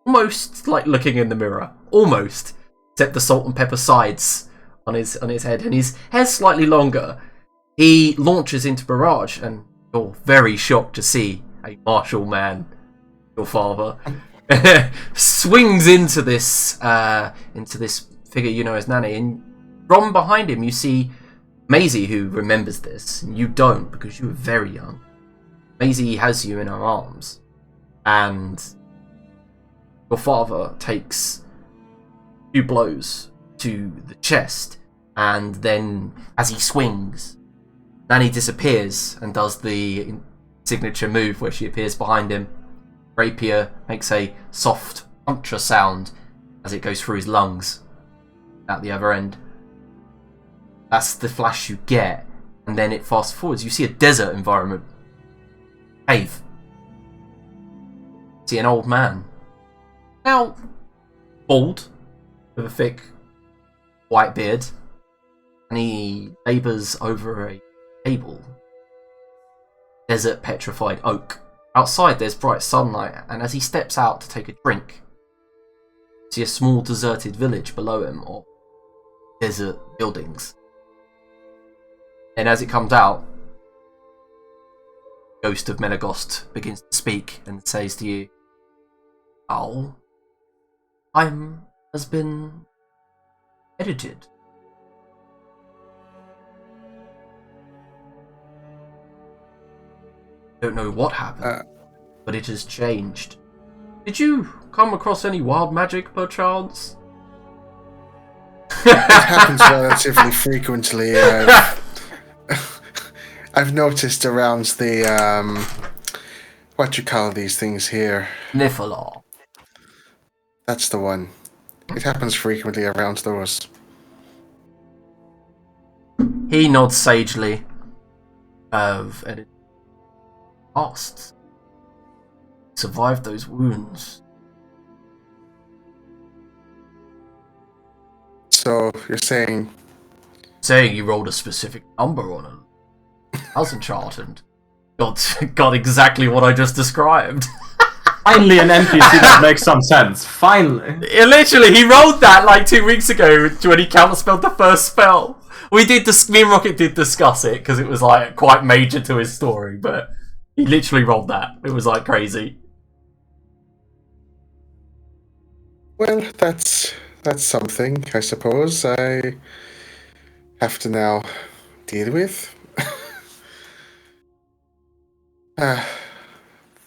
almost like looking in the mirror, almost, except the salt and pepper sides on his head, and his hair's slightly longer. He launches into barrage, and you're very shocked to see a martial man, your father, swings into this figure you know as Nanny, and from behind him you see Maisie, who remembers this, and you don't because you were very young. Maisie has you in her arms, and your father takes a few blows to the chest, and then as he swings, Nanny disappears and does the signature move where she appears behind him. Rapier makes a soft puncture sound as it goes through his lungs at the other end. That's the flash you get, and then it fast forwards. You see a desert environment. Cave. See an old man. Now, bald, with a thick white beard, and he labours over a table. Desert petrified oak. Outside there's bright sunlight, and as he steps out to take a drink, you see a small deserted village below him of desert buildings. And as it comes out, the ghost of Melagost begins to speak and says to you, "Oh, time has been edited. Don't know what happened, but it has changed. Did you come across any wild magic, perchance?" It happens relatively frequently. I've noticed around the what you call these things here? Niffler. That's the one. It happens frequently around those. He nods sagely. And lost. Survived those wounds. So you're saying You rolled a specific number on a housing chart and got exactly what I just described. Finally, an NPC that makes some sense. Finally. Literally, he rolled that like 2 weeks ago when he counterspelled the first spell. Me and Rocket did discuss it because it was like quite major to his story, but he literally rolled that. It was like crazy. well, that's something, I suppose. I have to now deal with.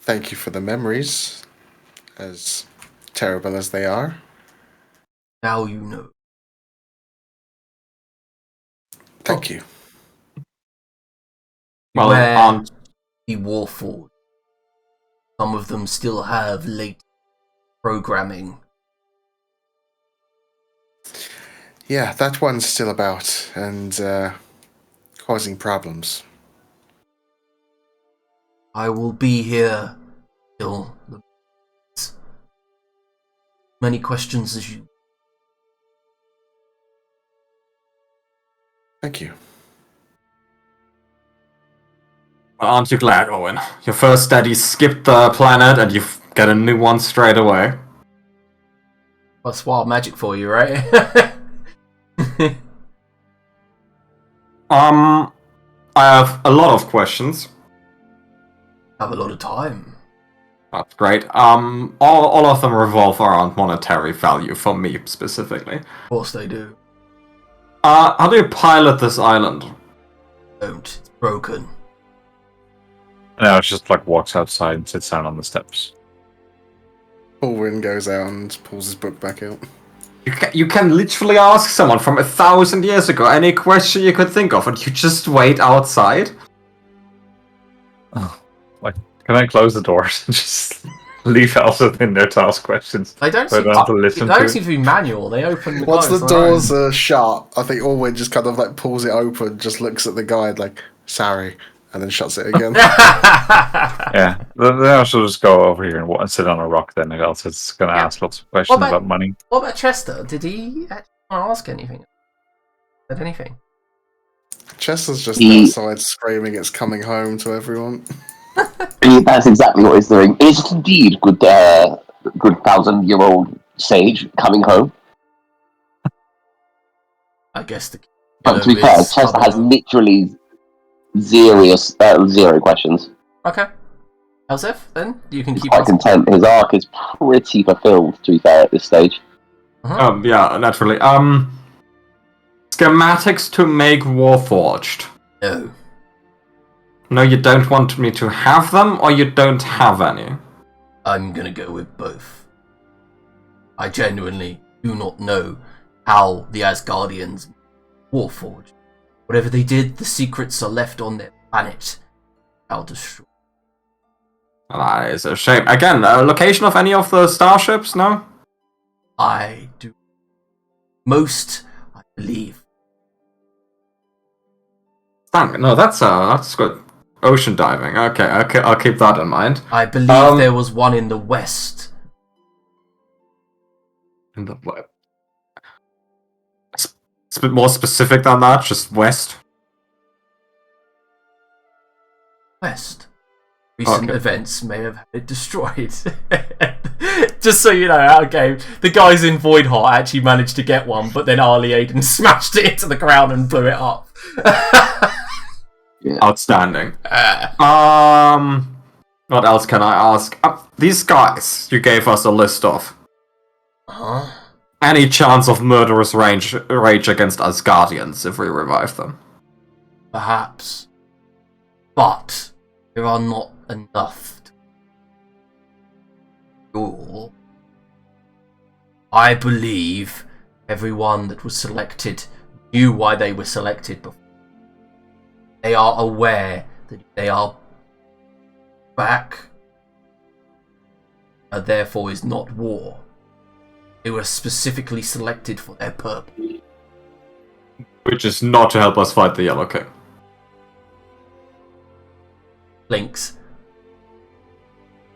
Thank you for the memories, as terrible as they are. Now you know. Thank you. Well, Where the Warforged. Some of them still have late programming. Yeah, that one's still about and causing problems. I will be here till the many questions as you. Thank you. well, aren't you glad, Owen? Your first daddy skipped the planet and you've got a new one straight away. That's wild magic for you, right? I have a lot of questions. Have a lot of time. That's great. All of them revolve around monetary value for me specifically. Of course they do. How do you pilot this island? Don't. It's broken. No, it's just like walks outside and sits down on the steps. Paulwyn goes out and pulls his book back out. You can literally ask someone from 1,000 years ago any question you could think of, and you just wait outside. Like, can I close the doors and just leave Elsa in there to ask questions? They don't So I seem, don't have to listen they to don't it? seem to be manual. They open the Once doors the on their doors own. are shut, I think Alwyn just kind of like pulls it open, just looks at the guide like, sorry, and then shuts it again. Yeah, then I shall just go over here and sit on a rock then, and Elsa's going to ask lots of questions about- about money. What about Chester? Did he actually ask anything? Said anything? Chester's just He- outside screaming it's coming home to everyone. That's exactly what he's doing. Is it indeed good 1,000-year-old sage coming home? I guess the. But to be fair, Chester has literally zero questions. Okay. Elzef, then? You can keep quite us... content. His arc is pretty fulfilled, to be fair, at this stage. Yeah, naturally. Schematics to make Warforged. No. No, you don't want me to have them, or you don't have any? I'm gonna go with both. I genuinely do not know how the Asgardians Warforged. Whatever they did, the secrets are left on their planet. I'll destroy. That is a shame. Again, location of any of the starships, no? I do. Most, I believe. Dang, no, that's good. Ocean diving. Okay, I'll keep that in mind. I believe there was one in the west. In the web. It's a bit more specific than that, just west. West. Recent Okay. events may have had it destroyed. Just so you know, out of game, the guys in Voidheart actually managed to get one, but then Arlie Aiden smashed it into the ground and blew it up. Outstanding. What else can I ask? These guys you gave us a list of. Huh? Any chance of murderous rage against Asgardians if we revive them? Perhaps. But there are not enough. I believe everyone that was selected knew why they were selected before. They are aware that they are back, and therefore is not war. They were specifically selected for their purpose. Which is not to help us fight the Yellow King. Links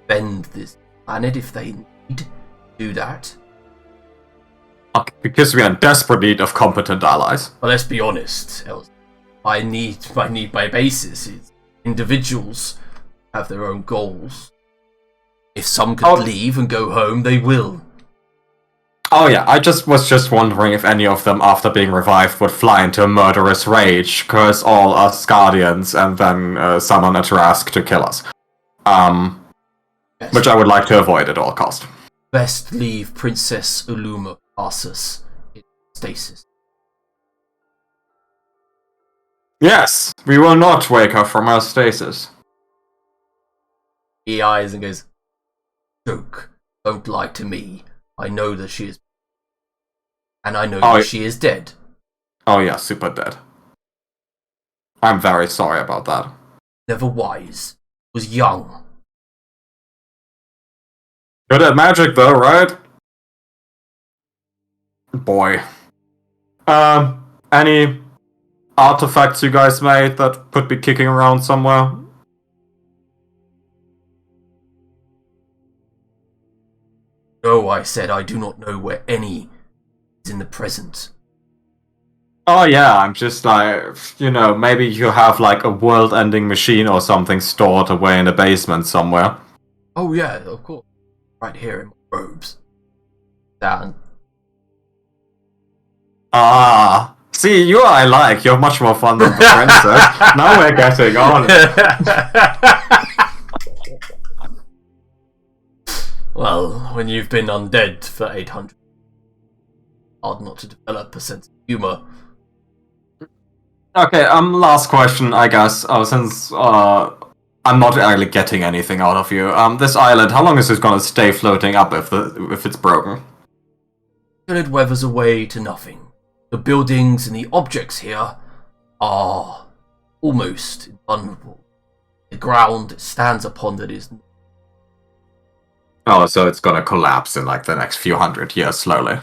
bend this planet if they need to do that. Okay, because we are in desperate need of competent allies. But let's be honest, my basis is individuals have their own goals. If some could leave and go home, they will. Oh yeah, I was just wondering if any of them, after being revived, would fly into a murderous rage, curse all us guardians, and then summon a Trask to kill us. Which I would like to avoid at all cost. Best leave Princess Uluma Arsus in stasis. Yes, we will not wake her from her stasis. He eyes and goes, "Joke, don't lie to me. I know that she is, and I know that she is dead." Oh yeah, super dead. I'm very sorry about that. Never wise. Was young. Good at magic though, right? Boy. Any artifacts you guys made that could be kicking around somewhere? No, I said I do not know where any is in the present. Oh yeah, I'm just like, maybe you have like a world-ending machine or something stored away in the basement somewhere. Oh yeah, of course. Right here in my robes. Down. Ah, see, you I like. You're much more fun than the princess. Now we're getting on. Well, when you've been undead for 800, hard not to develop a sense of humor. Okay, last question, I guess. Since I'm not really getting anything out of you. This island, how long is this gonna stay floating up if it's broken? Till it weathers away to nothing. The buildings and the objects here are almost invulnerable. The ground it stands upon that is. Oh, so it's gonna collapse in like the next few hundred years slowly.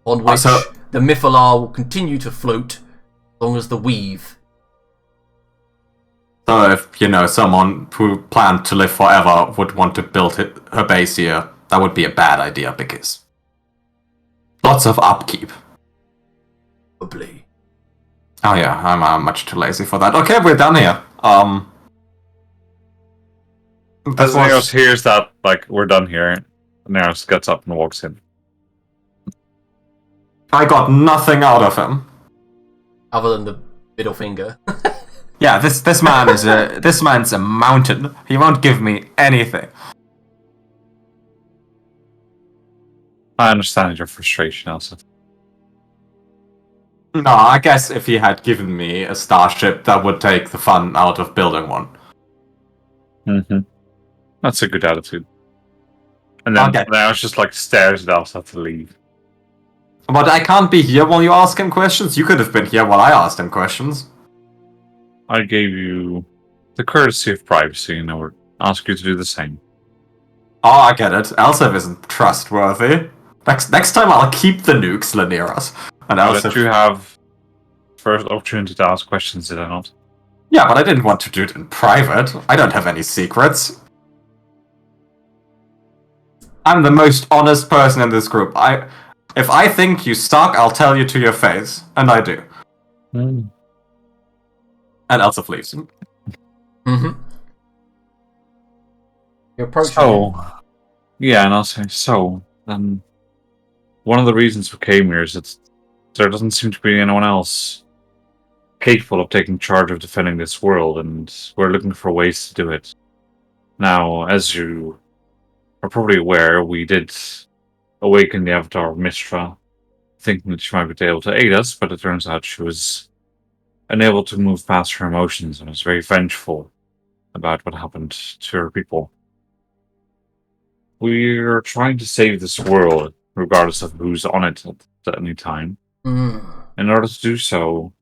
On which the Mythalar will continue to float as long as the weave. So if, someone who planned to live forever would want to build her base here, that would be a bad idea because lots of upkeep. Probably. Oh yeah, I'm much too lazy for that. Okay, we're done here. As Neos hears that, like, we're done here, Neos gets up and walks in. I got nothing out of him. Other than the middle finger. Yeah, this man's a mountain. He won't give me anything. I understand your frustration, Elsa. No, I guess if he had given me a starship, that would take the fun out of building one. Mm-hmm. That's a good attitude. And then now it's just like stares at Elsa to leave. But I can't be here while you ask him questions. You could have been here while I asked him questions. I gave you the courtesy of privacy, and I would ask you to do the same. Oh, I get it. Elsa isn't trustworthy. Next time I'll keep the nukes, Laniras. And I'll let you have first opportunity to ask questions, did I not? Yeah, but I didn't want to do it in private. I don't have any secrets. I'm the most honest person in this group. If I think you suck, I'll tell you to your face. And I do. Mm. And Elsa flees. Mm-hmm. You're approaching. Yeah, and I'll say, one of the reasons we came here is that there doesn't seem to be anyone else capable of taking charge of defending this world, and we're looking for ways to do it. Now, as you are probably aware, we did awaken the avatar of Mistra, thinking that she might be able to aid us, but it turns out she was unable to move past her emotions and was very vengeful about what happened to her people. We're trying to save this world, regardless of who's on it at any time. Mm. In order to do so,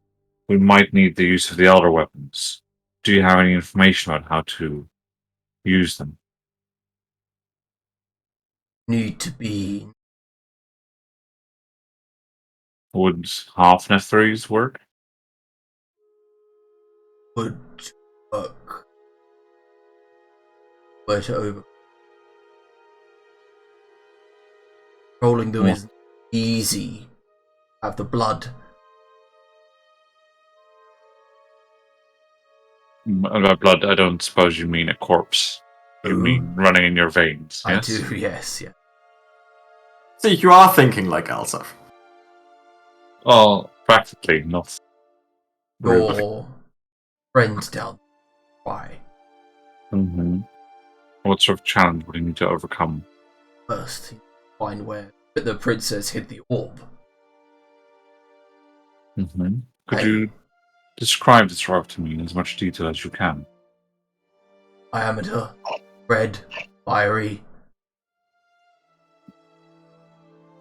we might need the use of the Elder weapons. Do you have any information about how to use them? Need to be. Would half Nethries work? Would work. But over. Rolling them is easy. Have the blood. By blood, I don't suppose you mean a corpse. You mean running in your veins, yes? I do, yes, yeah. See, you are thinking like Elsa. Well, practically, not. Your friend down. Why? Mm-hmm. What sort of challenge would you need to overcome? First, find where the princess hid the orb. Mm-hmm. Could you describe this orb to me in as much detail as you can? Diameter, red, fiery.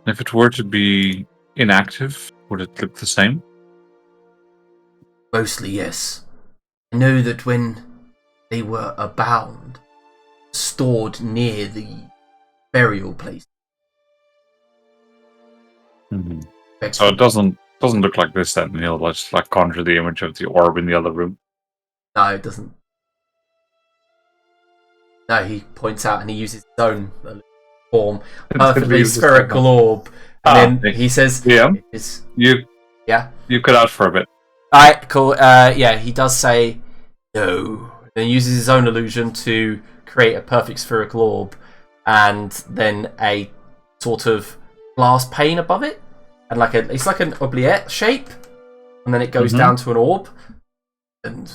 If it were to be inactive, would it look the same? Mostly, yes. I know that when they were abound, stored near the burial place. Mm-hmm. So it doesn't look like this then. He'll just like conjure the image of the orb in the other room. No, it doesn't. No, he points out and he uses his own form, perfectly spherical orb, and then he says, "Yeah, you cut out for a bit." Alright, cool. Yeah, he does say no. Then he uses his own illusion to create a perfect spherical orb, and then a sort of glass pane above it, and it's like an oubliette shape, and then it goes down to an orb, and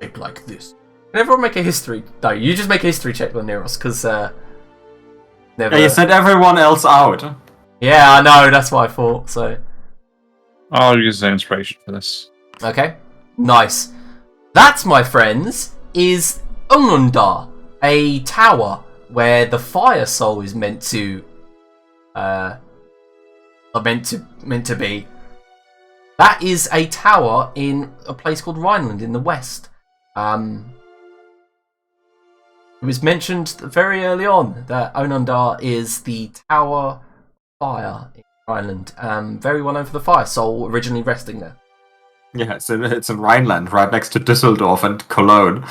shaped like this. Can everyone make a history? No, you just make a history check, Laniros, because never. Yeah, you sent everyone else out. Yeah, I know. That's what I thought. So I'll use the inspiration for this. Okay, nice. That, my friends, is Onundar, a tower where the fire soul is meant to be. That is a tower in a place called Rhineland in the west. It was mentioned very early on that Onundar is the tower of fire in Rhineland. Very well known for the fire soul originally resting there. Yeah, it's in Rhineland, right next to Düsseldorf and Cologne.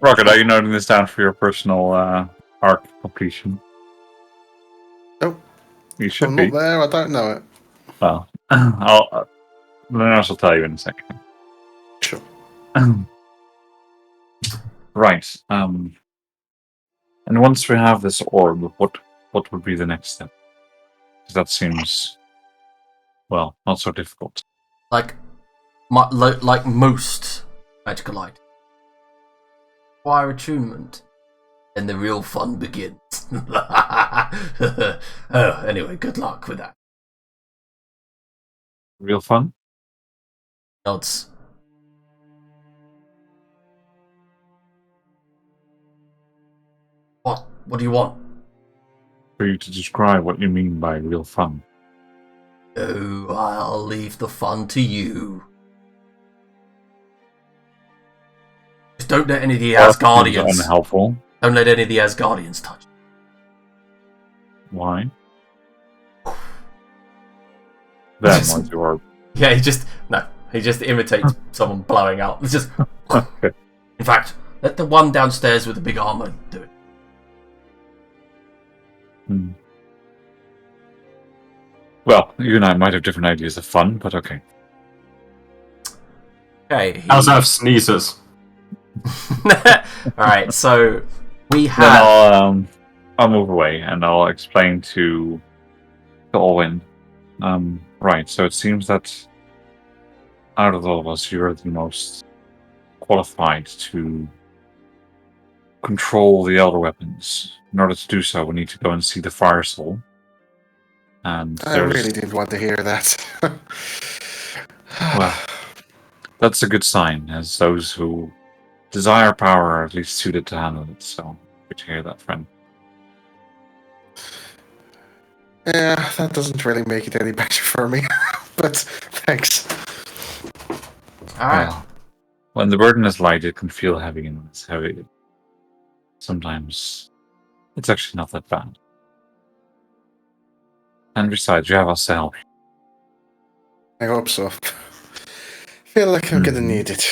Rocket, are you noting this down for your personal arc completion? Nope. You should I'm be. not there, I don't know it. Well, I'll tell you in a second. Sure. Right. And once we have this orb, what would be the next step? Because that seems, well, not so difficult. like most magical items, require attunement, and the real fun begins. Anyway, good luck with that. Real fun? Nods. What? What do you want? For you to describe what you mean by real fun. Oh, I'll leave the fun to you. Just don't let any of the Asgardians. Unhelpful. Don't let any of the Asgardians touch. Why? That was your. Yeah, he just imitates someone blowing out. It's just. Okay. In fact, let the one downstairs with the big armor do it. Well, you and I might have different ideas of fun, but okay. Okay. I also have sneezes. Alright, so we Then have. I'll move away and I'll explain to Olwyn. Right, so it seems that out of all of us, you're the most qualified to control the elder weapons. In order to do so, we need to go and see the Fire Soul. And I really didn't want to hear that. well, that's a good sign, as those who desire power are at least suited to handle it. So, good to hear that, friend. Yeah, that doesn't really make it any better for me. But thanks. Alright. Well, when the burden is light, it can feel heavy, and when it's heavy, sometimes it's actually not that bad. And besides, you have us to help. I hope so. Feel like I'm gonna need it.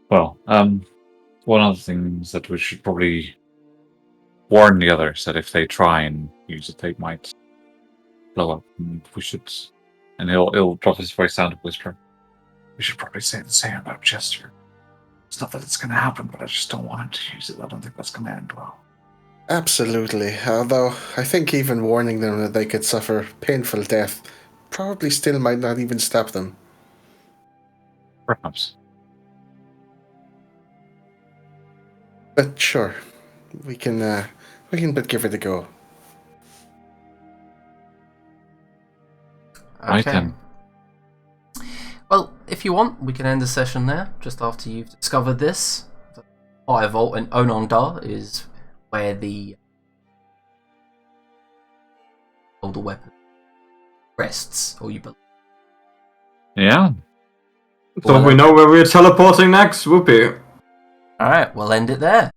Well, one of the things that we should probably warn the others that if they try and use it, they might blow up. And we should, and he'll drop his voice down to whisper. We should probably say the same about Chester. It's not that it's going to happen, but I just don't want him to use it. I don't think that's going to end well. Absolutely. Although I think even warning them that they could suffer painful death probably still might not even stop them. Perhaps. But sure, we can but give it a go. Right then. Well, if you want, we can end the session there, just after you've discovered this. The Fire Vault in Onondaar is where the older weapon rests, or you believe. Yeah. So we know where we're teleporting next, Whoopee. Alright, we'll end it there.